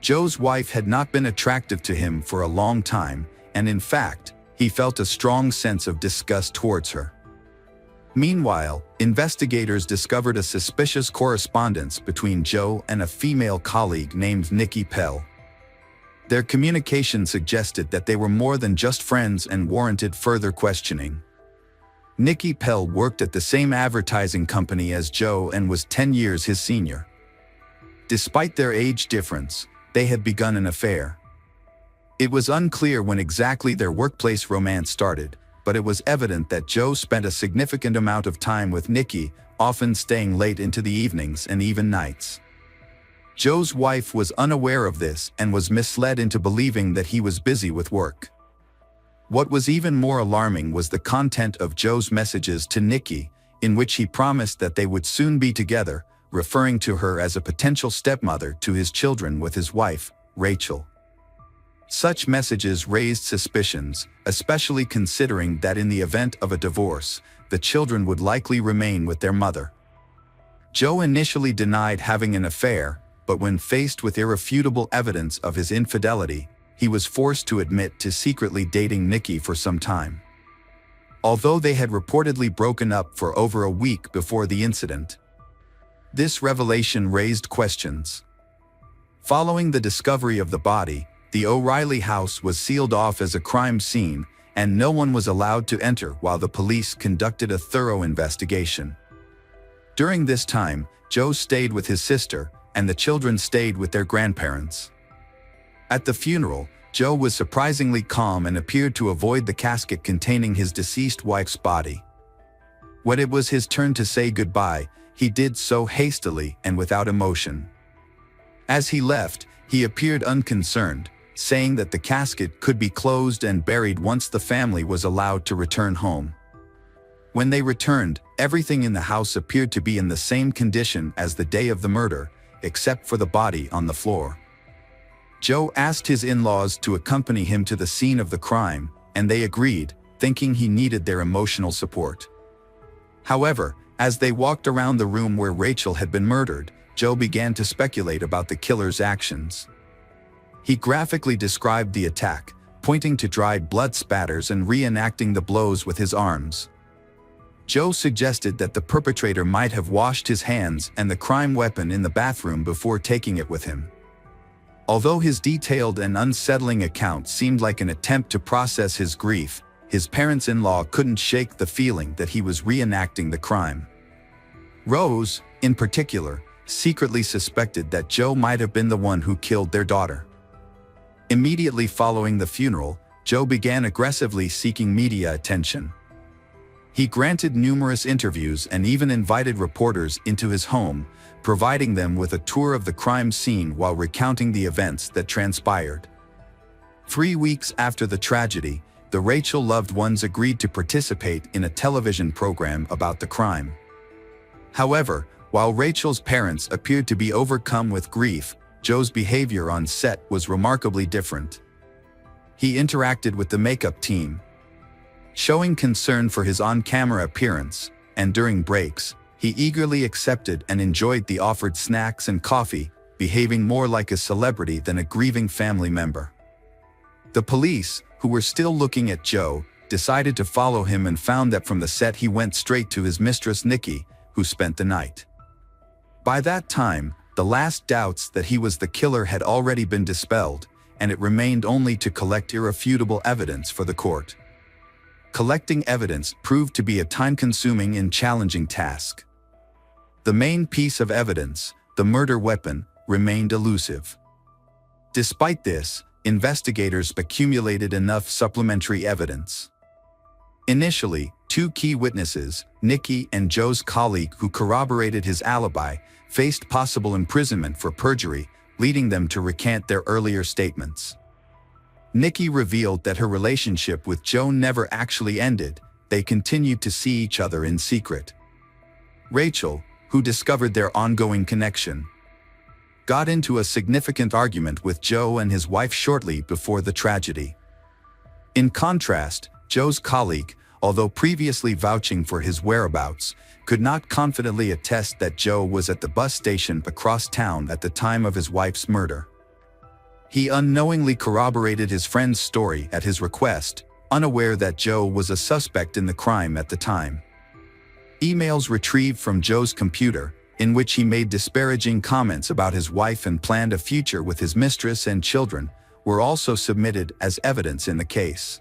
Joe's wife had not been attractive to him for a long time, and in fact, he felt a strong sense of disgust towards her. Meanwhile, investigators discovered a suspicious correspondence between Joe and a female colleague named Nikki Pell. Their communication suggested that they were more than just friends and warranted further questioning. Nikki Pell worked at the same advertising company as Joe and was 10 years his senior. Despite their age difference, they had begun an affair. It was unclear when exactly their workplace romance started, but it was evident that Joe spent a significant amount of time with Nikki, often staying late into the evenings and even nights. Joe's wife was unaware of this and was misled into believing that he was busy with work. What was even more alarming was the content of Joe's messages to Nikki, in which he promised that they would soon be together, referring to her as a potential stepmother to his children with his wife, Rachel. Such messages raised suspicions, especially considering that in the event of a divorce, the children would likely remain with their mother. Joe initially denied having an affair, but when faced with irrefutable evidence of his infidelity, he was forced to admit to secretly dating Nikki for some time. Although they had reportedly broken up for over a week before the incident, this revelation raised questions. Following the discovery of the body, the O'Reilly house was sealed off as a crime scene, and no one was allowed to enter while the police conducted a thorough investigation. During this time, Joe stayed with his sister, and the children stayed with their grandparents. At the funeral, Joe was surprisingly calm and appeared to avoid the casket containing his deceased wife's body. When it was his turn to say goodbye, he did so hastily and without emotion. As he left, he appeared unconcerned, saying that the casket could be closed and buried once the family was allowed to return home. When they returned, everything in the house appeared to be in the same condition as the day of the murder, except for the body on the floor. Joe asked his in-laws to accompany him to the scene of the crime, and they agreed, thinking he needed their emotional support. However, as they walked around the room where Rachel had been murdered, Joe began to speculate about the killer's actions. He graphically described the attack, pointing to dried blood spatters and reenacting the blows with his arms. Joe suggested that the perpetrator might have washed his hands and the crime weapon in the bathroom before taking it with him. Although his detailed and unsettling account seemed like an attempt to process his grief, his parents-in-law couldn't shake the feeling that he was reenacting the crime. Rose, in particular, secretly suspected that Joe might have been the one who killed their daughter. Immediately following the funeral, Joe began aggressively seeking media attention. He granted numerous interviews and even invited reporters into his home, providing them with a tour of the crime scene while recounting the events that transpired. 3 weeks after the tragedy, the Rachel loved ones agreed to participate in a television program about the crime. However, while Rachel's parents appeared to be overcome with grief, Joe's behavior on set was remarkably different. He interacted with the makeup team, showing concern for his on-camera appearance, and during breaks, he eagerly accepted and enjoyed the offered snacks and coffee, behaving more like a celebrity than a grieving family member. The police, who were still looking at Joe, decided to follow him and found that from the set he went straight to his mistress Nikki, who spent the night. By that time, the last doubts that he was the killer had already been dispelled, and it remained only to collect irrefutable evidence for the court. Collecting evidence proved to be a time-consuming and challenging task. The main piece of evidence, the murder weapon, remained elusive. Despite this, investigators accumulated enough supplementary evidence. Initially, 2 key witnesses, Nikki and Joe's colleague who corroborated his alibi, faced possible imprisonment for perjury, leading them to recant their earlier statements. Nikki revealed that her relationship with Joe never actually ended, they continued to see each other in secret. Rachel, who discovered their ongoing connection, got into a significant argument with Joe and his wife shortly before the tragedy. In contrast, Joe's colleague, although previously vouching for his whereabouts, could not confidently attest that Joe was at the bus station across town at the time of his wife's murder. He unknowingly corroborated his friend's story at his request, unaware that Joe was a suspect in the crime at the time. Emails retrieved from Joe's computer, in which he made disparaging comments about his wife and planned a future with his mistress and children, were also submitted as evidence in the case.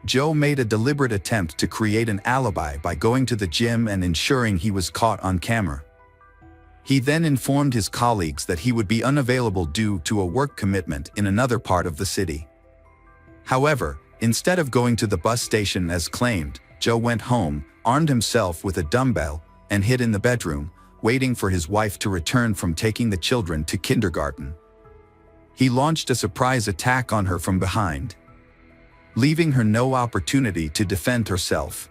Joe made a deliberate attempt to create an alibi by going to the gym and ensuring he was caught on camera. He then informed his colleagues that he would be unavailable due to a work commitment in another part of the city. However, instead of going to the bus station as claimed, Joe went home, armed himself with a dumbbell, and hid in the bedroom, waiting for his wife to return from taking the children to kindergarten. He launched a surprise attack on her from behind, leaving her no opportunity to defend herself.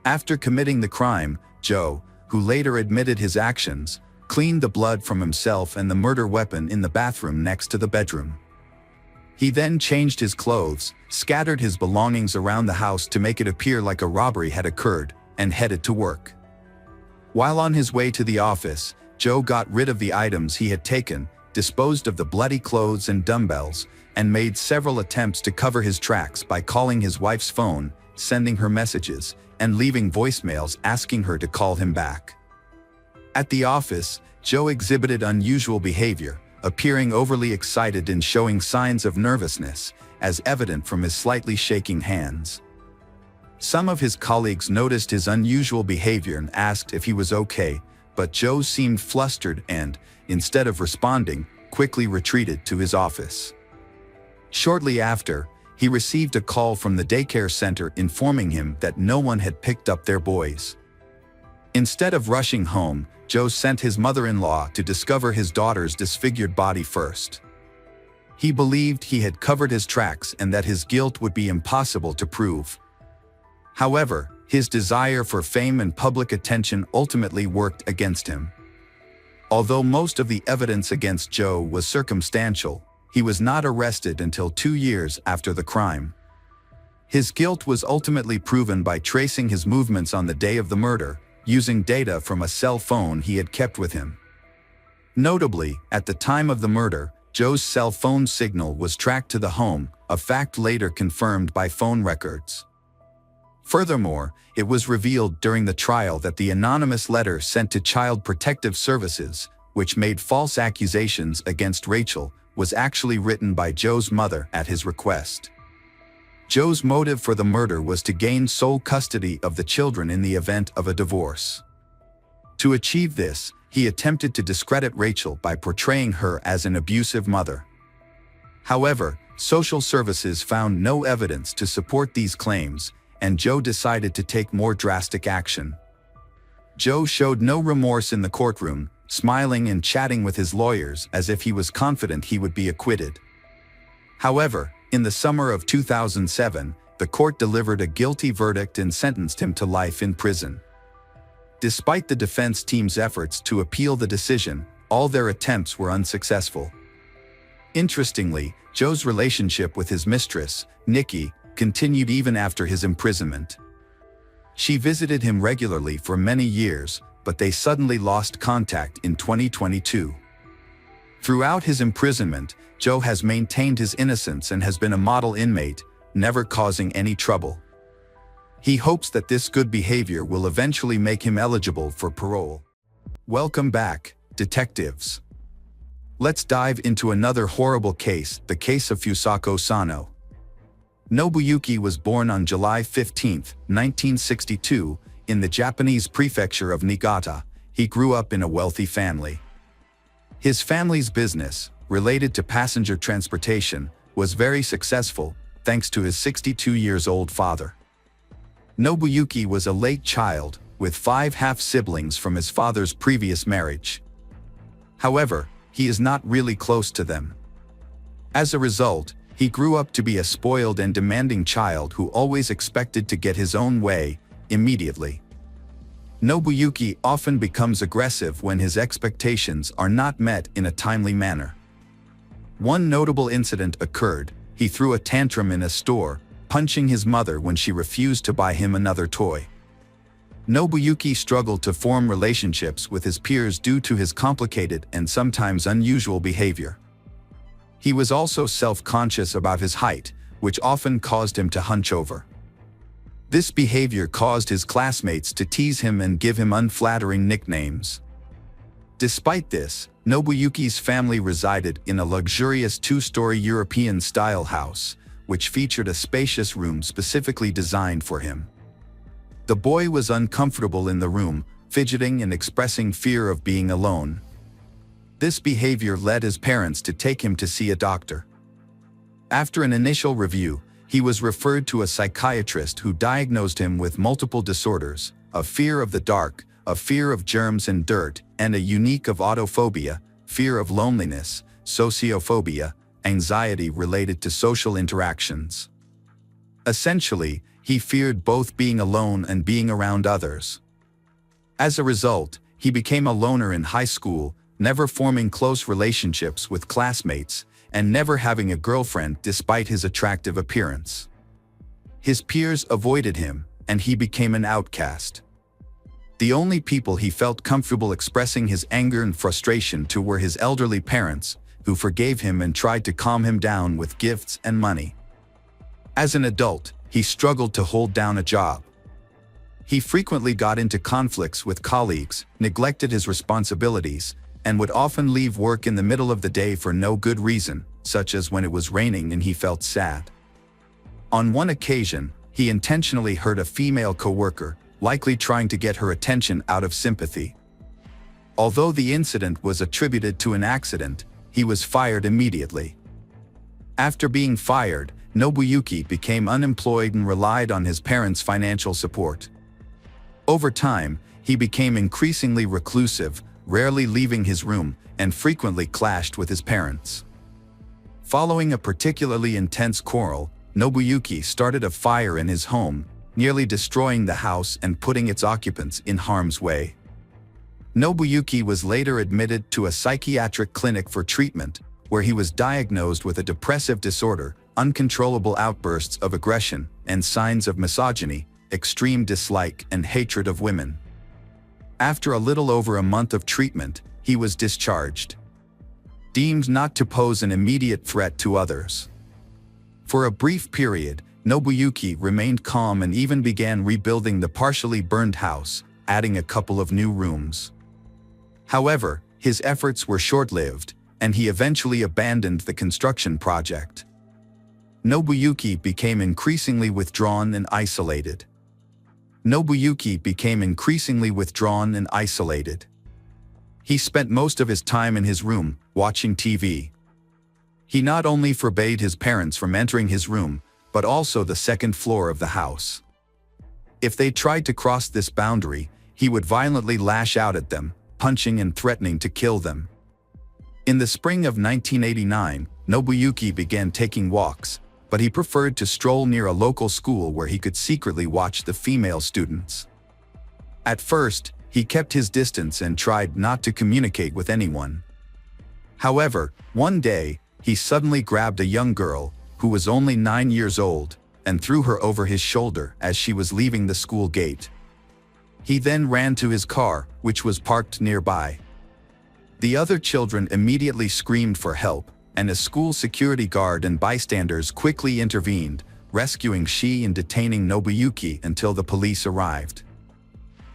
After committing the crime, Joe, who later admitted his actions, cleaned the blood from himself and the murder weapon in the bathroom next to the bedroom. He then changed his clothes, scattered his belongings around the house to make it appear like a robbery had occurred, and headed to work. While on his way to the office, Joe got rid of the items he had taken, disposed of the bloody clothes and dumbbells, and made several attempts to cover his tracks by calling his wife's phone, sending her messages, and leaving voicemails asking her to call him back. At the office, Joe exhibited unusual behavior, appearing overly excited and showing signs of nervousness, as evident from his slightly shaking hands. Some of his colleagues noticed his unusual behavior and asked if he was okay, but Joe seemed flustered and, instead of responding, quickly retreated to his office. Shortly after, he received a call from the daycare center informing him that no one had picked up their boys. Instead of rushing home, Joe sent his mother-in-law to discover his daughter's disfigured body first. He believed he had covered his tracks and that his guilt would be impossible to prove. However, his desire for fame and public attention ultimately worked against him. Although most of the evidence against Joe was circumstantial, he was not arrested until 2 years after the crime. His guilt was ultimately proven by tracing his movements on the day of the murder, using data from a cell phone he had kept with him. Notably, at the time of the murder, Joe's cell phone signal was tracked to the home, a fact later confirmed by phone records. Furthermore, it was revealed during the trial that the anonymous letter sent to Child Protective Services, which made false accusations against Rachel, was actually written by Joe's mother at his request. Joe's motive for the murder was to gain sole custody of the children in the event of a divorce. To achieve this, he attempted to discredit Rachel by portraying her as an abusive mother. However, social services found no evidence to support these claims, and Joe decided to take more drastic action. Joe showed no remorse in the courtroom, smiling and chatting with his lawyers as if he was confident he would be acquitted. However, in the summer of 2007, the court delivered a guilty verdict and sentenced him to life in prison. Despite the defense team's efforts to appeal the decision, all their attempts were unsuccessful. Interestingly, Joe's relationship with his mistress, Nikki, continued even after his imprisonment. She visited him regularly for many years, but they suddenly lost contact in 2022. Throughout his imprisonment, Joe has maintained his innocence and has been a model inmate, never causing any trouble. He hopes that this good behavior will eventually make him eligible for parole. Welcome back, detectives. Let's dive into another horrible case, the case of Fusako Sano. Nobuyuki was born on July 15, 1962, in the Japanese prefecture of Niigata. He grew up in a wealthy family. His family's business, related to passenger transportation, was very successful, thanks to his 62-year-old father. Nobuyuki was a late child, with 5 half-siblings from his father's previous marriage. However, he is not really close to them. As a result, he grew up to be a spoiled and demanding child who always expected to get his own way, immediately. Nobuyuki often becomes aggressive when his expectations are not met in a timely manner. One notable incident occurred. he threw a tantrum in a store, punching his mother when she refused to buy him another toy. Nobuyuki struggled to form relationships with his peers due to his complicated and sometimes unusual behavior. He was also self-conscious about his height, which often caused him to hunch over. This behavior caused his classmates to tease him and give him unflattering nicknames. Despite this, Nobuyuki's family resided in a luxurious two-story European-style house, which featured a spacious room specifically designed for him. The boy was uncomfortable in the room, fidgeting and expressing fear of being alone. This behavior led his parents to take him to see a doctor. After an initial review, he was referred to a psychiatrist who diagnosed him with multiple disorders, a fear of the dark, a fear of germs and dirt, and a unique of autophobia, fear of loneliness, sociophobia, anxiety related to social interactions. Essentially, he feared both being alone and being around others. As a result, he became a loner in high school, never forming close relationships with classmates, and never having a girlfriend despite his attractive appearance. His peers avoided him, and he became an outcast. The only people he felt comfortable expressing his anger and frustration to were his elderly parents, who forgave him and tried to calm him down with gifts and money. As an adult, he struggled to hold down a job. He frequently got into conflicts with colleagues, neglected his responsibilities, and would often leave work in the middle of the day for no good reason, such as when it was raining and he felt sad. On one occasion, he intentionally hurt a female coworker, likely trying to get her attention out of sympathy. Although the incident was attributed to an accident, he was fired immediately. After being fired, Nobuyuki became unemployed and relied on his parents' financial support. Over time, he became increasingly reclusive, rarely leaving his room, and frequently clashed with his parents. Following a particularly intense quarrel, Nobuyuki started a fire in his home, nearly destroying the house and putting its occupants in harm's way. Nobuyuki was later admitted to a psychiatric clinic for treatment, where he was diagnosed with a depressive disorder, uncontrollable outbursts of aggression, and signs of misogyny, extreme dislike and hatred of women. After a little over a month of treatment, he was discharged, deemed not to pose an immediate threat to others. For a brief period, Nobuyuki remained calm and even began rebuilding the partially burned house, adding a couple of new rooms. However, his efforts were short-lived, and he eventually abandoned the construction project. Nobuyuki became increasingly withdrawn and isolated. He spent most of his time in his room, watching TV. He not only forbade his parents from entering his room, but also the second floor of the house. If they tried to cross this boundary, he would violently lash out at them, punching and threatening to kill them. In the spring of 1989, Nobuyuki began taking walks, but he preferred to stroll near a local school where he could secretly watch the female students. At first, he kept his distance and tried not to communicate with anyone. However, one day, he suddenly grabbed a young girl, who was only 9 years old, and threw her over his shoulder as she was leaving the school gate. He then ran to his car, which was parked nearby. The other children immediately screamed for help, and a school security guard and bystanders quickly intervened, rescuing Shi and detaining Nobuyuki until the police arrived.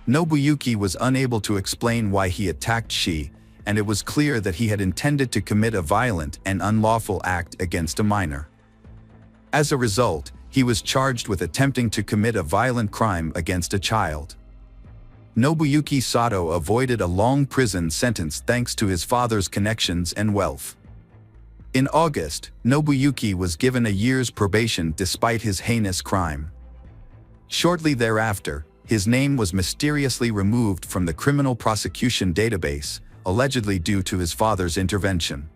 Nobuyuki was unable to explain why he attacked Shi, and it was clear that he had intended to commit a violent and unlawful act against a minor. As a result, he was charged with attempting to commit a violent crime against a child. Nobuyuki Sato avoided a long prison sentence thanks to his father's connections and wealth. In August, Nobuyuki was given a year's probation despite his heinous crime. Shortly thereafter, his name was mysteriously removed from the criminal prosecution database, allegedly due to his father's intervention.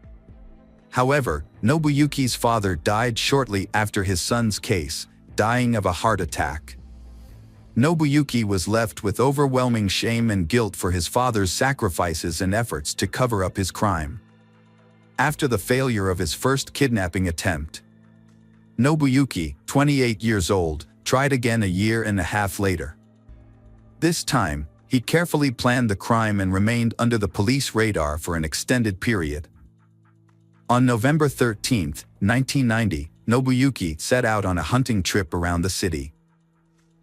However, Nobuyuki's father died shortly after his son's case, dying of a heart attack. Nobuyuki was left with overwhelming shame and guilt for his father's sacrifices and efforts to cover up his crime. After the failure of his first kidnapping attempt, Nobuyuki, 28 years old, tried again a year and a half later. This time, he carefully planned the crime and remained under the police radar for an extended period. On November 13, 1990, Nobuyuki set out on a hunting trip around the city.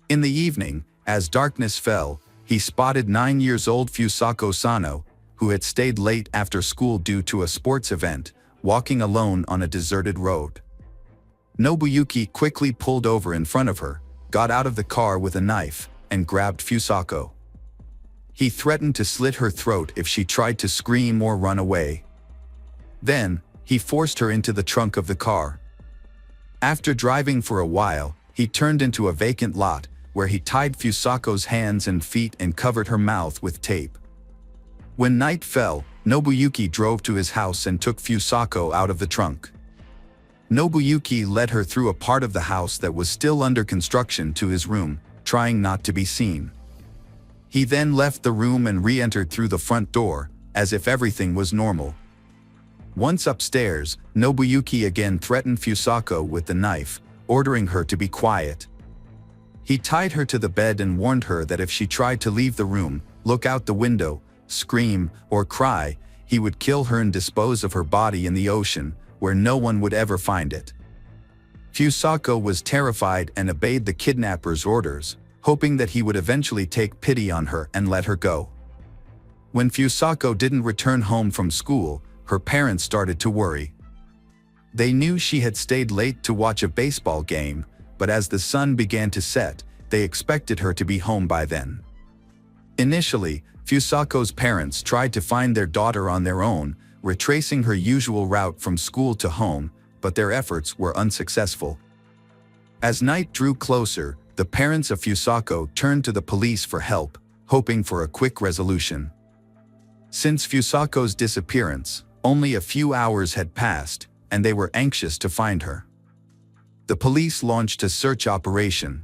In the evening, as darkness fell, he spotted 9-year-old Fusako Sano, who had stayed late after school due to a sports event, walking alone on a deserted road. Nobuyuki quickly pulled over in front of her, got out of the car with a knife, and grabbed Fusako. He threatened to slit her throat if she tried to scream or run away. Then, he forced her into the trunk of the car. After driving for a while, he turned into a vacant lot, where he tied Fusako's hands and feet and covered her mouth with tape. When night fell, Nobuyuki drove to his house and took Fusako out of the trunk. Nobuyuki led her through a part of the house that was still under construction to his room, trying not to be seen. He then left the room and re-entered through the front door, as if everything was normal. Once upstairs, Nobuyuki again threatened Fusako with the knife, ordering her to be quiet. He tied her to the bed and warned her that if she tried to leave the room, look out the window, scream, or cry, he would kill her and dispose of her body in the ocean, where no one would ever find it. Fusako was terrified and obeyed the kidnapper's orders, hoping that he would eventually take pity on her and let her go. When Fusako didn't return home from school, her parents started to worry. They knew she had stayed late to watch a baseball game, but as the sun began to set, they expected her to be home by then. Initially, Fusako's parents tried to find their daughter on their own, retracing her usual route from school to home, but their efforts were unsuccessful. As night drew closer, the parents of Fusako turned to the police for help, hoping for a quick resolution. Since Fusako's disappearance, only a few hours had passed, and they were anxious to find her. The police launched a search operation.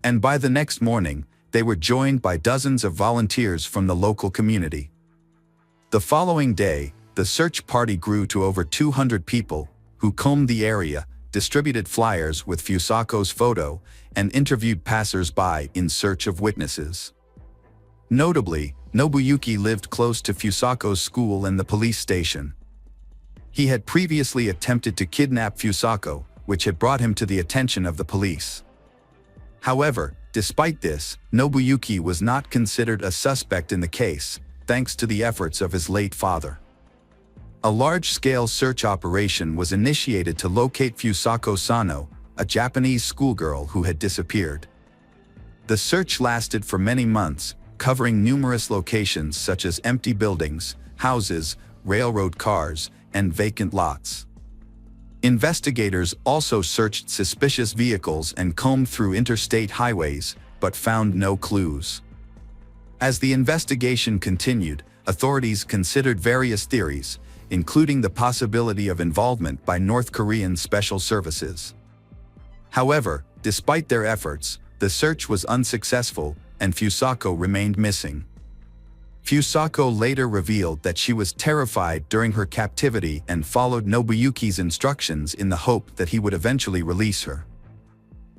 And by the next morning, they were joined by dozens of volunteers from the local community. The following day, the search party grew to over 200 people, who combed the area, distributed flyers with Fusako's photo, and interviewed passers-by in search of witnesses. Notably, Nobuyuki lived close to Fusako's school and the police station. He had previously attempted to kidnap Fusako, which had brought him to the attention of the police. However, despite this, Nobuyuki was not considered a suspect in the case, thanks to the efforts of his late father. A large-scale search operation was initiated to locate Fusako Sano, a Japanese schoolgirl who had disappeared. The search lasted for many months, covering numerous locations such as empty buildings, houses, railroad cars, and vacant lots. Investigators also searched suspicious vehicles and combed through interstate highways, but found no clues. As the investigation continued, authorities considered various theories, including the possibility of involvement by North Korean special services. However, despite their efforts, the search was unsuccessful, and Fusako remained missing. Fusako later revealed that she was terrified during her captivity and followed Nobuyuki's instructions in the hope that he would eventually release her.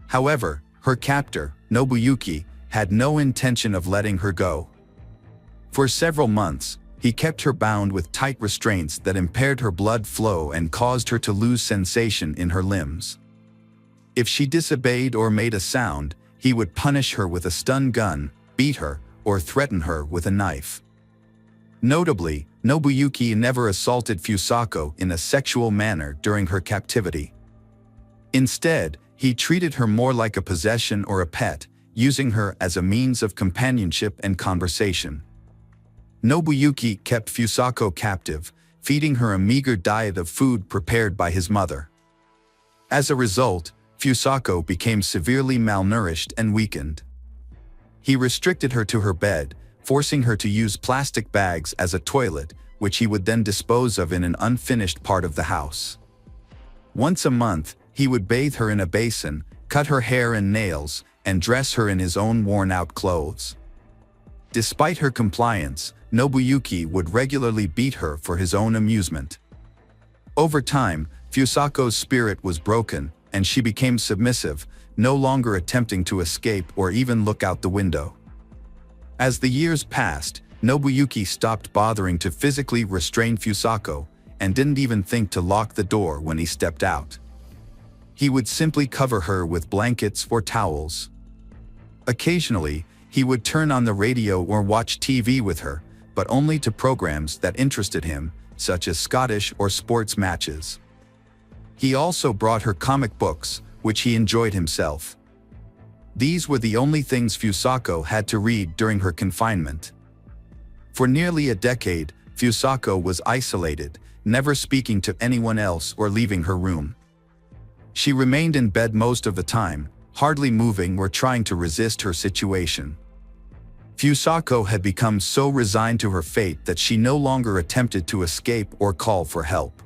However, her captor, Nobuyuki, had no intention of letting her go. For several months, he kept her bound with tight restraints that impaired her blood flow and caused her to lose sensation in her limbs. If she disobeyed or made a sound, he would punish her with a stun gun, beat her, or threaten her with a knife. Notably, Nobuyuki never assaulted Fusako in a sexual manner during her captivity. Instead, he treated her more like a possession or a pet, using her as a means of companionship and conversation. Nobuyuki kept Fusako captive, feeding her a meager diet of food prepared by his mother. As a result, Fusako became severely malnourished and weakened. He restricted her to her bed, forcing her to use plastic bags as a toilet, which he would then dispose of in an unfinished part of the house. Once a month, he would bathe her in a basin, cut her hair and nails, and dress her in his own worn-out clothes. Despite her compliance, Nobuyuki would regularly beat her for his own amusement. Over time, Fusako's spirit was broken, and she became submissive, no longer attempting to escape or even look out the window. As the years passed, Nobuyuki stopped bothering to physically restrain Fusako and didn't even think to lock the door when he stepped out. He would simply cover her with blankets or towels. Occasionally, he would turn on the radio or watch TV with her, but only to programs that interested him, such as Scottish or sports matches. He also brought her comic books, which he enjoyed himself. These were the only things Fusako had to read during her confinement. For nearly a decade, Fusako was isolated, never speaking to anyone else or leaving her room. She remained in bed most of the time, hardly moving or trying to resist her situation. Fusako had become so resigned to her fate that she no longer attempted to escape or call for help.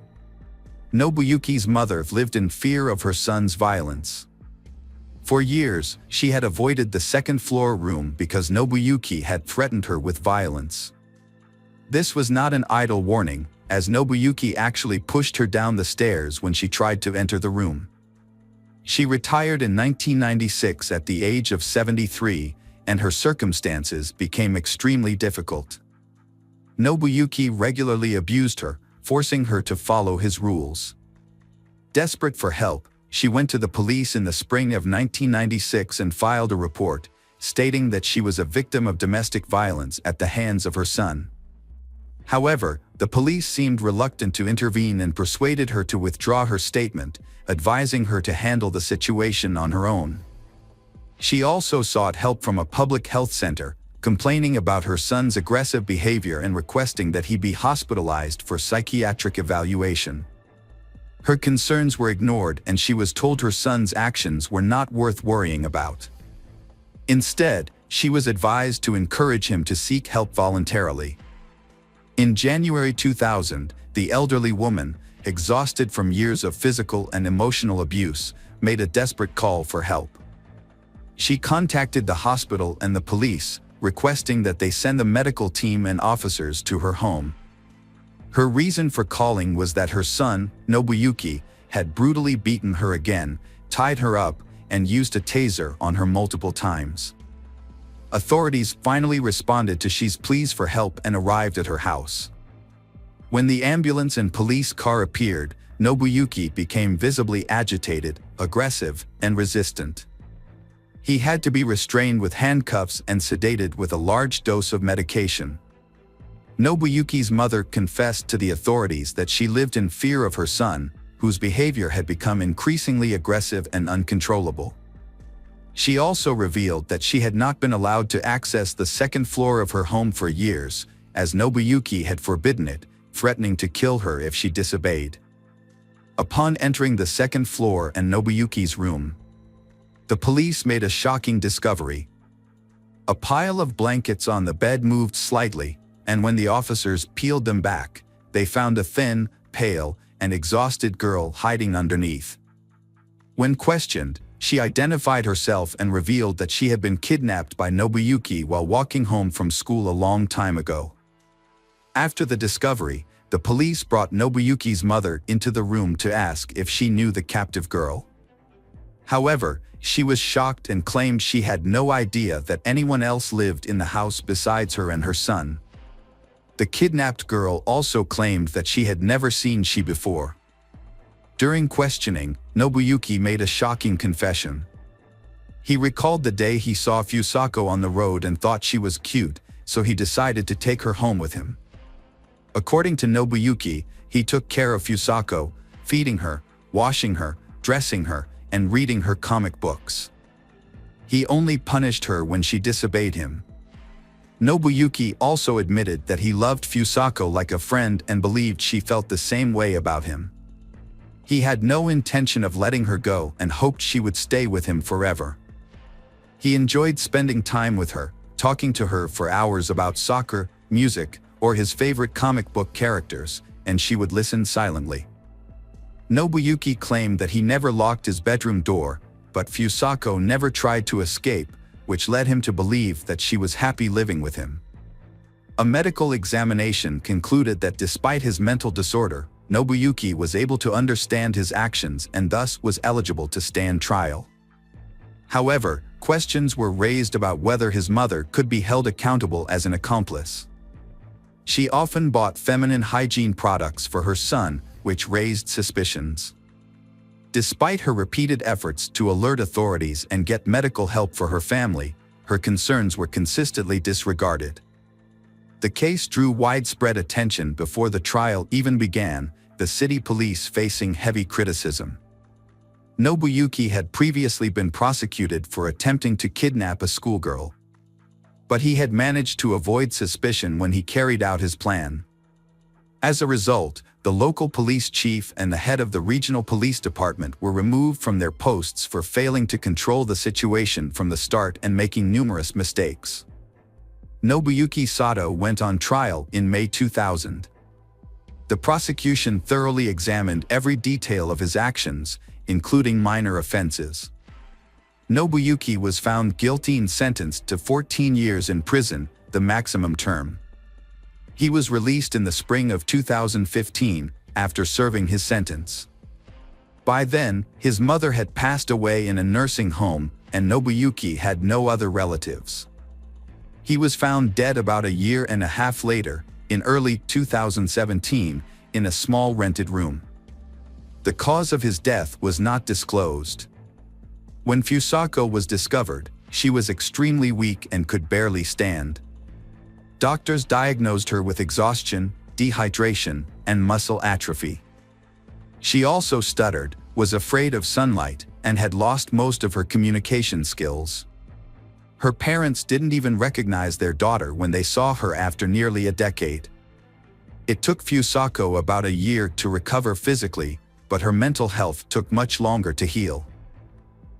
Nobuyuki's mother lived in fear of her son's violence. For years, she had avoided the second-floor room because Nobuyuki had threatened her with violence. This was not an idle warning, as Nobuyuki actually pushed her down the stairs when she tried to enter the room. She retired in 1996 at the age of 73, and her circumstances became extremely difficult. Nobuyuki regularly abused her, forcing her to follow his rules. Desperate for help, she went to the police in the spring of 1996 and filed a report, stating that she was a victim of domestic violence at the hands of her son. However, the police seemed reluctant to intervene and persuaded her to withdraw her statement, advising her to handle the situation on her own. She also sought help from a public health center, complaining about her son's aggressive behavior and requesting that he be hospitalized for psychiatric evaluation. Her concerns were ignored and she was told her son's actions were not worth worrying about. Instead, she was advised to encourage him to seek help voluntarily. In January 2000, the elderly woman, exhausted from years of physical and emotional abuse, made a desperate call for help. She contacted the hospital and the police, requesting that they send the medical team and officers to her home. Her reason for calling was that her son, Nobuyuki, had brutally beaten her again, tied her up, and used a taser on her multiple times. Authorities finally responded to she's pleas for help and arrived at her house. When the ambulance and police car appeared, Nobuyuki became visibly agitated, aggressive, and resistant. He had to be restrained with handcuffs and sedated with a large dose of medication. Nobuyuki's mother confessed to the authorities that she lived in fear of her son, whose behavior had become increasingly aggressive and uncontrollable. She also revealed that she had not been allowed to access the second floor of her home for years, as Nobuyuki had forbidden it, threatening to kill her if she disobeyed. Upon entering the second floor and Nobuyuki's room, the police made a shocking discovery. A pile of blankets on the bed moved slightly, and when the officers peeled them back, they found a thin, pale, and exhausted girl hiding underneath. When questioned, she identified herself and revealed that she had been kidnapped by Nobuyuki while walking home from school a long time ago. After the discovery, the police brought Nobuyuki's mother into the room to ask if she knew the captive girl. However, she was shocked and claimed she had no idea that anyone else lived in the house besides her and her son. The kidnapped girl also claimed that she had never seen she before. During questioning, Nobuyuki made a shocking confession. He recalled the day he saw Fusako on the road and thought she was cute, so he decided to take her home with him. According to Nobuyuki, he took care of Fusako, feeding her, washing her, dressing her, and reading her comic books. He only punished her when she disobeyed him. Nobuyuki also admitted that he loved Fusako like a friend and believed she felt the same way about him. He had no intention of letting her go and hoped she would stay with him forever. He enjoyed spending time with her, talking to her for hours about soccer, music, or his favorite comic book characters, and she would listen silently. Nobuyuki claimed that he never locked his bedroom door, but Fusako never tried to escape, which led him to believe that she was happy living with him. A medical examination concluded that despite his mental disorder, Nobuyuki was able to understand his actions and thus was eligible to stand trial. However, questions were raised about whether his mother could be held accountable as an accomplice. She often bought feminine hygiene products for her son, which raised suspicions. Despite her repeated efforts to alert authorities and get medical help for her family, her concerns were consistently disregarded. The case drew widespread attention before the trial even began, the city police facing heavy criticism. Nobuyuki had previously been prosecuted for attempting to kidnap a schoolgirl. But he had managed to avoid suspicion when he carried out his plan. As a result, the local police chief and the head of the regional police department were removed from their posts for failing to control the situation from the start and making numerous mistakes. Nobuyuki Sato went on trial in May 2000. The prosecution thoroughly examined every detail of his actions, including minor offenses. Nobuyuki was found guilty and sentenced to 14 years in prison, the maximum term. He was released in the spring of 2015 after serving his sentence. By then, his mother had passed away in a nursing home, and Nobuyuki had no other relatives. He was found dead about a year and a half later, in early 2017, in a small rented room. The cause of his death was not disclosed. When Fusako was discovered, she was extremely weak and could barely stand. Doctors diagnosed her with exhaustion, dehydration, and muscle atrophy. She also stuttered, was afraid of sunlight, and had lost most of her communication skills. Her parents didn't even recognize their daughter when they saw her after nearly a decade. It took Fusako about a year to recover physically, but her mental health took much longer to heal.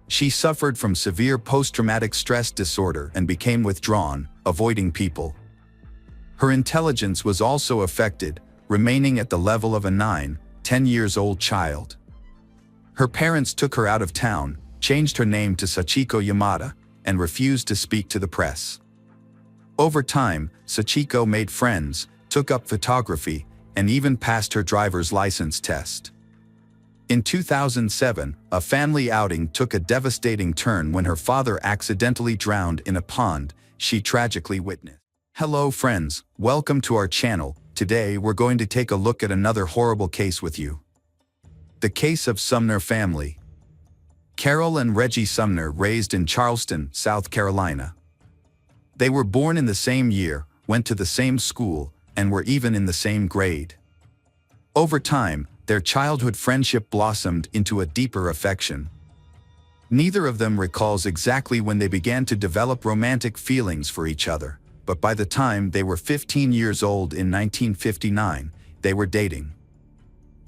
She suffered from severe post-traumatic stress disorder and became withdrawn, avoiding people. Her intelligence was also affected, remaining at the level of a 9-10 years old child. Her parents took her out of town, changed her name to Sachiko Yamada, and refused to speak to the press. Over time, Sachiko made friends, took up photography, and even passed her driver's license test. In 2007, a family outing took a devastating turn when her father accidentally drowned in a pond she tragically witnessed. Hello friends, welcome to our channel. Today we're going to take a look at another horrible case with you. The case of Sumner family. Carol and Reggie Sumner raised in Charleston, South Carolina. They were born in the same year, went to the same school, and were even in the same grade. Over time, their childhood friendship blossomed into a deeper affection. Neither of them recalls exactly when they began to develop romantic feelings for each other, but by the time they were 15 years old in 1959, they were dating.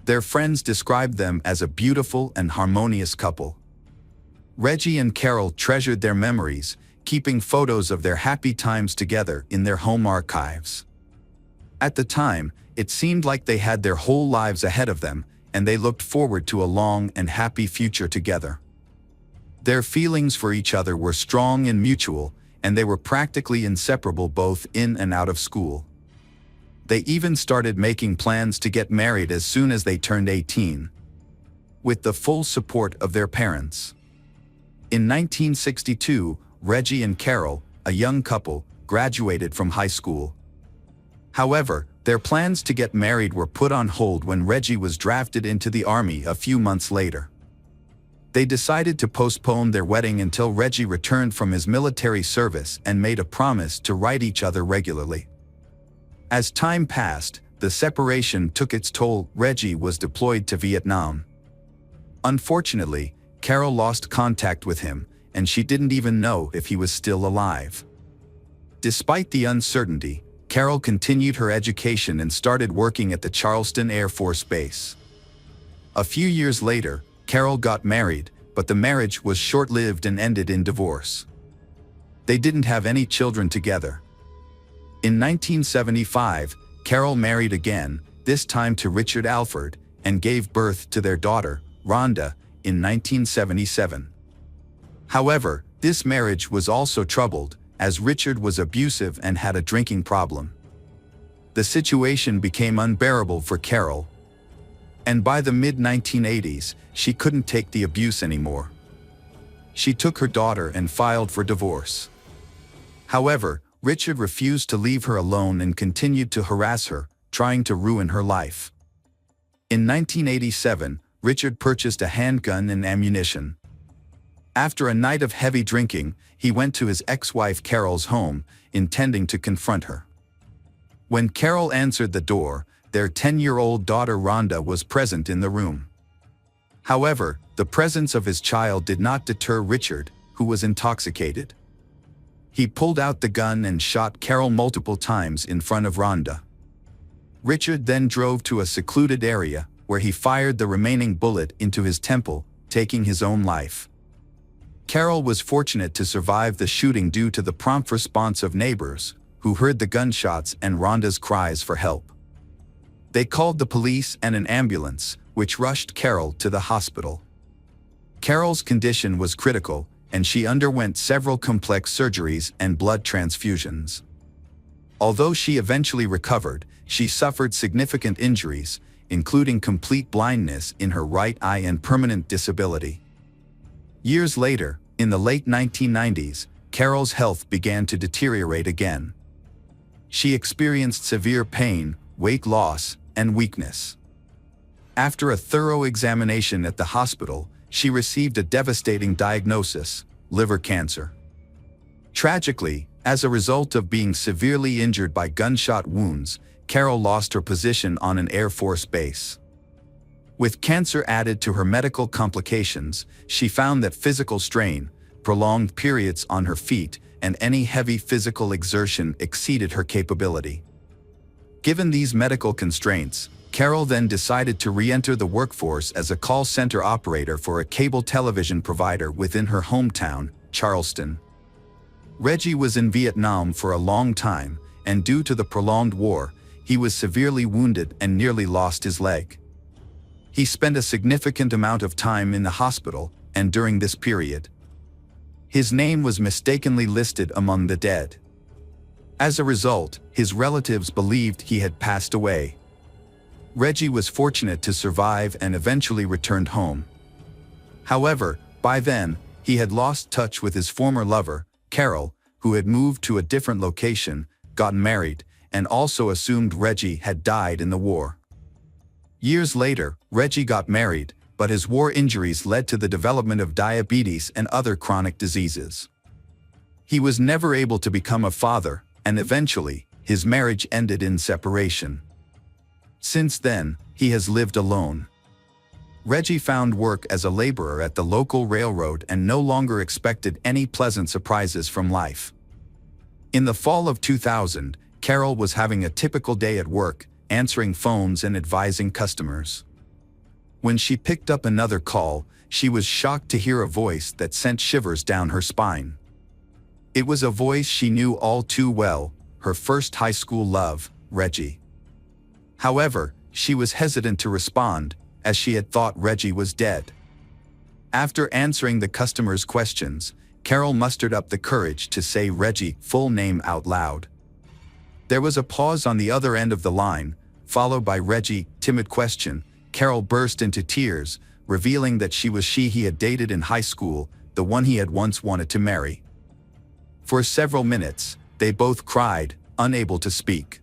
Their friends described them as a beautiful and harmonious couple. Reggie and Carol treasured their memories, keeping photos of their happy times together in their home archives. At the time, it seemed like they had their whole lives ahead of them, and they looked forward to a long and happy future together. Their feelings for each other were strong and mutual, and they were practically inseparable both in and out of school. They even started making plans to get married as soon as they turned 18. With the full support of their parents. In 1962, Reggie and Carol, a young couple, graduated from high school. However, their plans to get married were put on hold when Reggie was drafted into the army a few months later. They decided to postpone their wedding until Reggie returned from his military service and made a promise to write each other regularly. As time passed, the separation took its toll. Reggie was deployed to Vietnam. Unfortunately, Carol lost contact with him, and she didn't even know if he was still alive. Despite the uncertainty, Carol continued her education and started working at the Charleston Air Force Base. A few years later, Carol got married, but the marriage was short-lived and ended in divorce. They didn't have any children together. In 1975, Carol married again, this time to Richard Alford, and gave birth to their daughter, Rhonda, in 1977. However, this marriage was also troubled, as Richard was abusive and had a drinking problem. The situation became unbearable for Carol. And by the mid-1980s, she couldn't take the abuse anymore. She took her daughter and filed for divorce. However, Richard refused to leave her alone and continued to harass her, trying to ruin her life. In 1987, Richard purchased a handgun and ammunition. After a night of heavy drinking, he went to his ex-wife Carol's home, intending to confront her. When Carol answered the door, their 10-year-old daughter Rhonda was present in the room. However, the presence of his child did not deter Richard, who was intoxicated. He pulled out the gun and shot Carol multiple times in front of Rhonda. Richard then drove to a secluded area, where he fired the remaining bullet into his temple, taking his own life. Carol was fortunate to survive the shooting due to the prompt response of neighbors, who heard the gunshots and Rhonda's cries for help. They called the police and an ambulance, which rushed Carol to the hospital. Carol's condition was critical, and she underwent several complex surgeries and blood transfusions. Although she eventually recovered, she suffered significant injuries, including complete blindness in her right eye and permanent disability. Years later, in the late 1990s, Carol's health began to deteriorate again. She experienced severe pain, weight loss, and weakness. After a thorough examination at the hospital, she received a devastating diagnosis: liver cancer. Tragically, as a result of being severely injured by gunshot wounds, Carol lost her position on an Air Force base. With cancer added to her medical complications, she found that physical strain, prolonged periods on her feet, and any heavy physical exertion exceeded her capability. Given these medical constraints, Carol then decided to re-enter the workforce as a call center operator for a cable television provider within her hometown, Charleston. Reggie was in Vietnam for a long time, and due to the prolonged war, he was severely wounded and nearly lost his leg. He spent a significant amount of time in the hospital, and during this period, his name was mistakenly listed among the dead. As a result, his relatives believed he had passed away. Reggie was fortunate to survive and eventually returned home. However, by then, he had lost touch with his former lover, Carol, who had moved to a different location, gotten married, and also assumed Reggie had died in the war. Years later, Reggie got married, but his war injuries led to the development of diabetes and other chronic diseases. He was never able to become a father, and eventually, his marriage ended in separation. Since then, he has lived alone. Reggie found work as a laborer at the local railroad and no longer expected any pleasant surprises from life. In the fall of 2000, Carol was having a typical day at work, answering phones and advising customers. When she picked up another call, she was shocked to hear a voice that sent shivers down her spine. It was a voice she knew all too well, her first high school love, Reggie. However, she was hesitant to respond, as she had thought Reggie was dead. After answering the customer's questions, Carol mustered up the courage to say Reggie's full name out loud. There was a pause on the other end of the line, followed by Reggie's timid question. Carol burst into tears, revealing that she was she he had dated in high school, the one he had once wanted to marry. For several minutes, they both cried, unable to speak.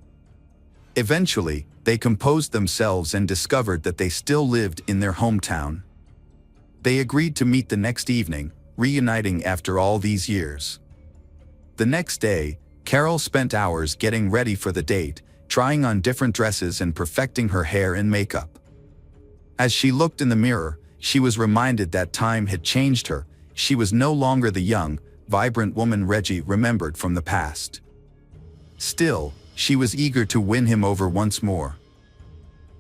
Eventually, they composed themselves and discovered that they still lived in their hometown. They agreed to meet the next evening, reuniting after all these years. The next day, Carol spent hours getting ready for the date, trying on different dresses and perfecting her hair and makeup. As she looked in the mirror, she was reminded that time had changed her. She was no longer the young, vibrant woman Reggie remembered from the past. Still, she was eager to win him over once more.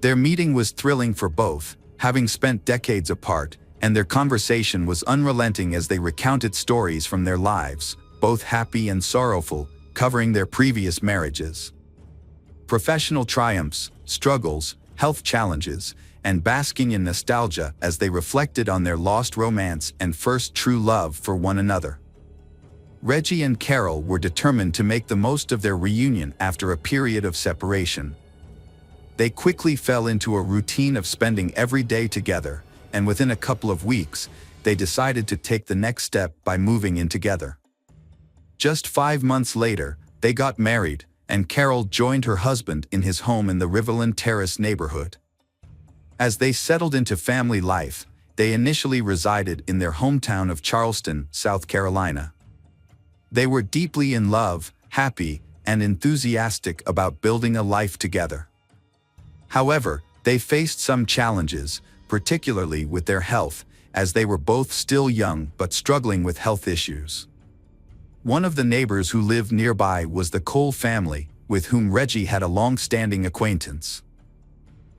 Their meeting was thrilling for both, having spent decades apart, and their conversation was unrelenting as they recounted stories from their lives, both happy and sorrowful, covering their previous marriages. Professional triumphs, struggles, health challenges, and basking in nostalgia as they reflected on their lost romance and first true love for one another. Reggie and Carol were determined to make the most of their reunion after a period of separation. They quickly fell into a routine of spending every day together, and within a couple of weeks, they decided to take the next step by moving in together. Just 5 months later, they got married, and Carol joined her husband in his home in the Riverland Terrace neighborhood. As they settled into family life, they initially resided in their hometown of Charleston, South Carolina. They were deeply in love, happy, and enthusiastic about building a life together. However, they faced some challenges, particularly with their health, as they were both still young but struggling with health issues. One of the neighbors who lived nearby was the Cole family, with whom Reggie had a long-standing acquaintance.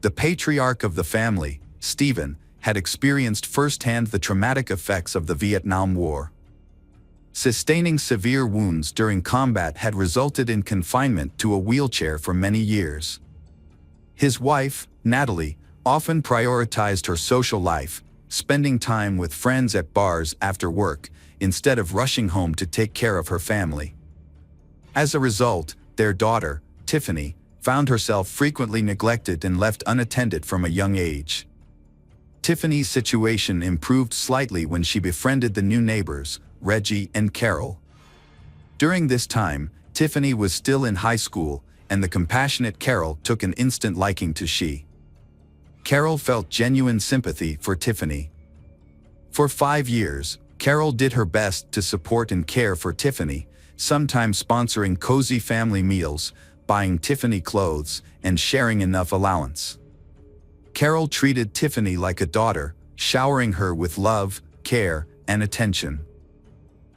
The patriarch of the family, Stephen, had experienced firsthand the traumatic effects of the Vietnam War. Sustaining severe wounds during combat had resulted in confinement to a wheelchair for many years. His wife, Natalie, often prioritized her social life, spending time with friends at bars after work, instead of rushing home to take care of her family. As a result, their daughter, Tiffany, found herself frequently neglected and left unattended from a young age. Tiffany's situation improved slightly when she befriended the new neighbors, Reggie and Carol. During this time, Tiffany was still in high school, and the compassionate Carol took an instant liking to she. Carol felt genuine sympathy for Tiffany. For 5 years, Carol did her best to support and care for Tiffany, sometimes sponsoring cozy family meals, buying Tiffany clothes, and sharing enough allowance. Carol treated Tiffany like a daughter, showering her with love, care, and attention.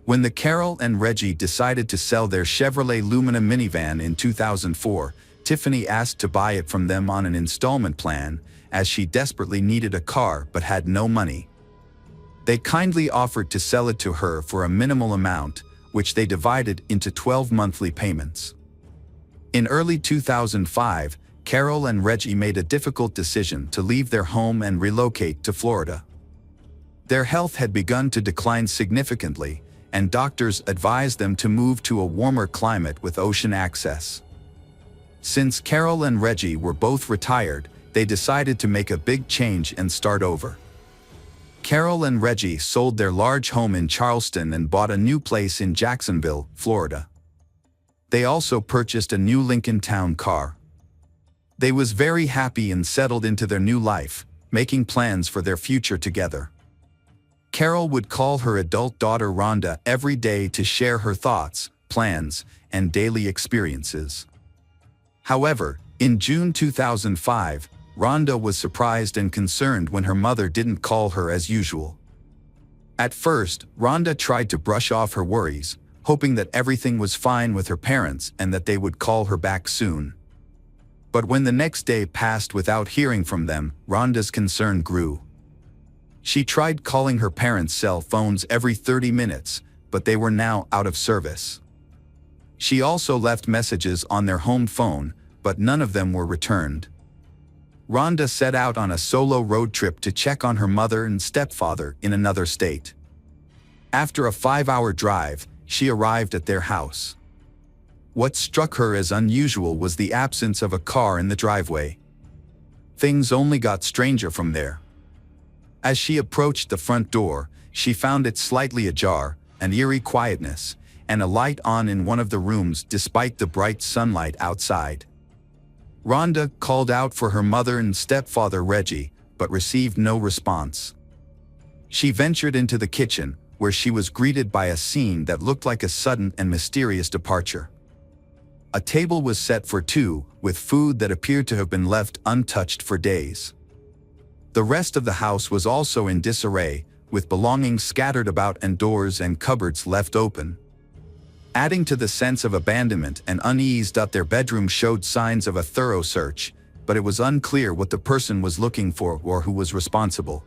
When the Carol and Reggie decided to sell their Chevrolet Lumina minivan in 2004, Tiffany asked to buy it from them on an installment plan, as she desperately needed a car but had no money. They kindly offered to sell it to her for a minimal amount, which they divided into 12 monthly payments. In early 2005, Carol and Reggie made a difficult decision to leave their home and relocate to Florida. Their health had begun to decline significantly, and doctors advised them to move to a warmer climate with ocean access. Since Carol and Reggie were both retired, they decided to make a big change and start over. Carol and Reggie sold their large home in Charleston and bought a new place in Jacksonville, Florida. They also purchased a new Lincoln Town car. They was very happy and settled into their new life, making plans for their future together. Carol would call her adult daughter Rhonda every day to share her thoughts, plans, and daily experiences. However, in June 2005, Rhonda was surprised and concerned when her mother didn't call her as usual. At first, Rhonda tried to brush off her worries, hoping that everything was fine with her parents and that they would call her back soon. But when the next day passed without hearing from them, Rhonda's concern grew. She tried calling her parents' cell phones every 30 minutes, but they were now out of service. She also left messages on their home phone, but none of them were returned. Rhonda set out on a solo road trip to check on her mother and stepfather in another state. After a 5-hour drive, she arrived at their house. What struck her as unusual was the absence of a car in the driveway. Things only got stranger from there. As she approached the front door, she found it slightly ajar, an eerie quietness, and a light on in one of the rooms despite the bright sunlight outside. Rhonda called out for her mother and stepfather Reggie, but received no response. She ventured into the kitchen, where she was greeted by a scene that looked like a sudden and mysterious departure. A table was set for two, with food that appeared to have been left untouched for days. The rest of the house was also in disarray, with belongings scattered about and doors and cupboards left open. Adding to the sense of abandonment and unease, their bedroom showed signs of a thorough search, but it was unclear what the person was looking for or who was responsible.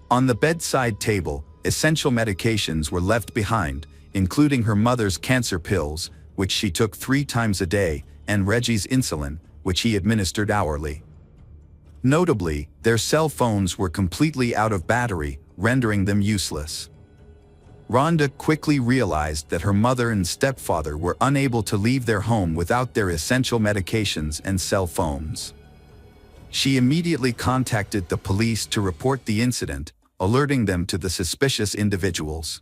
On the bedside table, essential medications were left behind, including her mother's cancer pills, which she took 3 times a day, and Reggie's insulin, which he administered hourly. Notably, their cell phones were completely out of battery, rendering them useless. Rhonda quickly realized that her mother and stepfather were unable to leave their home without their essential medications and cell phones. She immediately contacted the police to report the incident, alerting them to the suspicious individuals.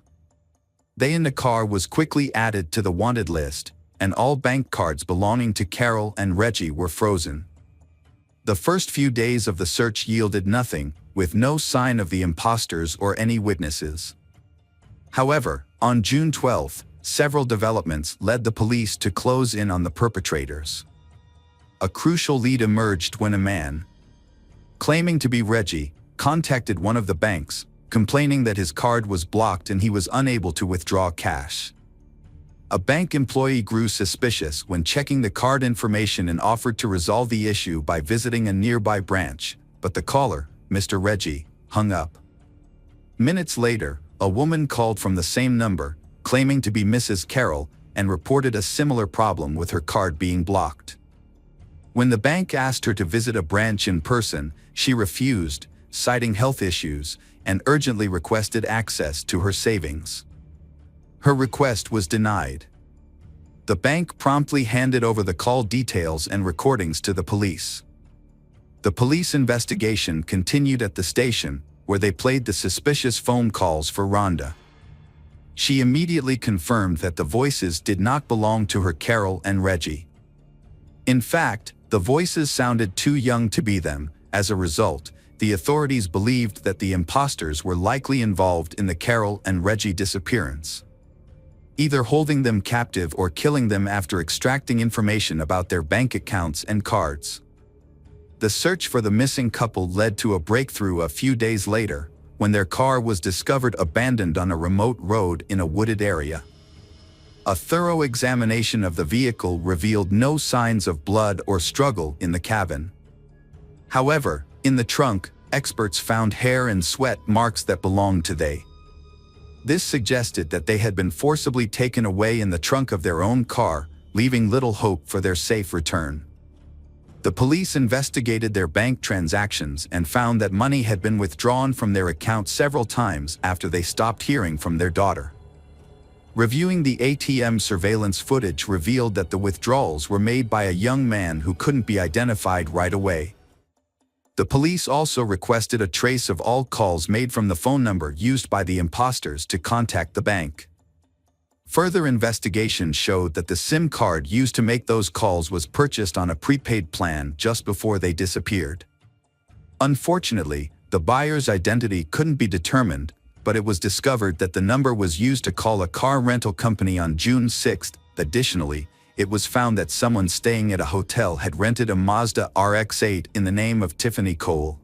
They in the car was quickly added to the wanted list, and all bank cards belonging to Carol and Reggie were frozen. The first few days of the search yielded nothing, with no sign of the imposters or any witnesses. However, on June 12, several developments led the police to close in on the perpetrators. A crucial lead emerged when a man, claiming to be Reggie, contacted one of the banks, complaining that his card was blocked and he was unable to withdraw cash. A bank employee grew suspicious when checking the card information and offered to resolve the issue by visiting a nearby branch, but the caller, Mr. Reggie, hung up. Minutes later, a woman called from the same number, claiming to be Mrs. Carroll, and reported a similar problem with her card being blocked. When the bank asked her to visit a branch in person, she refused, citing health issues, and urgently requested access to her savings. Her request was denied. The bank promptly handed over the call details and recordings to the police. The police investigation continued at the station, where they played the suspicious phone calls for Rhonda. She immediately confirmed that the voices did not belong to her Carol and Reggie. In fact, the voices sounded too young to be them. As a result, the authorities believed that the imposters were likely involved in the Carol and Reggie disappearance, either holding them captive or killing them after extracting information about their bank accounts and cards. The search for the missing couple led to a breakthrough a few days later, when their car was discovered abandoned on a remote road in a wooded area. A thorough examination of the vehicle revealed no signs of blood or struggle in the cabin. However, in the trunk, experts found hair and sweat marks that belonged to they. This suggested that they had been forcibly taken away in the trunk of their own car, leaving little hope for their safe return. The police investigated their bank transactions and found that money had been withdrawn from their account several times after they stopped hearing from their daughter. Reviewing the ATM surveillance footage revealed that the withdrawals were made by a young man who couldn't be identified right away. The police also requested a trace of all calls made from the phone number used by the imposters to contact the bank. Further investigation showed that the SIM card used to make those calls was purchased on a prepaid plan just before they disappeared. Unfortunately, the buyer's identity couldn't be determined, but it was discovered that the number was used to call a car rental company on June 6. Additionally, it was found that someone staying at a hotel had rented a Mazda RX-8 in the name of Tiffany Cole.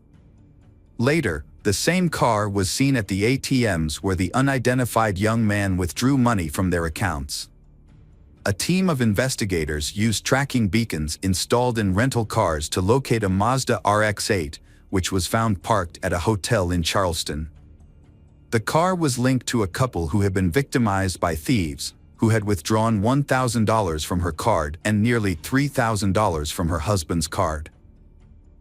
Later, the same car was seen at the ATMs where the unidentified young man withdrew money from their accounts. A team of investigators used tracking beacons installed in rental cars to locate a Mazda RX-8, which was found parked at a hotel in Charleston. The car was linked to a couple who had been victimized by thieves, who had withdrawn $1,000 from her card and nearly $3,000 from her husband's card.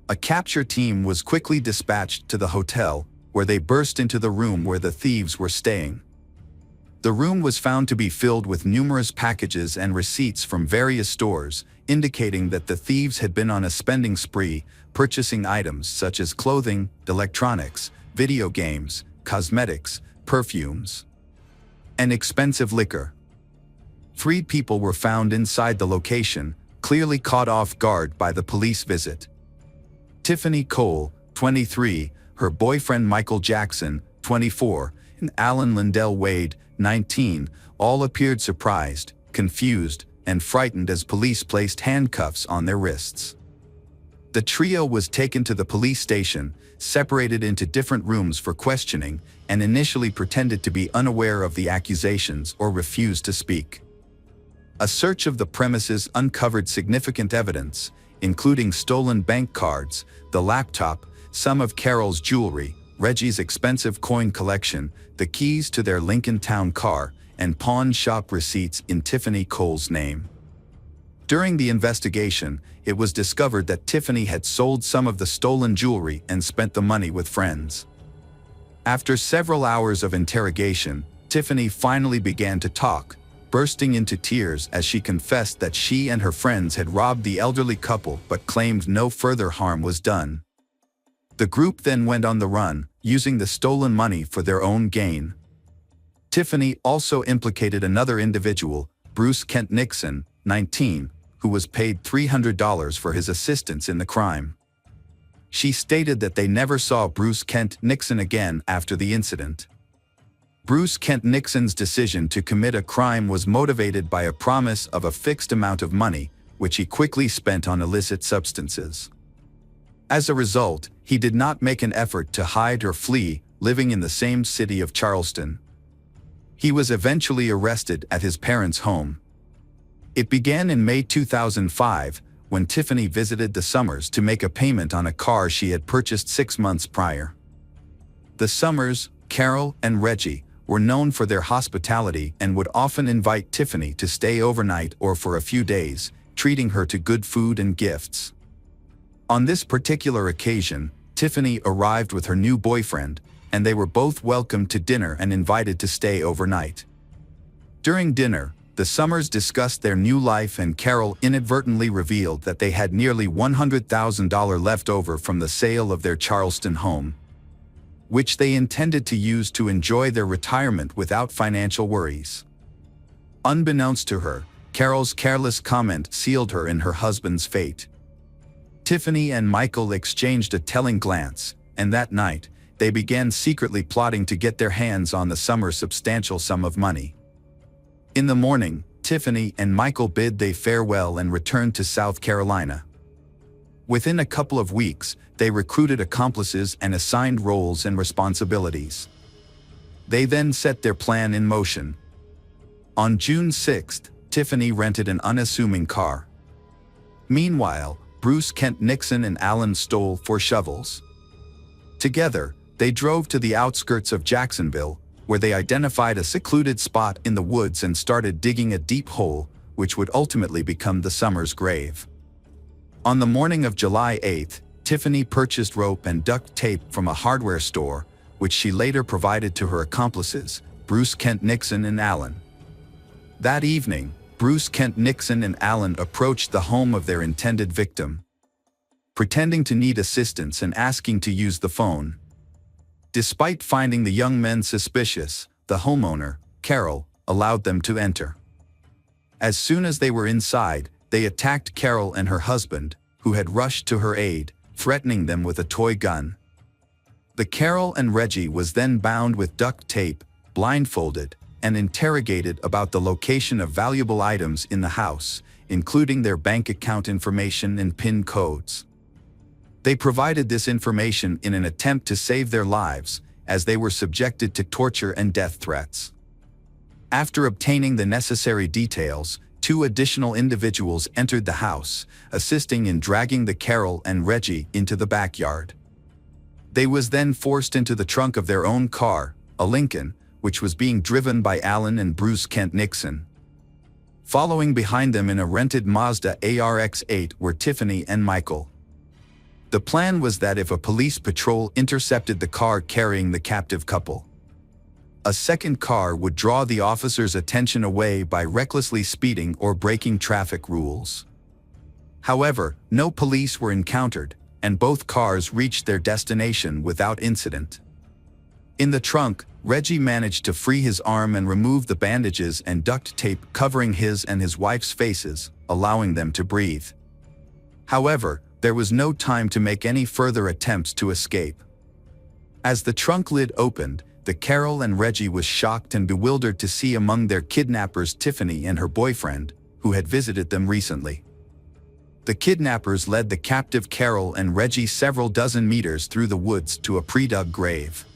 A capture team was quickly dispatched to the hotel, where they burst into the room where the thieves were staying. The room was found to be filled with numerous packages and receipts from various stores, indicating that the thieves had been on a spending spree, purchasing items such as clothing, electronics, video games, cosmetics, perfumes, and expensive liquor. 3 people were found inside the location, clearly caught off guard by the police visit. Tiffany Cole, 23, her boyfriend Michael Jackson, 24, and Alan Lindell Wade, 19, all appeared surprised, confused, and frightened as police placed handcuffs on their wrists. The trio was taken to the police station, separated into different rooms for questioning, and initially pretended to be unaware of the accusations or refused to speak. A search of the premises uncovered significant evidence, including stolen bank cards, the laptop, some of Carol's jewelry, Reggie's expensive coin collection, the keys to their Lincoln Town car, and pawn shop receipts in Tiffany Cole's name. During the investigation, it was discovered that Tiffany had sold some of the stolen jewelry and spent the money with friends. After several hours of interrogation, Tiffany finally began to talk, bursting into tears as she confessed that she and her friends had robbed the elderly couple but claimed no further harm was done. The group then went on the run, using the stolen money for their own gain. Tiffany also implicated another individual, Bruce Kent Nixon, 19, who was paid $300 for his assistance in the crime. She stated that they never saw Bruce Kent Nixon again after the incident. Bruce Kent Nixon's decision to commit a crime was motivated by a promise of a fixed amount of money, which he quickly spent on illicit substances. As a result, he did not make an effort to hide or flee, living in the same city of Charleston. He was eventually arrested at his parents' home. It began in May 2005, when Tiffany visited the Summers to make a payment on a car she had purchased 6 months prior. The Summers, Carol, and Reggie were known for their hospitality and would often invite Tiffany to stay overnight or for a few days, treating her to good food and gifts. On this particular occasion, Tiffany arrived with her new boyfriend, and they were both welcomed to dinner and invited to stay overnight. During dinner, the Summers discussed their new life, and Carol inadvertently revealed that they had nearly $100,000 left over from the sale of their Charleston home, which they intended to use to enjoy their retirement without financial worries. Unbeknownst to her, Carol's careless comment sealed her in her husband's fate. Tiffany and Michael exchanged a telling glance, and that night, they began secretly plotting to get their hands on the Summers' substantial sum of money. In the morning, Tiffany and Michael bid they farewell and returned to South Carolina. Within a couple of weeks, they recruited accomplices and assigned roles and responsibilities. They then set their plan in motion. On June 6th, Tiffany rented an unassuming car. Meanwhile, Bruce Kent Nixon and Alan stole 4 shovels. Together, they drove to the outskirts of Jacksonville, where they identified a secluded spot in the woods and started digging a deep hole, which would ultimately become the Summers' grave. On the morning of July 8th, Tiffany purchased rope and duct tape from a hardware store, which she later provided to her accomplices, Bruce Kent Nixon and Alan. That evening, Bruce Kent Nixon and Alan approached the home of their intended victim, pretending to need assistance and asking to use the phone. Despite finding the young men suspicious, the homeowner, Carol, allowed them to enter. As soon as they were inside, they attacked Carol and her husband, who had rushed to her aid, threatening them with a toy gun. The Carol and Reggie was then bound with duct tape, blindfolded, and interrogated about the location of valuable items in the house, including their bank account information and PIN codes. They provided this information in an attempt to save their lives, as they were subjected to torture and death threats. After obtaining the necessary details, 2 additional individuals entered the house, assisting in dragging the Carol and Reggie into the backyard. They was then forced into the trunk of their own car, a Lincoln, which was being driven by Alan and Bruce Kent Nixon. Following behind them in a rented Mazda ARX-8 were Tiffany and Michael. The plan was that if a police patrol intercepted the car carrying the captive couple, a second car would draw the officers' attention away by recklessly speeding or breaking traffic rules. However, no police were encountered, and both cars reached their destination without incident. In the trunk, Reggie managed to free his arm and remove the bandages and duct tape covering his and his wife's faces, allowing them to breathe. However, there was no time to make any further attempts to escape. As the trunk lid opened, the Carol and Reggie was shocked and bewildered to see among their kidnappers Tiffany and her boyfriend, who had visited them recently. The kidnappers led the captive Carol and Reggie several dozen meters through the woods to a pre-dug grave.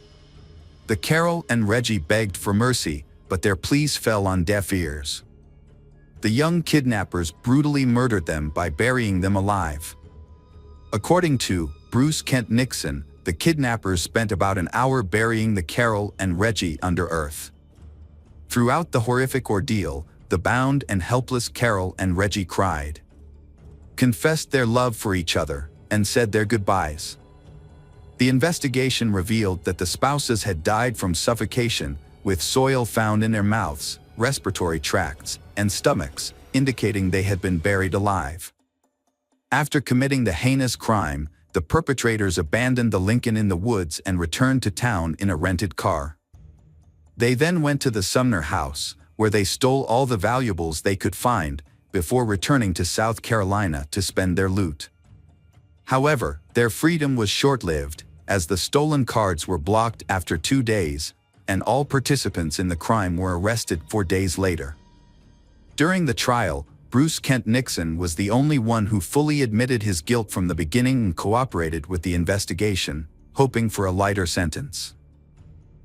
The Carol and Reggie begged for mercy, but their pleas fell on deaf ears. The young kidnappers brutally murdered them by burying them alive. According to Bruce Kent Nixon, the kidnappers spent about an hour burying the Carol and Reggie under earth. Throughout the horrific ordeal, the bound and helpless Carol and Reggie cried, confessed their love for each other, and said their goodbyes. The investigation revealed that the spouses had died from suffocation, with soil found in their mouths, respiratory tracts, and stomachs, indicating they had been buried alive. After committing the heinous crime, the perpetrators abandoned the Lincoln in the woods and returned to town in a rented car. They then went to the Sumner house, where they stole all the valuables they could find, before returning to South Carolina to spend their loot. However, their freedom was short-lived, as the stolen cards were blocked after 2 days, and all participants in the crime were arrested 4 days later. During the trial, Bruce Kent Nixon was the only one who fully admitted his guilt from the beginning and cooperated with the investigation, hoping for a lighter sentence.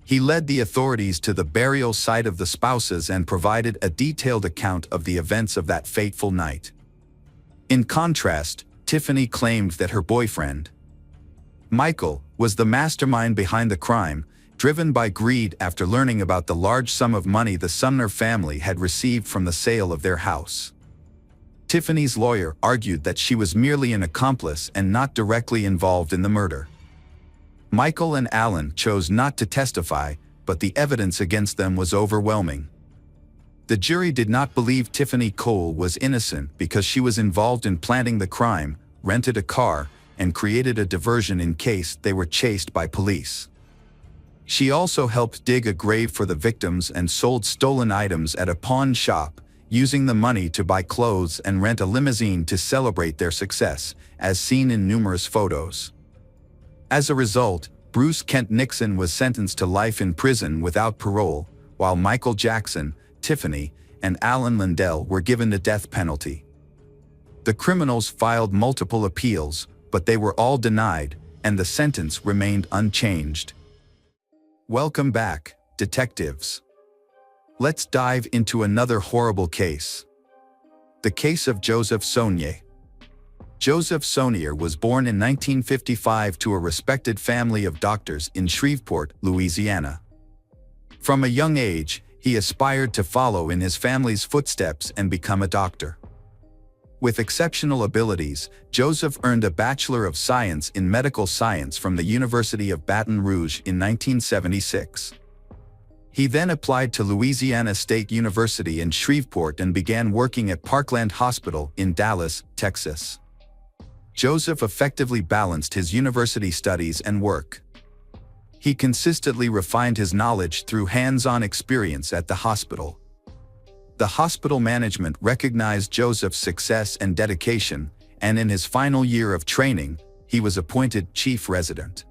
He led the authorities to the burial site of the spouses and provided a detailed account of the events of that fateful night. In contrast, Tiffany claimed that her boyfriend, Michael, was the mastermind behind the crime, driven by greed after learning about the large sum of money the Sumner family had received from the sale of their house. Tiffany's lawyer argued that she was merely an accomplice and not directly involved in the murder. Michael and Alan chose not to testify, but the evidence against them was overwhelming. The jury did not believe Tiffany Cole was innocent because she was involved in planning the crime, rented a car, and created a diversion in case they were chased by police. She also helped dig a grave for the victims and sold stolen items at a pawn shop, using the money to buy clothes and rent a limousine to celebrate their success, as seen in numerous photos. As a result, Bruce Kent Nixon was sentenced to life in prison without parole, while Michael Jackson, Tiffany, and Alan Lindell were given the death penalty. The criminals filed multiple appeals, but they were all denied, and the sentence remained unchanged. Welcome back, detectives. Let's dive into another horrible case. The case of Joseph Saunier. Joseph Saunier was born in 1955 to a respected family of doctors in Shreveport, Louisiana. From a young age, he aspired to follow in his family's footsteps and become a doctor. With exceptional abilities, Joseph earned a Bachelor of Science in Medical Science from the University of Baton Rouge in 1976. He then applied to Louisiana State University in Shreveport and began working at Parkland Hospital in Dallas, Texas. Joseph effectively balanced his university studies and work. He consistently refined his knowledge through hands-on experience at the hospital. The hospital management recognized Joseph's success and dedication, and in his final year of training, he was appointed chief resident.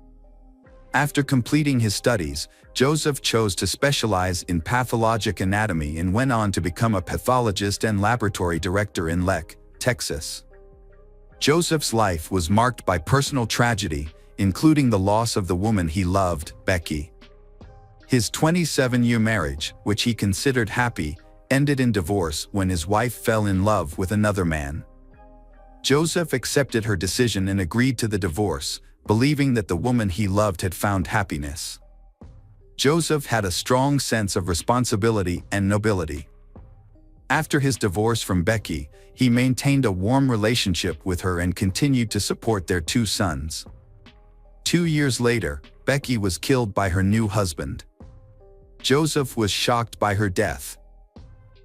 After completing his studies, Joseph chose to specialize in pathologic anatomy and went on to become a pathologist and laboratory director in Leck, Texas. Joseph's life was marked by personal tragedy, including the loss of the woman he loved, Becky. His 27-year marriage, which he considered happy, ended in divorce when his wife fell in love with another man. Joseph accepted her decision and agreed to the divorce, believing that the woman he loved had found happiness. Joseph had a strong sense of responsibility and nobility. After his divorce from Becky, he maintained a warm relationship with her and continued to support their 2 sons. 2 years later, Becky was killed by her new husband. Joseph was shocked by her death.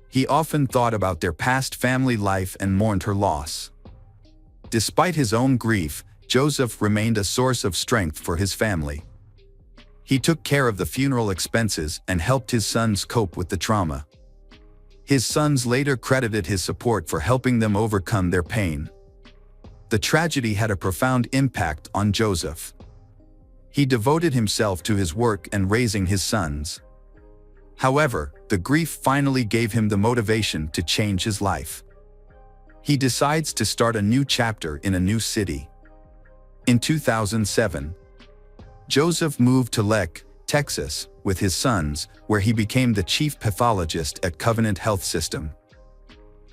He often thought about their past family life and mourned her loss. Despite his own grief, Joseph remained a source of strength for his family. He took care of the funeral expenses and helped his sons cope with the trauma. His sons later credited his support for helping them overcome their pain. The tragedy had a profound impact on Joseph. He devoted himself to his work and raising his sons. However, the grief finally gave him the motivation to change his life. He decides to start a new chapter in a new city. In 2007, Joseph moved to Leck, Texas, with his sons, where he became the chief pathologist at Covenant Health System.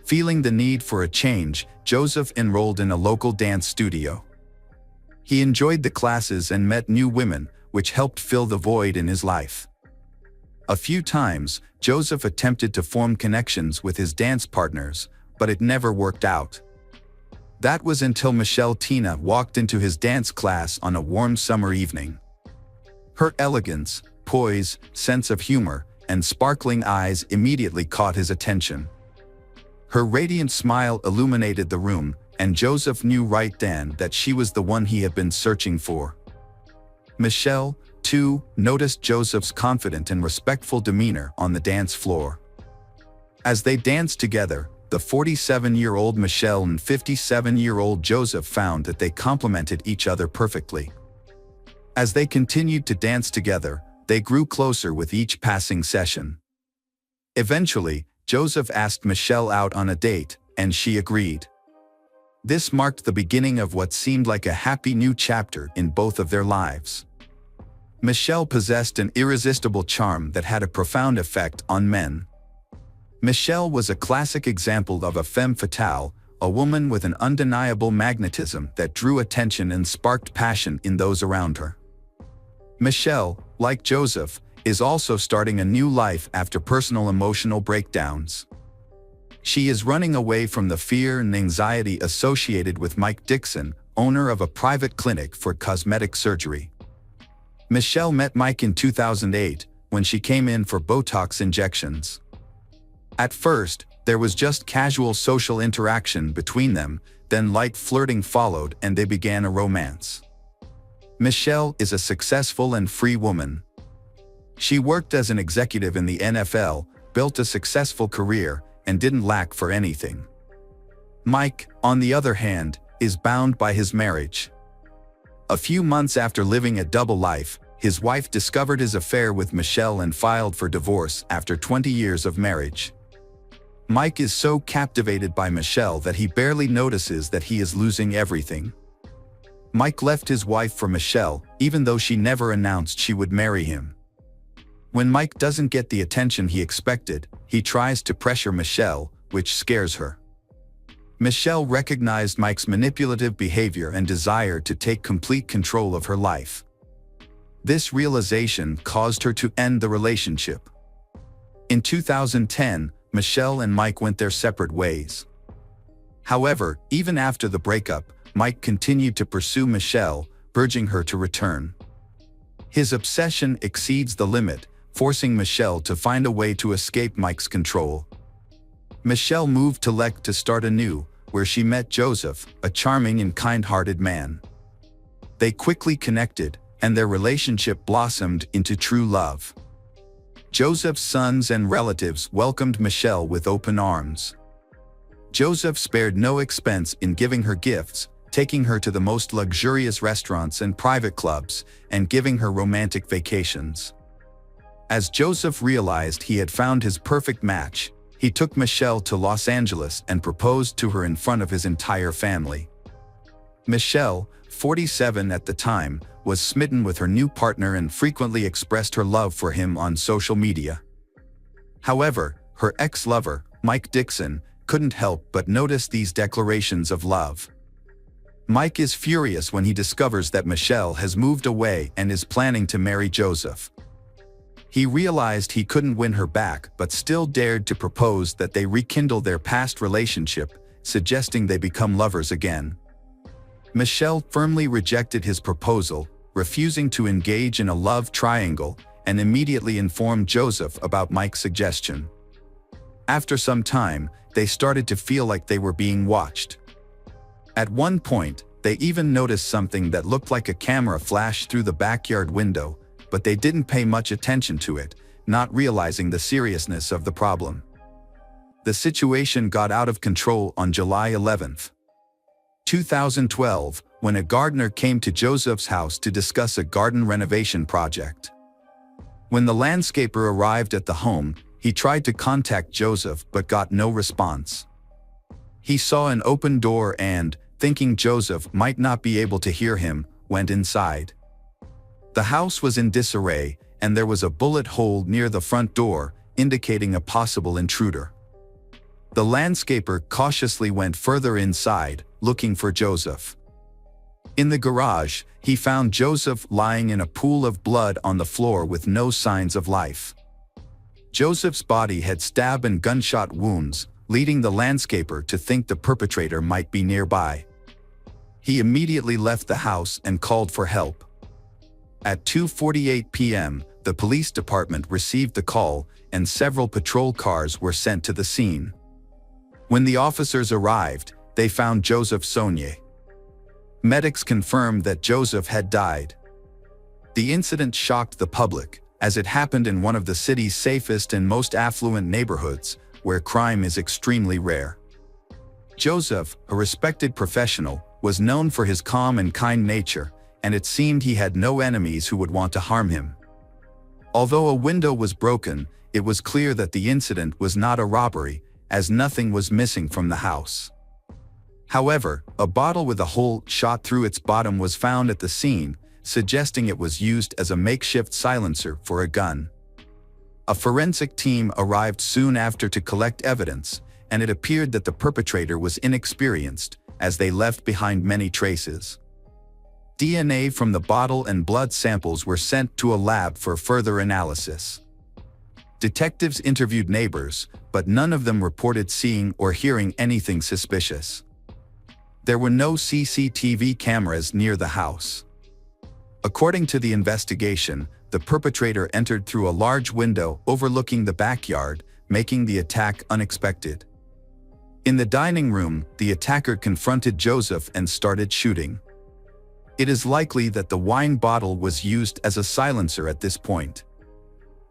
Feeling the need for a change, Joseph enrolled in a local dance studio. He enjoyed the classes and met new women, which helped fill the void in his life. A few times, Joseph attempted to form connections with his dance partners, but it never worked out. That was until Michelle Tina walked into his dance class on a warm summer evening. Her elegance, poise, sense of humor, and sparkling eyes immediately caught his attention. Her radiant smile illuminated the room, and Joseph knew right then that she was the one he had been searching for. Michelle, too, noticed Joseph's confident and respectful demeanor on the dance floor. As they danced together, the 47-year-old Michelle and 57-year-old Joseph found that they complemented each other perfectly. As they continued to dance together, they grew closer with each passing session. Eventually, Joseph asked Michelle out on a date, and she agreed. This marked the beginning of what seemed like a happy new chapter in both of their lives. Michelle possessed an irresistible charm that had a profound effect on men. Michelle was a classic example of a femme fatale, a woman with an undeniable magnetism that drew attention and sparked passion in those around her. Michelle, like Joseph, is also starting a new life after personal emotional breakdowns. She is running away from the fear and anxiety associated with Mike Dixon, owner of a private clinic for cosmetic surgery. Michelle met Mike in 2008 when she came in for Botox injections. At first, there was just casual social interaction between them, then light flirting followed and they began a romance. Michelle is a successful and free woman. She worked as an executive in the NFL, built a successful career, and didn't lack for anything. Mike, on the other hand, is bound by his marriage. A few months after living a double life, his wife discovered his affair with Michelle and filed for divorce after 20 years of marriage. Mike is so captivated by Michelle that he barely notices that he is losing everything. Mike left his wife for Michelle, even though she never announced she would marry him. When Mike doesn't get the attention he expected, he tries to pressure Michelle, which scares her. Michelle recognized Mike's manipulative behavior and desire to take complete control of her life. This realization caused her to end the relationship. In 2010, Michelle and Mike went their separate ways. However, even after the breakup, Mike continued to pursue Michelle, urging her to return. His obsession exceeds the limit, forcing Michelle to find a way to escape Mike's control. Michelle moved to Lek to start anew, where she met Joseph, a charming and kind-hearted man. They quickly connected, and their relationship blossomed into true love. Joseph's sons and relatives welcomed Michelle with open arms. Joseph spared no expense in giving her gifts, taking her to the most luxurious restaurants and private clubs, and giving her romantic vacations. As Joseph realized he had found his perfect match, he took Michelle to Los Angeles and proposed to her in front of his entire family. Michelle, 47 at the time, was smitten with her new partner and frequently expressed her love for him on social media. However, her ex-lover, Mike Dixon, couldn't help but notice these declarations of love. Mike is furious when he discovers that Michelle has moved away and is planning to marry Joseph. He realized he couldn't win her back but still dared to propose that they rekindle their past relationship, suggesting they become lovers again. Michelle firmly rejected his proposal, refusing to engage in a love triangle, and immediately informed Joseph about Mike's suggestion. After some time, they started to feel like they were being watched. At one point, they even noticed something that looked like a camera flash through the backyard window, but they didn't pay much attention to it, not realizing the seriousness of the problem. The situation got out of control on July 11, 2012, when a gardener came to Joseph's house to discuss a garden renovation project. When the landscaper arrived at the home, he tried to contact Joseph but got no response. He saw an open door and, thinking Joseph might not be able to hear him, went inside. The house was in disarray, and there was a bullet hole near the front door, indicating a possible intruder. The landscaper cautiously went further inside, looking for Joseph. In the garage, he found Joseph lying in a pool of blood on the floor with no signs of life. Joseph's body had stab and gunshot wounds, leading the landscaper to think the perpetrator might be nearby. He immediately left the house and called for help. At 2:48 p.m., the police department received the call and several patrol cars were sent to the scene. When the officers arrived, they found Joseph Sonnier. Medics confirmed that Joseph had died. The incident shocked the public, as it happened in one of the city's safest and most affluent neighborhoods, where crime is extremely rare. Joseph, a respected professional, was known for his calm and kind nature, and it seemed he had no enemies who would want to harm him. Although a window was broken, it was clear that the incident was not a robbery, as nothing was missing from the house. However, a bottle with a hole shot through its bottom was found at the scene, suggesting it was used as a makeshift silencer for a gun. A forensic team arrived soon after to collect evidence, and it appeared that the perpetrator was inexperienced, as they left behind many traces. DNA from the bottle and blood samples were sent to a lab for further analysis. Detectives interviewed neighbors, but none of them reported seeing or hearing anything suspicious. There were no CCTV cameras near the house. According to the investigation, the perpetrator entered through a large window overlooking the backyard, making the attack unexpected. In the dining room, the attacker confronted Joseph and started shooting. It is likely that the wine bottle was used as a silencer at this point.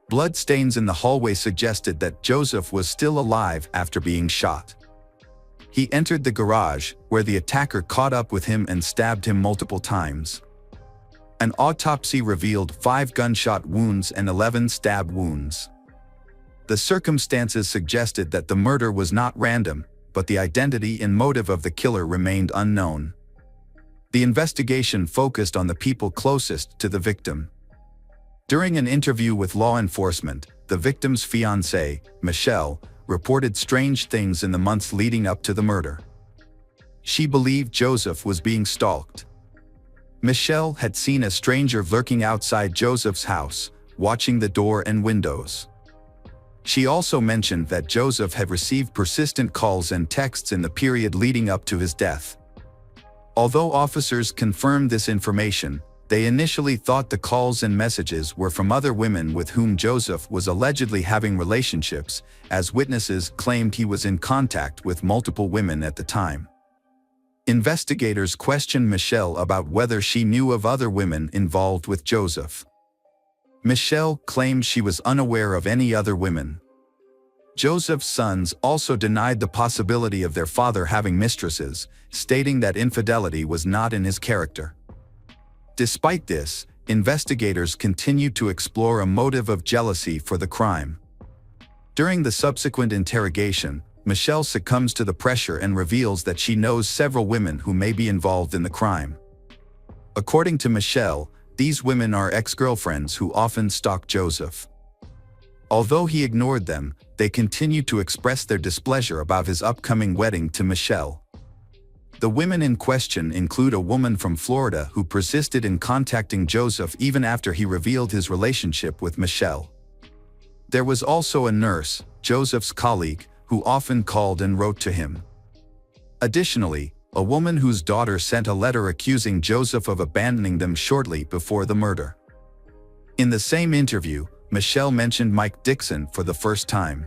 Blood stains in the hallway suggested that Joseph was still alive after being shot. He entered the garage, where the attacker caught up with him and stabbed him multiple times. An autopsy revealed 5 gunshot wounds and 11 stab wounds. The circumstances suggested that the murder was not random, but the identity and motive of the killer remained unknown. The investigation focused on the people closest to the victim. During an interview with law enforcement, the victim's fiancée, Michelle, reported strange things in the months leading up to the murder. She believed Joseph was being stalked. Michelle had seen a stranger lurking outside Joseph's house, watching the door and windows. She also mentioned that Joseph had received persistent calls and texts in the period leading up to his death. Although officers confirmed this information, they initially thought the calls and messages were from other women with whom Joseph was allegedly having relationships, as witnesses claimed he was in contact with multiple women at the time. Investigators questioned Michelle about whether she knew of other women involved with Joseph. Michelle claimed she was unaware of any other women. Joseph's sons also denied the possibility of their father having mistresses, stating that infidelity was not in his character. Despite this, investigators continued to explore a motive of jealousy for the crime. During the subsequent interrogation, Michelle succumbs to the pressure and reveals that she knows several women who may be involved in the crime. According to Michelle, these women are ex-girlfriends who often stalk Joseph. Although he ignored them, they continued to express their displeasure about his upcoming wedding to Michelle. The women in question include a woman from Florida who persisted in contacting Joseph even after he revealed his relationship with Michelle. There was also a nurse, Joseph's colleague, who often called and wrote to him. Additionally, a woman whose daughter sent a letter accusing Joseph of abandoning them shortly before the murder. In the same interview, Michelle mentioned Mike Dixon for the first time.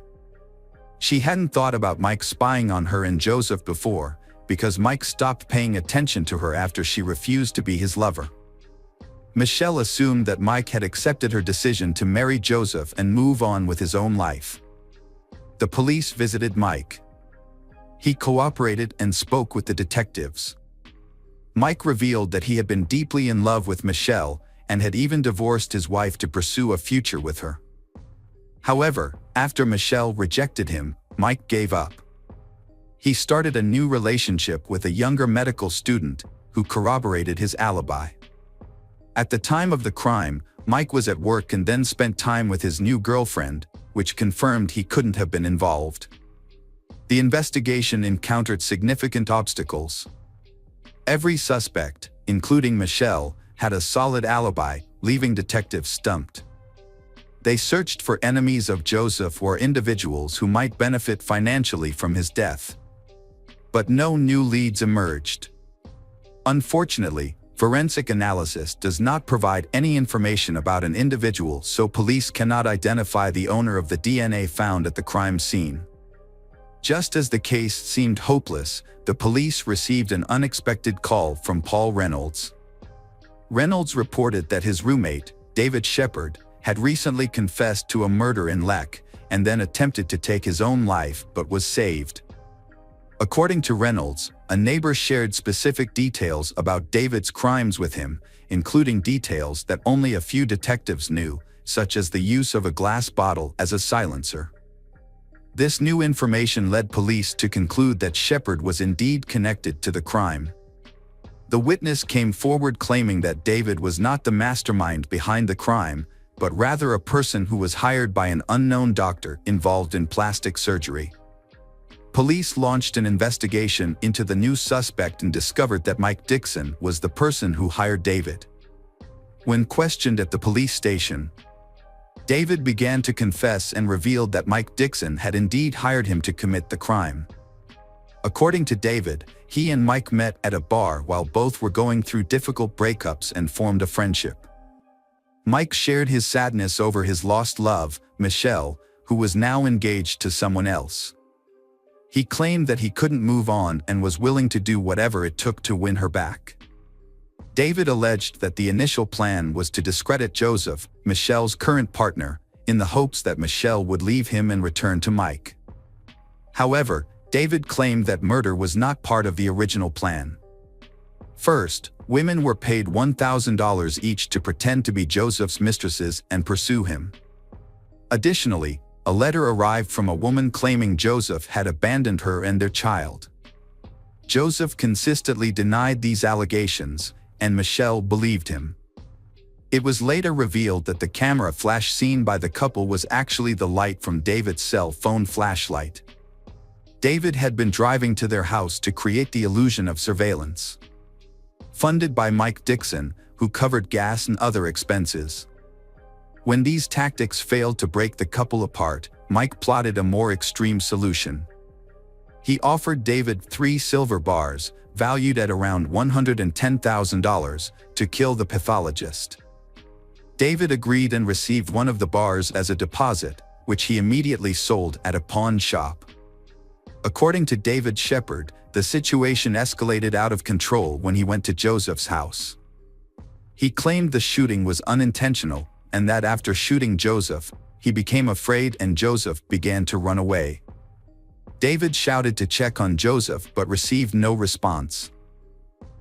She hadn't thought about Mike spying on her and Joseph before, because Mike stopped paying attention to her after she refused to be his lover. Michelle assumed that Mike had accepted her decision to marry Joseph and move on with his own life. The police visited Mike. He cooperated and spoke with the detectives. Mike revealed that he had been deeply in love with Michelle and had even divorced his wife to pursue a future with her. However, after Michelle rejected him, Mike gave up. He started a new relationship with a younger medical student who corroborated his alibi. At the time of the crime, Mike was at work and then spent time with his new girlfriend, which confirmed he couldn't have been involved. The investigation encountered significant obstacles. Every suspect, including Michelle, had a solid alibi, leaving detectives stumped. They searched for enemies of Joseph or individuals who might benefit financially from his death. But no new leads emerged. Unfortunately, Forensic analysis does not provide any information about an individual, so police cannot identify the owner of the DNA found at the crime scene. Just as the case seemed hopeless, the police received an unexpected call from Paul Reynolds. Reynolds reported that his roommate, David Shepard, had recently confessed to a murder in Leck and then attempted to take his own life but was saved. According to Reynolds, a neighbor shared specific details about David's crimes with him, including details that only a few detectives knew, such as the use of a glass bottle as a silencer. This new information led police to conclude that Shepard was indeed connected to the crime. The witness came forward claiming that David was not the mastermind behind the crime, but rather a person who was hired by an unknown doctor involved in plastic surgery. Police launched an investigation into the new suspect and discovered that Mike Dixon was the person who hired David. When questioned at the police station, David began to confess and revealed that Mike Dixon had indeed hired him to commit the crime. According to David, he and Mike met at a bar while both were going through difficult breakups and formed a friendship. Mike shared his sadness over his lost love, Michelle, who was now engaged to someone else. He claimed that he couldn't move on and was willing to do whatever it took to win her back. David alleged that the initial plan was to discredit Joseph, Michelle's current partner, in the hopes that Michelle would leave him and return to Mike. However, David claimed that murder was not part of the original plan. First, women were paid $1,000 each to pretend to be Joseph's mistresses and pursue him. Additionally, a letter arrived from a woman claiming Joseph had abandoned her and their child. Joseph consistently denied these allegations, and Michelle believed him. It was later revealed that the camera flash seen by the couple was actually the light from David's cell phone flashlight. David had been driving to their house to create the illusion of surveillance. Funded by Mike Dixon, who covered gas and other expenses. When these tactics failed to break the couple apart, Mike plotted a more extreme solution. He offered David 3 silver bars, valued at around $110,000, to kill the pathologist. David agreed and received one of the bars as a deposit, which he immediately sold at a pawn shop. According to David Shepard, the situation escalated out of control when he went to Joseph's house. He claimed the shooting was unintentional, and that after shooting Joseph, he became afraid and Joseph began to run away. David shouted to check on Joseph but received no response.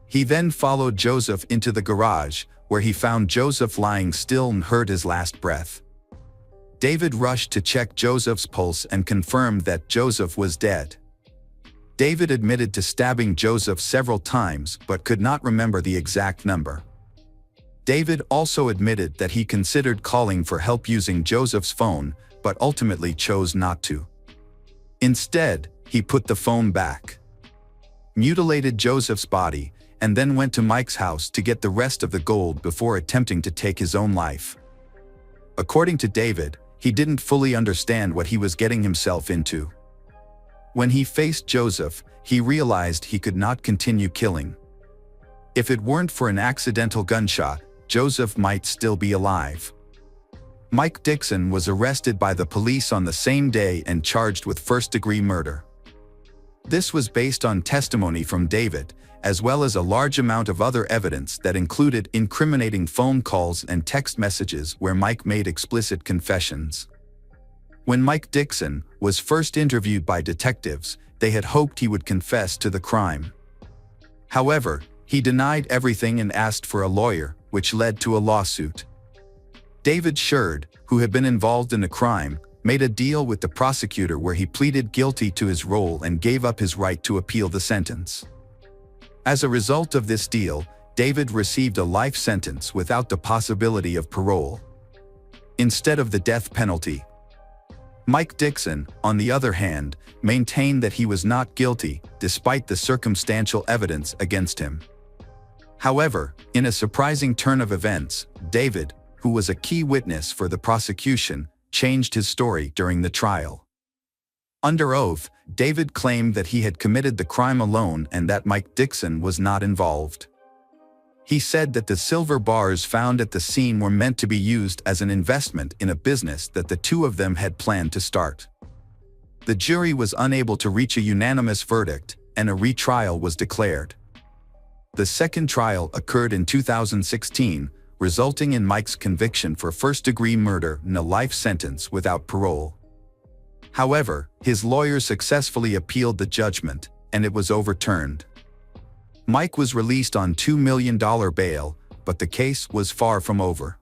He then followed Joseph into the garage, where he found Joseph lying still and heard his last breath. David rushed to check Joseph's pulse and confirmed that Joseph was dead. David admitted to stabbing Joseph several times but could not remember the exact number. David also admitted that he considered calling for help using Joseph's phone, but ultimately chose not to. Instead, he put the phone back, mutilated Joseph's body, and then went to Mike's house to get the rest of the gold before attempting to take his own life. According to David, he didn't fully understand what he was getting himself into. When he faced Joseph, he realized he could not continue killing. If it weren't for an accidental gunshot, Joseph might still be alive. Mike Dixon was arrested by the police on the same day and charged with first-degree murder. This was based on testimony from David, as well as a large amount of other evidence that included incriminating phone calls and text messages where Mike made explicit confessions. When Mike Dixon was first interviewed by detectives, they had hoped he would confess to the crime. However, he denied everything and asked for a lawyer, which led to a lawsuit. David Sherd, who had been involved in the crime, made a deal with the prosecutor where he pleaded guilty to his role and gave up his right to appeal the sentence. As a result of this deal, David received a life sentence without the possibility of parole, instead of the death penalty. Mike Dixon, on the other hand, maintained that he was not guilty, despite the circumstantial evidence against him. However, in a surprising turn of events, David, who was a key witness for the prosecution, changed his story during the trial. Under oath, David claimed that he had committed the crime alone and that Mike Dixon was not involved. He said that the silver bars found at the scene were meant to be used as an investment in a business that the two of them had planned to start. The jury was unable to reach a unanimous verdict, and a retrial was declared. The second trial occurred in 2016, resulting in Mike's conviction for first-degree murder and a life sentence without parole. However, his lawyer successfully appealed the judgment, and it was overturned. Mike was released on $2 million bail, but the case was far from over.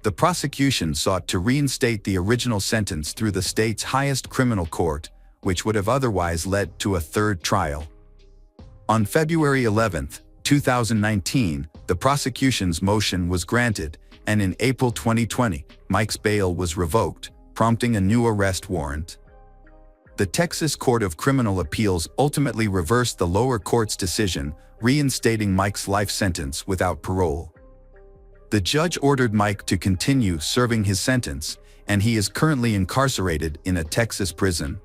The prosecution sought to reinstate the original sentence through the state's highest criminal court, which would have otherwise led to a third trial. On February 11, 2019, the prosecution's motion was granted, and in April 2020, Mike's bail was revoked, prompting a new arrest warrant. The Texas Court of Criminal Appeals ultimately reversed the lower court's decision, reinstating Mike's life sentence without parole. The judge ordered Mike to continue serving his sentence, and he is currently incarcerated in a Texas prison.